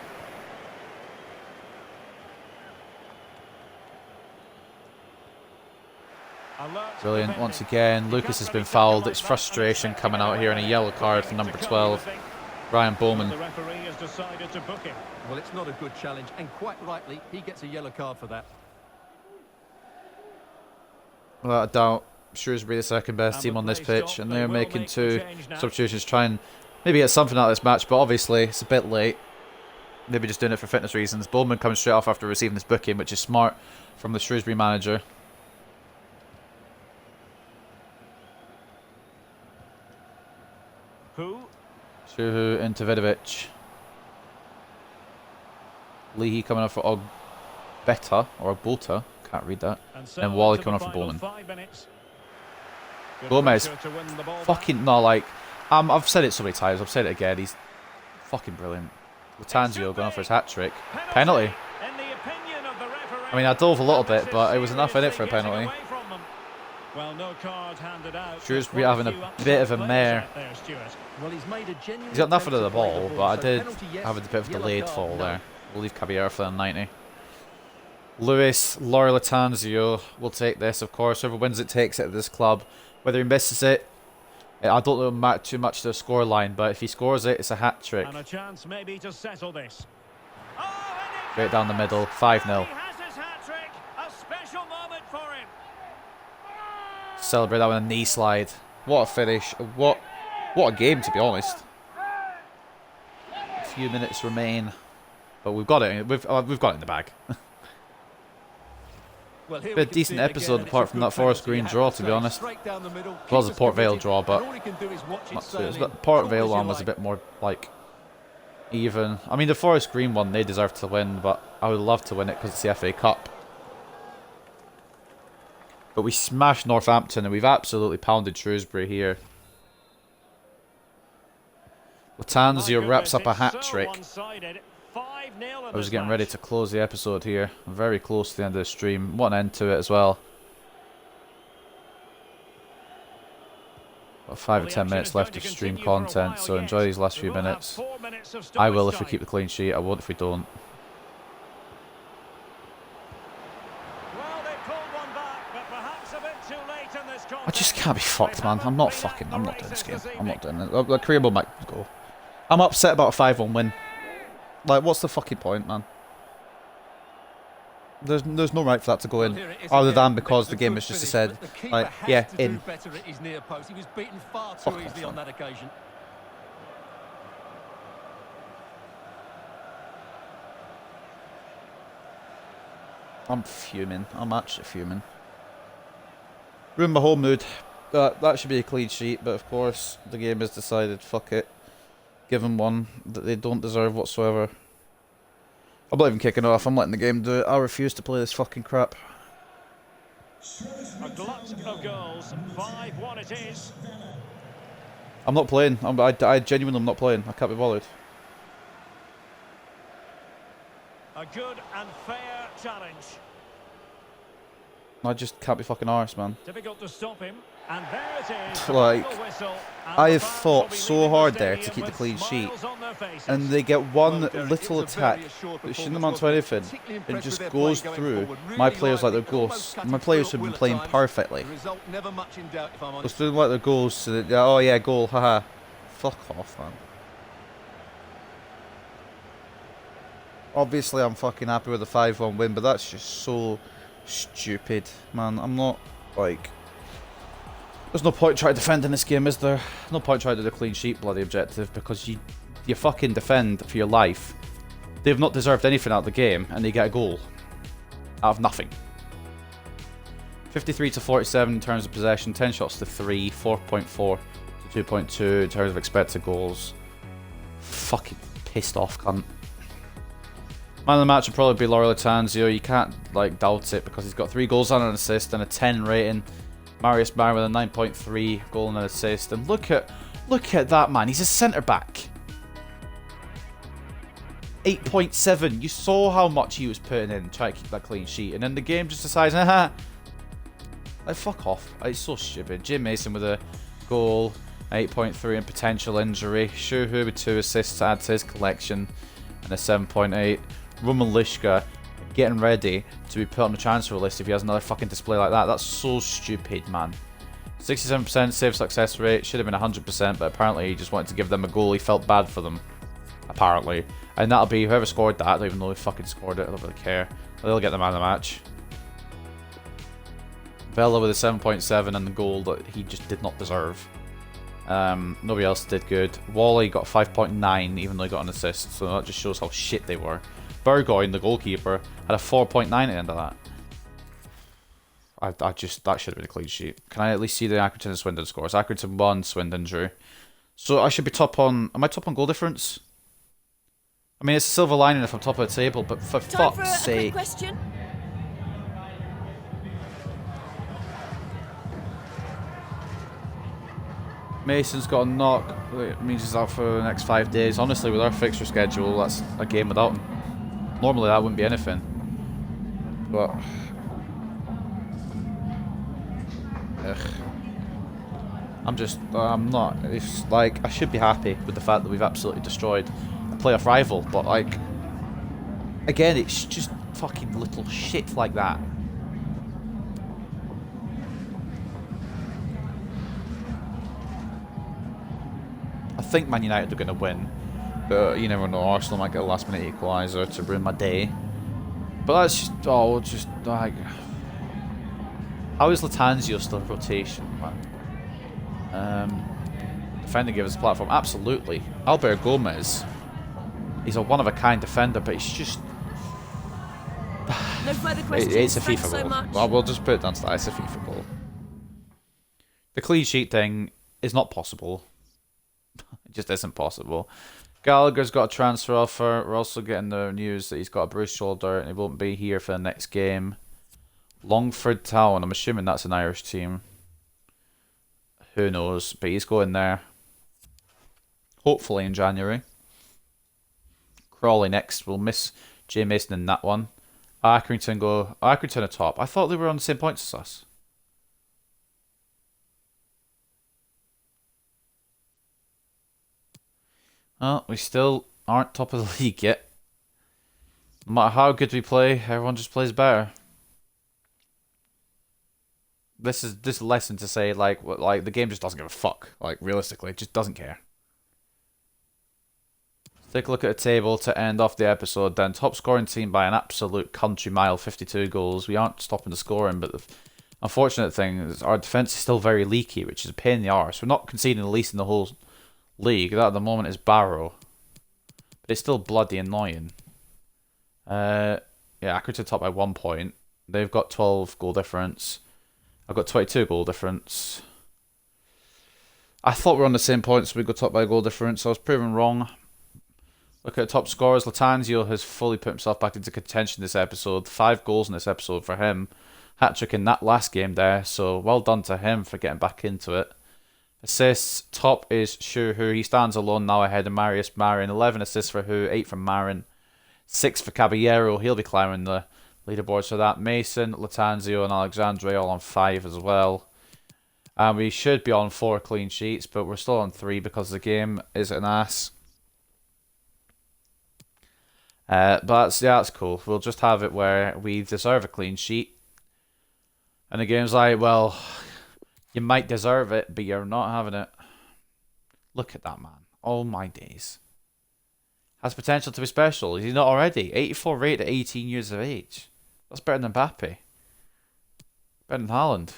Brilliant. Once again, Lucas has been fouled. It's frustration coming out here, and a yellow card for number 12, Ryan Bowman. Well, it's not a good challenge, and quite rightly, he gets a yellow card for that. Without a doubt, Shrewsbury the second best team on this pitch, and they're making 2 substitutions, try and maybe get something out of this match, but obviously it's a bit late. Maybe just doing it for fitness reasons. Bowman comes straight off after receiving this booking, which is smart from the Shrewsbury manager. Shuhu into Vidovic. Leahy coming up for Ogbeta, or Ogbota, can't read that. And Wally coming up for Bowman. Gomez, fucking, no, like, I've said it so many times, I've said it again, he's fucking brilliant. Latanzio going for his hat-trick. Penalty. I mean, I dove a little bit, but it was enough in it for a penalty. Well, no card handed out. Shrewsbury having a bit of a mare. Well, he's got nothing of the ball, but I did have a bit of a delayed fall there. We'll leave Caballero for the 90. Lewis, Laura Latanzio will take this, of course. Whoever wins it takes it at this club. Whether he misses it, I don't know too much to the scoreline, but if he scores it, it's a hat-trick. And a chance maybe to settle this. Straight down the middle, 5-0. Celebrate that with a knee slide. What a finish. What a game, to be honest. A few minutes remain. But we've got it. We've got it in the bag. Well, been a decent episode apart from that Forest Green draw, to be honest. It was a Port Vale draw, but the Port Vale one was a bit more, like, even. I mean, the Forest Green one, they deserve to win, but I would love to win it because it's the FA Cup. But we smashed Northampton and we've absolutely pounded Shrewsbury here. Latanzio wraps up a hat-trick. I was getting ready to close the episode here. Very close to the end of the stream. What an end to it as well. Got 5 or 10 minutes left of stream content, so enjoy these last few minutes. I will if we keep the clean sheet. I won't if we don't. I just can't be fucked, man. I'm not doing this game. I'm not doing it. The career mode might go. I'm upset about a 5-1 win. Like, what's the fucking point, man? There's no right for that to go in, other than because the game has just said, like, yeah, in. He was beaten far too easily on that occasion. I'm fuming. I'm actually fuming. Ruined my whole mood. That should be a clean sheet, but of course the game has decided, fuck it. Give them one that they don't deserve whatsoever. I'm not even kicking off, I'm letting the game do it. I refuse to play this fucking crap. A glut of goals, 5-1 it is. I'm not playing. I genuinely am not playing. I can't be bothered. A good and fair challenge. I just can't be fucking arsed, man. Difficult to stop him. And there it is. Like, I have fought so hard there to keep the clean sheet, and they get one little attack that shouldn't amount to anything. It just goes through my players like they're ghosts. My players have been playing perfectly. They're doing like they're ghosts. So that, oh yeah, goal, haha. Fuck off, man. Obviously, I'm fucking happy with the 5-1 win, but that's just so stupid, man. I'm not, like... There's no point trying to defend in this game, is there? No point trying to do a clean sheet, bloody objective, because you fucking defend for your life. They've not deserved anything out of the game, and they get a goal. Out of nothing. 53 to 47 in terms of possession, 10 shots to 3, 4.4 to 2.2 in terms of expected goals. Fucking pissed off, cunt. Man of the match would probably be Laura Latanzio. You can't like doubt it because he's got 3 goals and an assist and a 10 rating. Marius Barr with a 9.3 goal and an assist. And look at that man. He's a centre back. 8.7. You saw how much he was putting in trying to keep that clean sheet, and then the game just decides, haha. Like, fuck off. It's so stupid. Jim Mason with a goal, 8.3 and potential injury. Shuhu with 2 assists to add to his collection, and a 7.8. Roman Lishka getting ready to be put on the transfer list if he has another fucking display like that. That's so stupid, man. 67% save success rate. Should have been 100%, but apparently he just wanted to give them a goal. He felt bad for them. Apparently. And that'll be whoever scored that. I don't even know who fucking scored it. I don't really care. They'll get the man of the match. Vela with a 7.7 and the goal that he just did not deserve. Nobody else did good. Wally got 5.9 even though he got an assist. So that just shows how shit they were. Burgoyne, the goalkeeper, had a 4.9 at the end of that. That should have been a clean sheet. Can I at least see the Accrington and Swindon scores? Accrington 1, Swindon drew. So I should be top on... Am I top on goal difference? I mean, it's a silver lining if I'm top of the table, but for fuck's sake. Question. Mason's got a knock. It means he's out for the next 5 days. Honestly, with our fixture schedule, that's a game without him. Normally, that wouldn't be anything. But... ugh. I'm not. It's like, I should be happy with the fact that we've absolutely destroyed a playoff rival, but like, again, it's just fucking little shit like that. I think Man United are going to win, but you never know. Arsenal might get a last minute equaliser to ruin my day. But that's just, just like, how is Latanzio still rotation, man? Defender gave us a platform. Absolutely. Albert Gomez. He's a one-of-a-kind defender, but it's just... No further questions. It's a Thanks FIFA so goal. much. Well, we'll just put it down to that. It's a FIFA goal. The clean sheet thing is not possible. It just isn't possible. Gallagher's got a transfer offer. We're also getting the news that he's got a bruised shoulder and he won't be here for the next game. Longford Town. I'm assuming that's an Irish team. Who knows? But he's going there. Hopefully in January. Crawley next. We'll miss Jay Mason in that one. Accrington go. Accrington are top. I thought they were on the same points as us. Well, we still aren't top of the league yet. No matter how good we play, everyone just plays better. This is a lesson to say, like the game just doesn't give a fuck. Like, realistically, it just doesn't care. Let's take a look at the table to end off the episode then. Top scoring team by an absolute country mile, 52 goals. We aren't stopping the scoring, but the unfortunate thing is our defence is still very leaky, which is a pain in the arse. We're not conceding the least in the whole league. That at the moment is Barrow. But it's still bloody annoying. Yeah, Accrington top by 1 point. They've got 12 goal difference. I've got 22 goal difference. I thought we were on the same points, so we got top by a goal difference. I was proven wrong. Look at the top scorers. Latanzio has fully put himself back into contention this episode. 5 goals in this episode for him. Hat-trick in that last game there, so well done to him for getting back into it. Assists, top is Shuhu. He stands alone now ahead of Marius Marin. 11 assists for Hu, 8 from Marin. 6 for Caballero. He'll be climbing the leaderboards for that. Mason, Latanzio and Alexandre all on 5 as well. And we should be on 4 clean sheets, but we're still on 3 because the game is an ass. But that's cool. We'll just have it where we deserve a clean sheet. And the game's like, well, you might deserve it, but you're not having it. Look at that man. Oh my days. Has potential to be special. Is he not already? 84 rate at 18 years of age. That's better than Mbappe. Better than Haaland.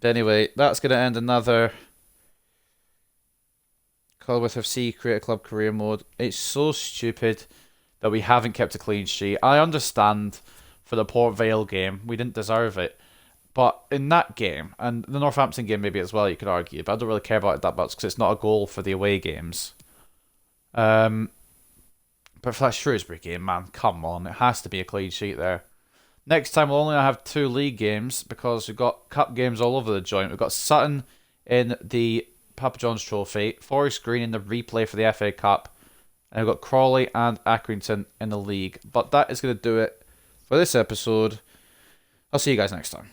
But anyway, that's going to end another Cullingworth FC Create a Club career mode. It's so stupid that we haven't kept a clean sheet. I understand for the Port Vale game, we didn't deserve it. But in that game, and the Northampton game maybe as well, you could argue, but I don't really care about it that much because it's not a goal for the away games. But for that Shrewsbury game, man, come on, it has to be a clean sheet there. Next time we'll only have 2 league games because we've got cup games all over the joint. We've got Sutton in the Papa John's Trophy, Forest Green in the replay for the FA Cup, and we've got Crawley and Accrington in the league. But that is going to do it for this episode. I'll see you guys next time.